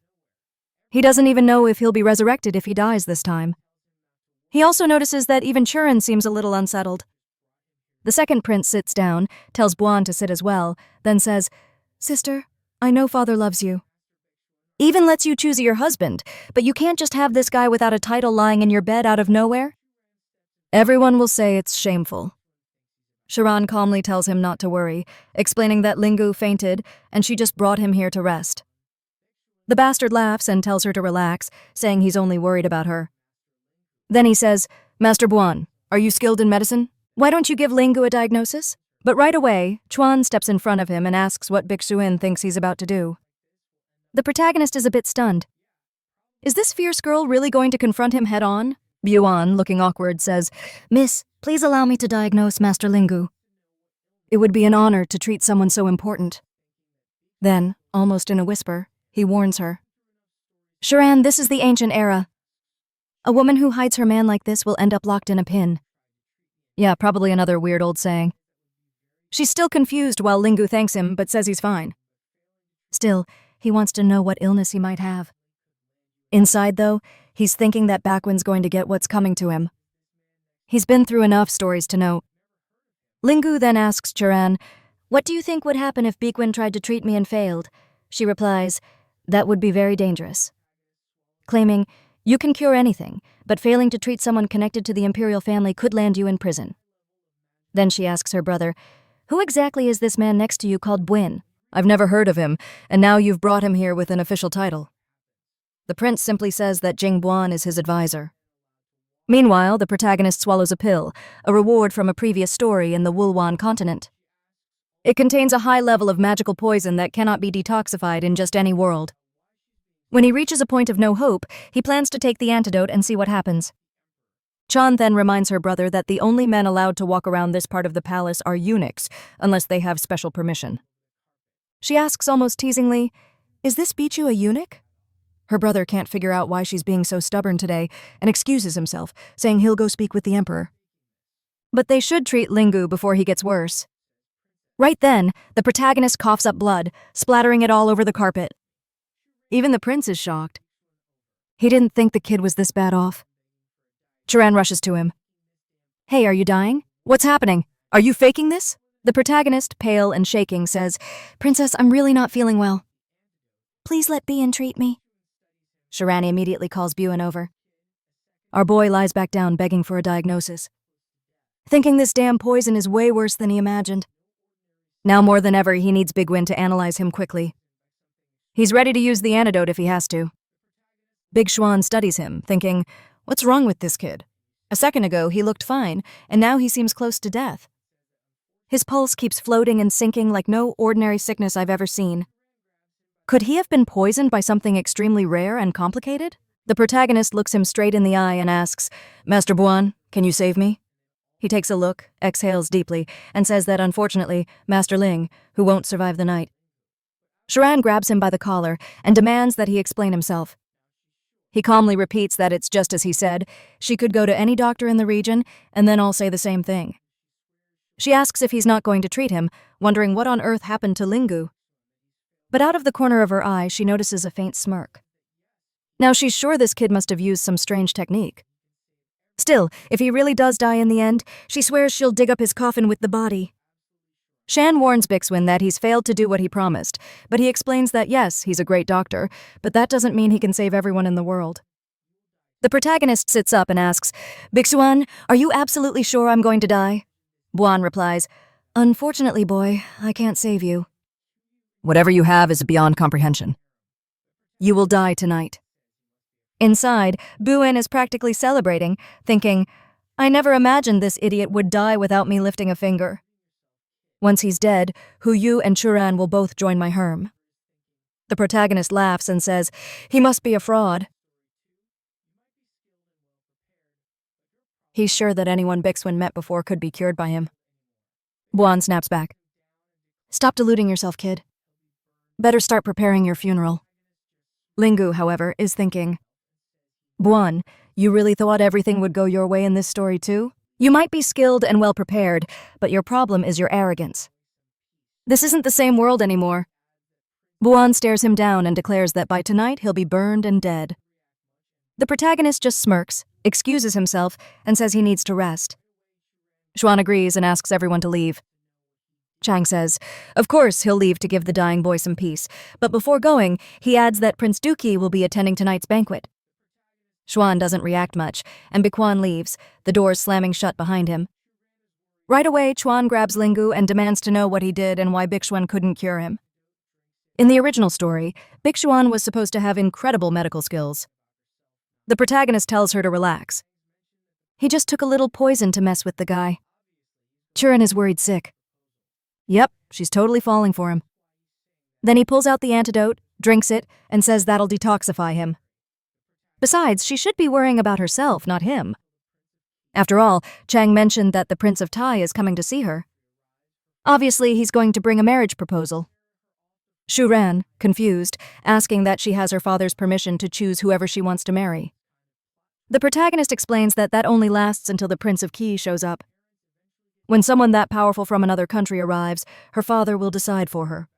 He doesn't even know if he'll be resurrected if he dies this time. He also notices that even Churin seems a little unsettled. The second prince sits down, tells Buan to sit as well, then says, Sister, I know father loves you. Even lets you choose your husband, but you can't just have this guy without a title lying in your bed out of nowhere? Everyone will say it's shameful. Sharan calmly tells him not to worry, explaining that Lingu fainted and she just brought him here to rest. The bastard laughs and tells her to relax, saying he's only worried about her. Then he says, Master Buan, are you skilled in medicine? Why don't you give Lingu a diagnosis? But right away, Chuan steps in front of him and asks what Bixuin thinks he's about to do. The protagonist is a bit stunned. Is this fierce girl really going to confront him head-on? Buan, looking awkward, says, Miss, please allow me to diagnose Master Lingu. It would be an honor to treat someone so important. Then, almost in a whisper, he warns her. Sharan, this is the ancient era. A woman who hides her man like this will end up locked in a pin. Yeah, probably another weird old saying. She's still confused while Lingu thanks him but says he's fine. Still, he wants to know what illness he might have. Inside, though, he's thinking that Bakwin's going to get what's coming to him. He's been through enough stories to know. Lingu then asks Charan, What do you think would happen if Bakwin tried to treat me and failed? She replies, That would be very dangerous. Claiming, You can cure anything, but failing to treat someone connected to the imperial family could land you in prison. Then she asks her brother, Who exactly is this man next to you called Buin? I've never heard of him, and now you've brought him here with an official title. The prince simply says that Jing Buan is his advisor. Meanwhile, the protagonist swallows a pill, a reward from a previous story in the Wulwan continent. It contains a high level of magical poison that cannot be detoxified in just any world. When he reaches a point of no hope, he plans to take the antidote and see what happens. Chan then reminds her brother that the only men allowed to walk around this part of the palace are eunuchs, unless they have special permission. She asks almost teasingly, Is this Bichu a eunuch? Her brother can't figure out why she's being so stubborn today and excuses himself, saying he'll go speak with the emperor. But they should treat Lingu before he gets worse. Right then, the protagonist coughs up blood, splattering it all over the carpet. Even the prince is shocked. He didn't think the kid was this bad off. Chiran rushes to him. Hey, are you dying? What's happening? Are you faking this? The protagonist, pale and shaking, says, Princess, I'm really not feeling well. Please let Bian treat me. Shirani immediately calls Buan over. Our boy lies back down begging for a diagnosis, thinking this damn poison is way worse than he imagined. Now more than ever, he needs Big Win to analyze him quickly. He's ready to use the antidote if he has to. Big Xuan studies him, thinking, what's wrong with this kid? A second ago, he looked fine, and now he seems close to death. His pulse keeps floating and sinking like no ordinary sickness I've ever seen. Could he have been poisoned by something extremely rare and complicated? The protagonist looks him straight in the eye and asks, Master Buan, can you save me? He takes a look, exhales deeply, and says that unfortunately, Master Ling, who won't survive the night. Chiran grabs him by the collar and demands that he explain himself. He calmly repeats that it's just as he said, she could go to any doctor in the region and then all say the same thing. She asks if he's not going to treat him, wondering what on earth happened to Lingu. But out of the corner of her eye, she notices a faint smirk. Now she's sure this kid must have used some strange technique. Still, if he really does die in the end, she swears she'll dig up his coffin with the body. Shan warns Bixwin that he's failed to do what he promised, but he explains that yes, he's a great doctor, but that doesn't mean he can save everyone in the world. The protagonist sits up and asks, Bixuan, are you absolutely sure I'm going to die? Buan replies, Unfortunately, boy, I can't save you. Whatever you have is beyond comprehension. You will die tonight. Inside, Buan is practically celebrating, thinking, I never imagined this idiot would die without me lifting a finger. Once he's dead, Hu Yu and Churan will both join my herm. The protagonist laughs and says, he must be a fraud. He's sure that anyone Bixwin met before could be cured by him. Buan snaps back. Stop deluding yourself, kid. Better start preparing your funeral. Lingu, however, is thinking, Buan, you really thought everything would go your way in this story too? You might be skilled and well prepared, but your problem is your arrogance. This isn't the same world anymore. Buan stares him down and declares that by tonight he'll be burned and dead. The protagonist just smirks, excuses himself, and says he needs to rest. Xuan agrees and asks everyone to leave. Chang says, of course he'll leave to give the dying boy some peace, but before going, he adds that Prince Duki will be attending tonight's banquet. Xuan doesn't react much, and Biquan leaves, the doors slamming shut behind him. Right away, Chuan grabs Lingu and demands to know what he did and why Bixuan couldn't cure him. In the original story, Bixuan was supposed to have incredible medical skills. The protagonist tells her to relax. He just took a little poison to mess with the guy. Churan is worried sick. Yep, she's totally falling for him. Then he pulls out the antidote, drinks it, and says that'll detoxify him. Besides, she should be worrying about herself, not him. After all, Chang mentioned that the Prince of Tai is coming to see her. Obviously, he's going to bring a marriage proposal. Shu ran, confused, asking that she has her father's permission to choose whoever she wants to marry. The protagonist explains that that only lasts until the Prince of Qi shows up. When someone that powerful from another country arrives, her father will decide for her.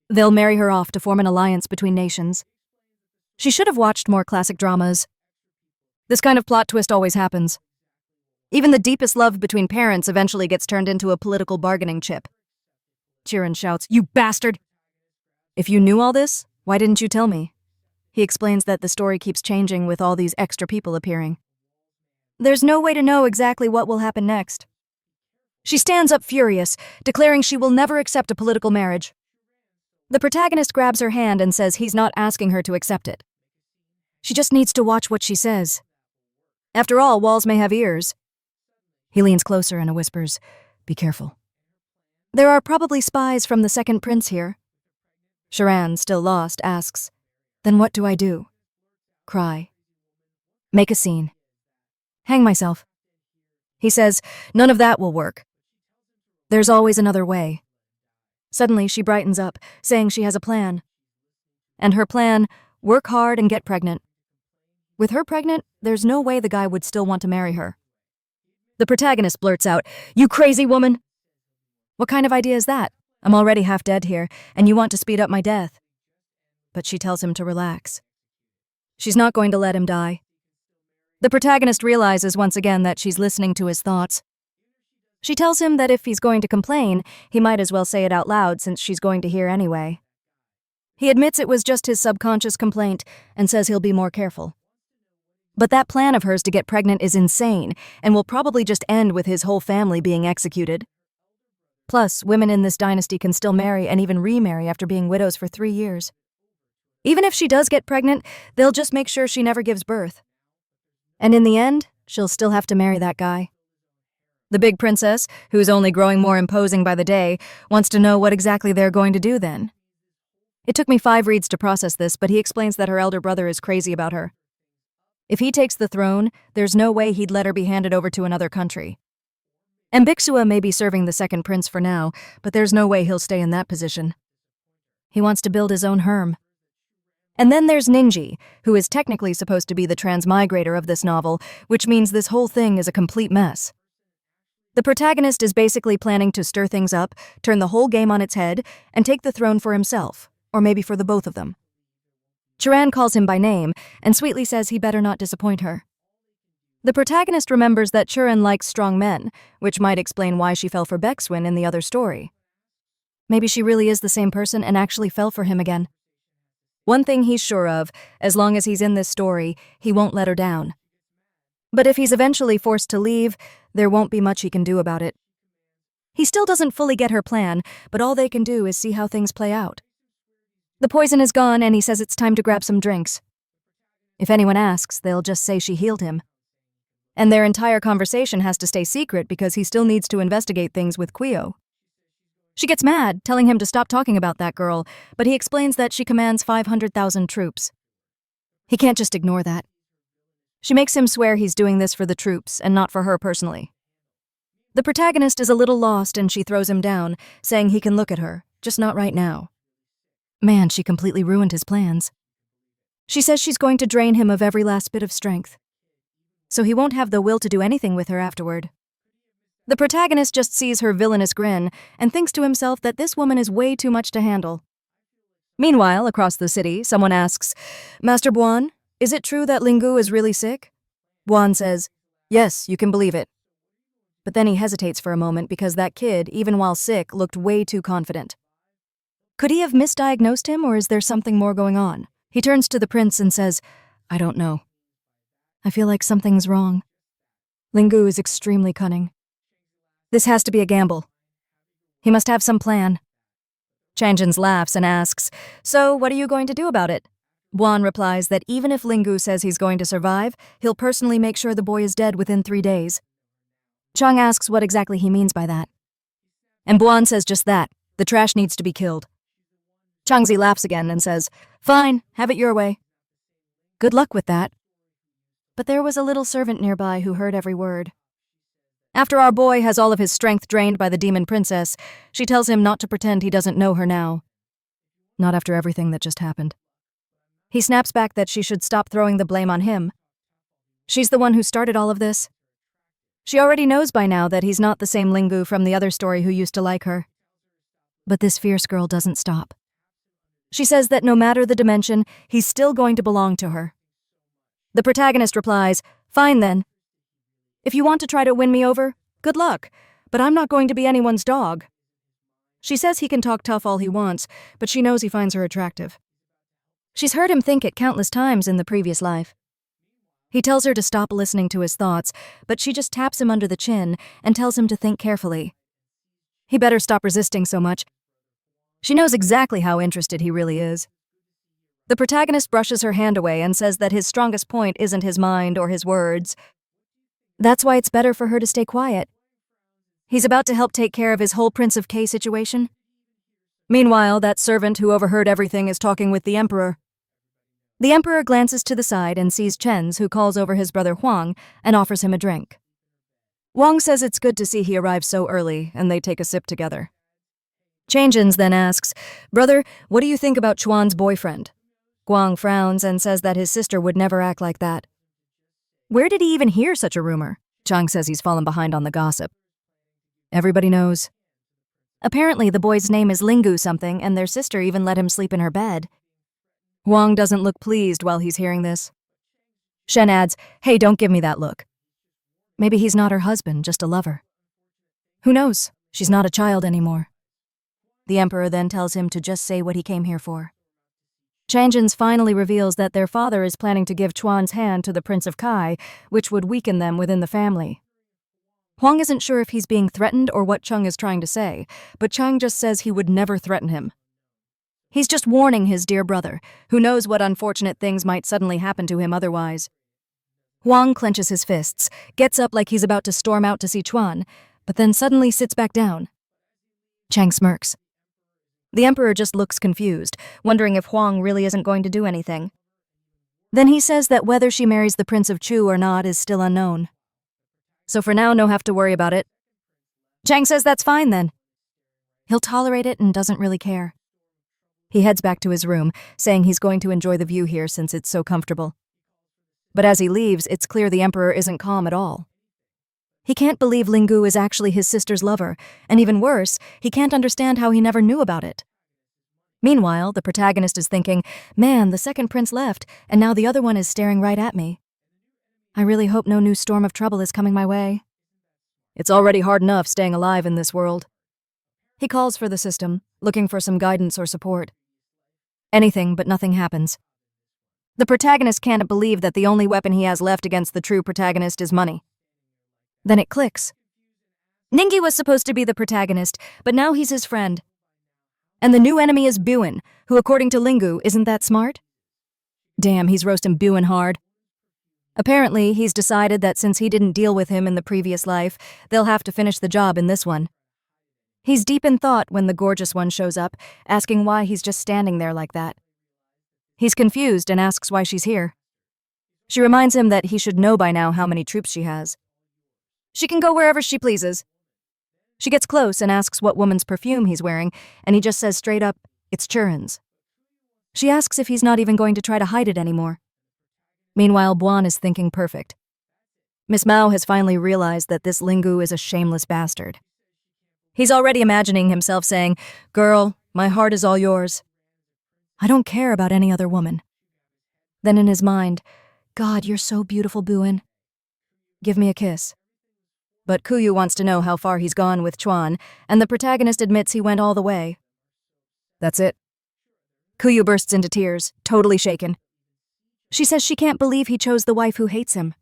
They'll marry her off to form an alliance between nations. She should have watched more classic dramas. This kind of plot twist always happens. Even the deepest love between parents eventually gets turned into a political bargaining chip. Chiran shouts, "You bastard!" If you knew all this, why didn't you tell me? He explains that the story keeps changing with all these extra people appearing. There's no way to know exactly what will happen next. She stands up furious, declaring she will never accept a political marriage. The protagonist grabs her hand and says he's not asking her to accept it. She just needs to watch what she says. After all, walls may have ears. He leans closer and whispers, "Be careful. There are probably spies from the second prince here." Chiran, still lost, asks, "Then what do I do? Cry? Make a scene? Hang myself?" He says, "None of that will work. There's always another way." Suddenly, she brightens up, saying she has a plan. And her plan work hard, and get pregnant. With her pregnant, there's no way the guy would still want to marry her. The protagonist blurts out, "You crazy woman! What kind of idea is that? I'm already half dead here, and you want to speed up my death." But she tells him to relax. She's not going to let him die. The protagonist realizes once again that she's listening to his thoughts. She tells him that if he's going to complain, he might as well say it out loud since she's going to hear anyway. He admits it was just his subconscious complaint and says he'll be more careful. But that plan of hers to get pregnant is insane and will probably just end with his whole family being executed. Plus, women in this dynasty can still marry and even remarry after being widows for 3 years. Even if she does get pregnant, they'll just make sure she never gives birth. And in the end, she'll still have to marry that guy. The big princess, who's only growing more imposing by the day, wants to know what exactly they're going to do then. It took me 5 reads to process this, but he explains that her elder brother is crazy about her. If he takes the throne, there's no way he'd let her be handed over to another country. And Bixua may be serving the second prince for now, but there's no way he'll stay in that position. He wants to build his own harem. And then there's Ninji, who is technically supposed to be the transmigrator of this novel, which means this whole thing is a complete mess. The protagonist is basically planning to stir things up, turn the whole game on its head, and take the throne for himself, or maybe for the both of them. Chiran calls him by name and sweetly says he better not disappoint her. The protagonist remembers that Chiran likes strong men, which might explain why she fell for Bexwin in the other story. Maybe she really is the same person and actually fell for him again. One thing he's sure of, as long as he's in this story, he won't let her down. But if he's eventually forced to leave, there won't be much he can do about it. He still doesn't fully get her plan, but all they can do is see how things play out. The poison is gone, and he says it's time to grab some drinks. If anyone asks, they'll just say she healed him. And their entire conversation has to stay secret because he still needs to investigate things with Quio. She gets mad, telling him to stop talking about that girl, but he explains that she commands 500,000 troops. He can't just ignore that. She makes him swear he's doing this for the troops and not for her personally. The protagonist is a little lost and she throws him down, saying he can look at her, just not right now. Man, she completely ruined his plans. She says she's going to drain him of every last bit of strength, so he won't have the will to do anything with her afterward. The protagonist just sees her villainous grin and thinks to himself that this woman is way too much to handle. Meanwhile, across the city, someone asks, "Master Buan, is it true that Lingu is really sick?" Buan says, "Yes, you can believe it." But then he hesitates for a moment because that kid, even while sick, looked way too confident. Could he have misdiagnosed him, or is there something more going on? He turns to the prince and says, "I don't know. I feel like something's wrong. Lingu is extremely cunning. This has to be a gamble. He must have some plan." Changjins laughs and asks, "So what are you going to do about it?" Buan replies that even if Lingu says he's going to survive, he'll personally make sure the boy is dead within 3 days. Chang asks what exactly he means by that. And Buan says just that, the trash needs to be killed. Changzi laughs again and says, "Fine, have it your way." Good luck with that. But there was a little servant nearby who heard every word. After our boy has all of his strength drained by the demon princess, she tells him not to pretend he doesn't know her now. Not after everything that just happened. He snaps back that she should stop throwing the blame on him. She's the one who started all of this. She already knows by now that he's not the same Lingu from the other story who used to like her. But this fierce girl doesn't stop. She says that no matter the dimension, he's still going to belong to her. The protagonist replies, "Fine then. If you want to try to win me over, good luck, but I'm not going to be anyone's dog." She says he can talk tough all he wants, but she knows he finds her attractive. She's heard him think it countless times in the previous life. He tells her to stop listening to his thoughts, but she just taps him under the chin and tells him to think carefully. He better stop resisting so much. She knows exactly how interested he really is. The protagonist brushes her hand away and says that his strongest point isn't his mind or his words. That's why it's better for her to stay quiet. He's about to help take care of his whole Prince of K situation. Meanwhile, that servant who overheard everything is talking with the Emperor. The Emperor glances to the side and sees Chen's, who calls over his brother Huang and offers him a drink. Huang says it's good to see he arrived so early, and they take a sip together. Changjins then asks, "Brother, what do you think about Chuan's boyfriend?" Guang frowns and says that his sister would never act like that. Where did he even hear such a rumor? Chang says he's fallen behind on the gossip. Everybody knows. Apparently the boy's name is Lingu something, and their sister even let him sleep in her bed. Huang doesn't look pleased while he's hearing this. Shen adds, "Hey, don't give me that look." Maybe he's not her husband, just a lover. Who knows? She's not a child anymore. The emperor then tells him to just say what he came here for. Changjins finally reveals that their father is planning to give Chuan's hand to the Prince of Kai, which would weaken them within the family. Huang isn't sure if he's being threatened or what Cheng is trying to say, but Cheng just says he would never threaten him. He's just warning his dear brother, who knows what unfortunate things might suddenly happen to him otherwise. Huang clenches his fists, gets up like he's about to storm out to see Chuan, but then suddenly sits back down. Cheng smirks. The emperor just looks confused, wondering if Huang really isn't going to do anything. Then he says that whether she marries the Prince of Chu or not is still unknown. So for now, no have to worry about it. Chang says that's fine then. He'll tolerate it and doesn't really care. He heads back to his room, saying he's going to enjoy the view here since it's so comfortable. But as he leaves, it's clear the emperor isn't calm at all. He can't believe Lingu is actually his sister's lover, and even worse, he can't understand how he never knew about it. Meanwhile, the protagonist is thinking, man, the second prince left, and now the other one is staring right at me. I really hope no new storm of trouble is coming my way. It's already hard enough staying alive in this world. He calls for the system, looking for some guidance or support. Anything, but nothing happens. The protagonist can't believe that the only weapon he has left against the true protagonist is money. Then it clicks. Ningyi was supposed to be the protagonist, but now he's his friend. And the new enemy is Buin, who according to Lingu isn't that smart? Damn, he's roasting Buin hard. Apparently, he's decided that since he didn't deal with him in the previous life, they'll have to finish the job in this one. He's deep in thought when the gorgeous one shows up, asking why he's just standing there like that. He's confused and asks why she's here. She reminds him that he should know by now how many troops she has. She can go wherever she pleases. She gets close and asks what woman's perfume he's wearing, and he just says straight up, it's Churin's. She asks if he's not even going to try to hide it anymore. Meanwhile, Buan is thinking perfect. Miss Mao has finally realized that this Lingu is a shameless bastard. He's already imagining himself saying, "Girl, my heart is all yours. I don't care about any other woman." Then in his mind, "God, you're so beautiful, Buin. Give me a kiss." But Kuyu wants to know how far he's gone with Chuan, and the protagonist admits he went all the way. That's it. Kuyu bursts into tears, totally shaken. She says she can't believe he chose the wife who hates him.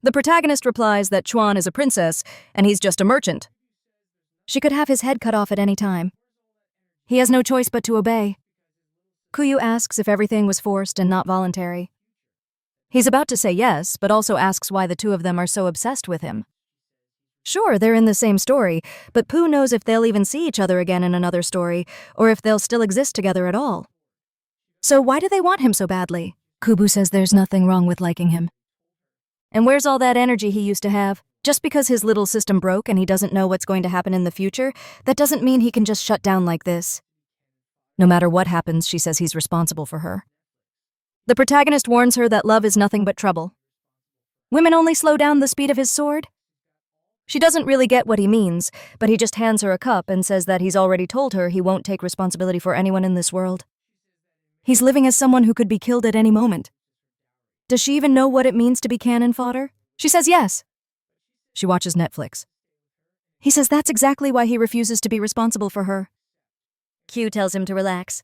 The protagonist replies that Chuan is a princess, and he's just a merchant. She could have his head cut off at any time. He has no choice but to obey. Kuyu asks if everything was forced and not voluntary. He's about to say yes, but also asks why the two of them are so obsessed with him. Sure, they're in the same story, but Pooh knows if they'll even see each other again in another story, or if they'll still exist together at all. So why do they want him so badly? Kubu says there's nothing wrong with liking him. And where's all that energy he used to have? Just because his little system broke and he doesn't know what's going to happen in the future, that doesn't mean he can just shut down like this. No matter what happens, she says he's responsible for her. The protagonist warns her that love is nothing but trouble. Women only slow down the speed of his sword? She doesn't really get what he means, but he just hands her a cup and says that he's already told her he won't take responsibility for anyone in this world. He's living as someone who could be killed at any moment. Does she even know what it means to be cannon fodder? She says yes. She watches Netflix. He says that's exactly why he refuses to be responsible for her. Q tells him to relax.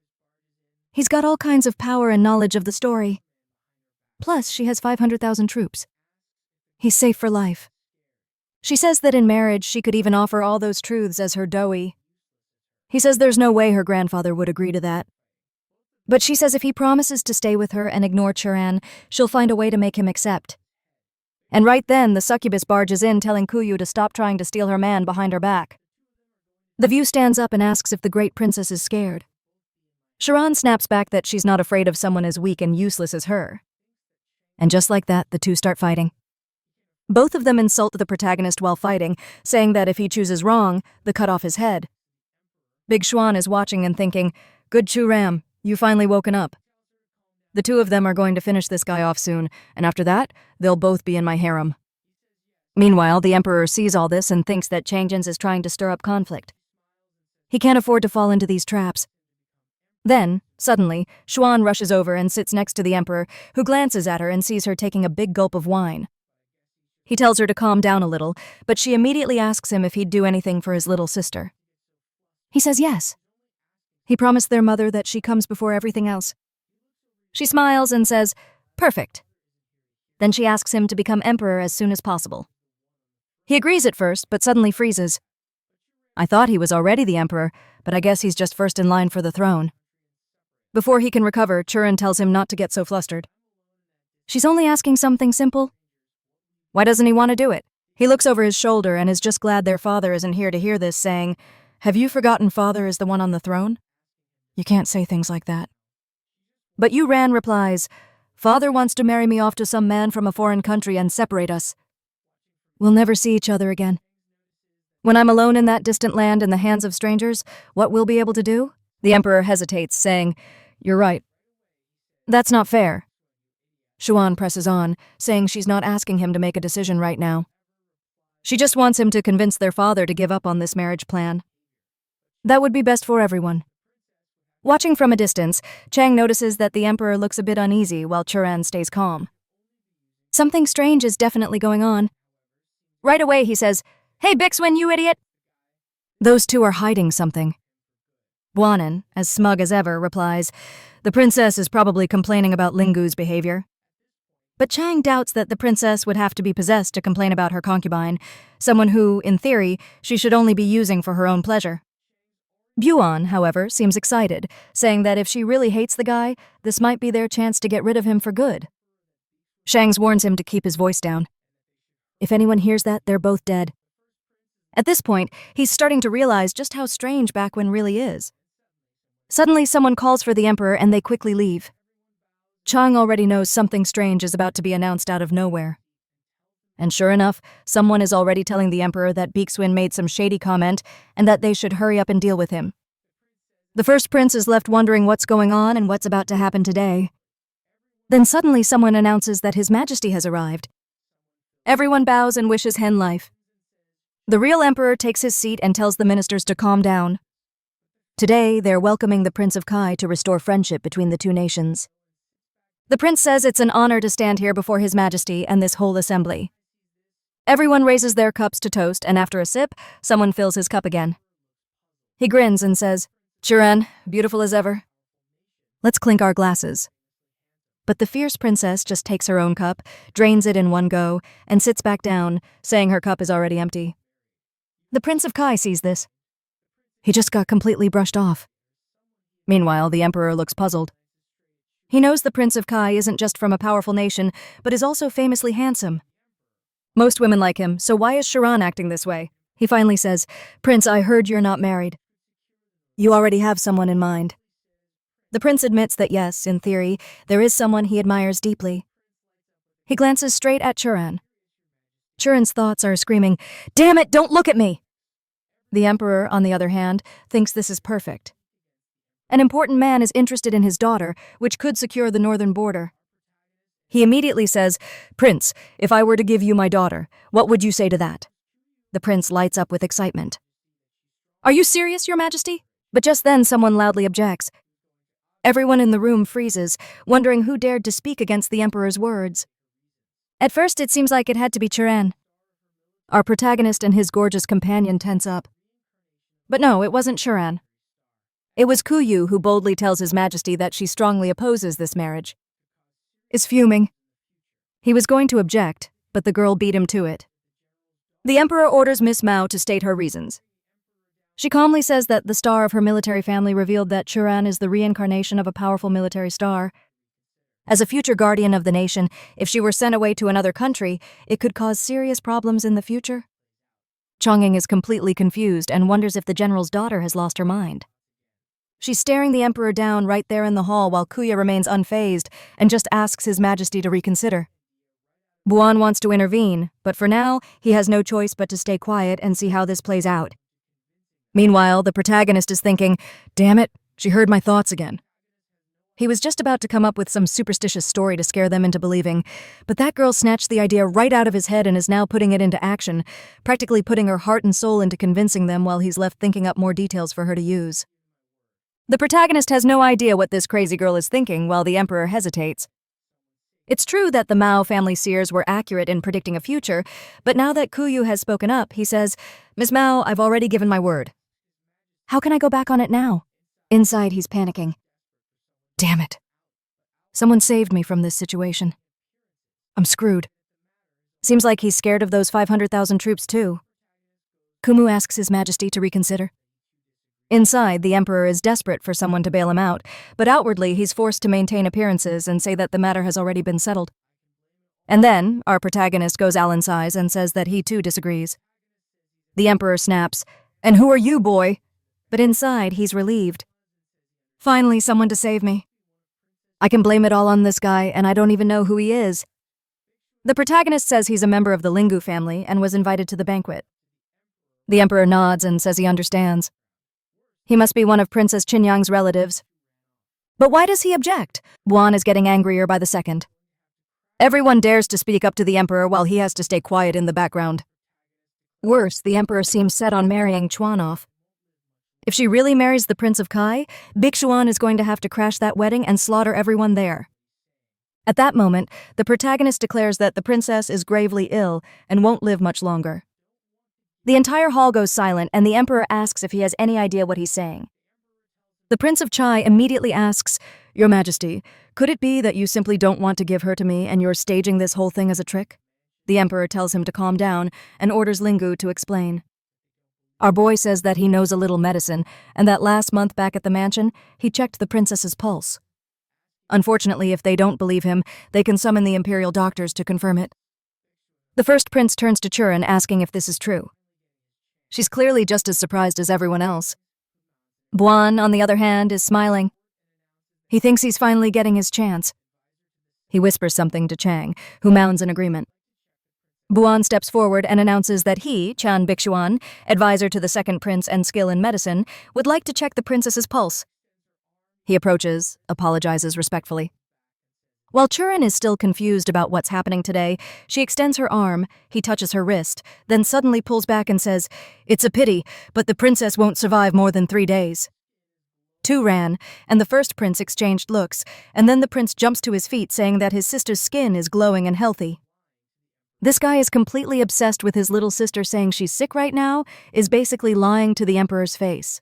He's got all kinds of power and knowledge of the story. Plus, she has 500,000 troops. He's safe for life. She says that in marriage, she could even offer all those truths as her dowie. He says there's no way her grandfather would agree to that. But she says if he promises to stay with her and ignore Churan, she'll find a way to make him accept. And right then, the succubus barges in telling Kuyu to stop trying to steal her man behind her back. The view stands up and asks if the great princess is scared. Sharon snaps back that she's not afraid of someone as weak and useless as her. And just like that, the two start fighting. Both of them insult the protagonist while fighting, saying that if he chooses wrong, they cut off his head. Big Xuan is watching and thinking, "Good Chu Ram, you finally woken up." The two of them are going to finish this guy off soon, and after that, they'll both be in my harem. Meanwhile, the emperor sees all this and thinks that Changjin's is trying to stir up conflict. He can't afford to fall into these traps. Then, suddenly, Xuan rushes over and sits next to the emperor, who glances at her and sees her taking a big gulp of wine. He tells her to calm down a little, but she immediately asks him if he'd do anything for his little sister. He says yes. He promised their mother that she comes before everything else. She smiles and says, "Perfect." Then she asks him to become emperor as soon as possible. He agrees at first, but suddenly freezes. I thought he was already the emperor, but I guess he's just first in line for the throne. Before he can recover, Churan tells him not to get so flustered. She's only asking something simple. Why doesn't he want to do it? He looks over his shoulder and is just glad their father isn't here to hear this, saying, "Have you forgotten father is the one on the throne? You can't say things like that." But Yuran replies, "Father wants to marry me off to some man from a foreign country and separate us. We'll never see each other again. When I'm alone in that distant land in the hands of strangers, what we'll be able to do?" The emperor hesitates, saying, "You're right. That's not fair." Xuan presses on, saying she's not asking him to make a decision right now. She just wants him to convince their father to give up on this marriage plan. That would be best for everyone. Watching from a distance, Chang notices that the emperor looks a bit uneasy while Churan stays calm. Something strange is definitely going on. Right away he says, "Hey Bixwin, you idiot!" Those two are hiding something. Guanan, as smug as ever, replies, "The princess is probably complaining about Lingu's behavior." But Chang doubts that the princess would have to be possessed to complain about her concubine, someone who, in theory, she should only be using for her own pleasure. Buon, however, seems excited, saying that if she really hates the guy, this might be their chance to get rid of him for good. Shangs warns him to keep his voice down. If anyone hears that, they're both dead. At this point, he's starting to realize just how strange Bakwin really is. Suddenly, someone calls for the emperor and they quickly leave. Chang already knows something strange is about to be announced out of nowhere. And sure enough, someone is already telling the emperor that Bixwin made some shady comment and that they should hurry up and deal with him. The first prince is left wondering what's going on and what's about to happen today. Then suddenly someone announces that His Majesty has arrived. Everyone bows and wishes hen life. The real emperor takes his seat and tells the ministers to calm down. Today, they're welcoming the Prince of Kai to restore friendship between the two nations. The prince says it's an honor to stand here before His Majesty and this whole assembly. Everyone raises their cups to toast, and after a sip, someone fills his cup again. He grins and says, "Churan, beautiful as ever. Let's clink our glasses." But the fierce princess just takes her own cup, drains it in one go, and sits back down, saying her cup is already empty. The Prince of Kai sees this. He just got completely brushed off. Meanwhile, the emperor looks puzzled. He knows the Prince of Kai isn't just from a powerful nation, but is also famously handsome. Most women like him, so why is Sharan acting this way? He finally says, "Prince, I heard you're not married. You already have someone in mind." The prince admits that yes, in theory, there is someone he admires deeply. He glances straight at Churan. Churan's thoughts are screaming, "Damn it, don't look at me!" The emperor, on the other hand, thinks this is perfect. An important man is interested in his daughter, which could secure the northern border. He immediately says, "Prince, if I were to give you my daughter, what would you say to that?" The prince lights up with excitement. "Are you serious, Your Majesty?" But just then someone loudly objects. Everyone in the room freezes, wondering who dared to speak against the emperor's words. At first it seems like it had to be Churan. Our protagonist and his gorgeous companion tense up. But no, it wasn't Churan. It was Kuyu who boldly tells His Majesty that she strongly opposes this marriage. Is fuming. He was going to object, but the girl beat him to it. The emperor orders Miss Mao to state her reasons. She calmly says that the star of her military family revealed that Churan is the reincarnation of a powerful military star. As a future guardian of the nation, if she were sent away to another country, it could cause serious problems in the future. Chongqing is completely confused and wonders if the general's daughter has lost her mind. She's staring the emperor down right there in the hall while Kuya remains unfazed and just asks His Majesty to reconsider. Buon wants to intervene, but for now, he has no choice but to stay quiet and see how this plays out. Meanwhile, the protagonist is thinking, "Damn it, she heard my thoughts again." He was just about to come up with some superstitious story to scare them into believing, but that girl snatched the idea right out of his head and is now putting it into action, practically putting her heart and soul into convincing them while he's left thinking up more details for her to use. The protagonist has no idea what this crazy girl is thinking while the Emperor hesitates. It's true that the Mao family seers were accurate in predicting a future, but now that Kuyu has spoken up, he says, "Miss Mao, I've already given my word." How can I go back on it now? Inside, he's panicking. Damn it. Someone saved me from this situation. I'm screwed. Seems like he's scared of those 500,000 troops too. Kumu asks His Majesty to reconsider. Inside, the Emperor is desperate for someone to bail him out, but outwardly he's forced to maintain appearances and say that the matter has already been settled. And then, our protagonist goes Alan size and says that he too disagrees. The Emperor snaps, "And who are you, boy?" But inside, he's relieved. Finally, someone to save me. I can blame it all on this guy, and I don't even know who he is. The protagonist says he's a member of the Lingu family and was invited to the banquet. The Emperor nods and says he understands. He must be one of Princess Qinyang's relatives. But why does he object? Buan is getting angrier by the second. Everyone dares to speak up to the Emperor while he has to stay quiet in the background. Worse, the Emperor seems set on marrying Chuan off. If she really marries the Prince of Kai, Big Xuan is going to have to crash that wedding and slaughter everyone there. At that moment, the protagonist declares that the princess is gravely ill and won't live much longer. The entire hall goes silent, and the Emperor asks if he has any idea what he's saying. The Prince of Chai immediately asks, "Your Majesty, could it be that you simply don't want to give her to me and you're staging this whole thing as a trick?" The Emperor tells him to calm down and orders Lingu to explain. Our boy says that he knows a little medicine, and that last month back at the mansion, he checked the princess's pulse. Unfortunately, if they don't believe him, they can summon the imperial doctors to confirm it. The first prince turns to Churin asking if this is true. She's clearly just as surprised as everyone else. Buan, on the other hand, is smiling. He thinks he's finally getting his chance. He whispers something to Chang, who mounds in agreement. Buan steps forward and announces that he, Chan Bixuan, advisor to the second prince and skill in medicine, would like to check the princess's pulse. He approaches, apologizes respectfully. While Churin is still confused about what's happening today, she extends her arm, he touches her wrist, then suddenly pulls back and says, "It's a pity, but the princess won't survive more than 3 days." Two ran, and the first prince exchanged looks, and then the prince jumps to his feet saying that his sister's skin is glowing and healthy. This guy is completely obsessed with his little sister saying she's sick right now, is basically lying to the Emperor's face.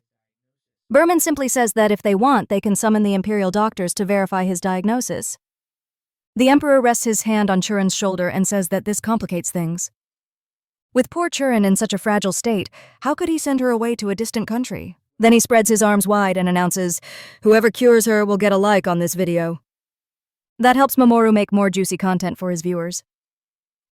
Berman simply says that if they want, they can summon the imperial doctors to verify his diagnosis. The Emperor rests his hand on Churin's shoulder and says that this complicates things. With poor Churin in such a fragile state, how could he send her away to a distant country? Then he spreads his arms wide and announces, "Whoever cures her will get a like on this video." That helps Mamoru make more juicy content for his viewers.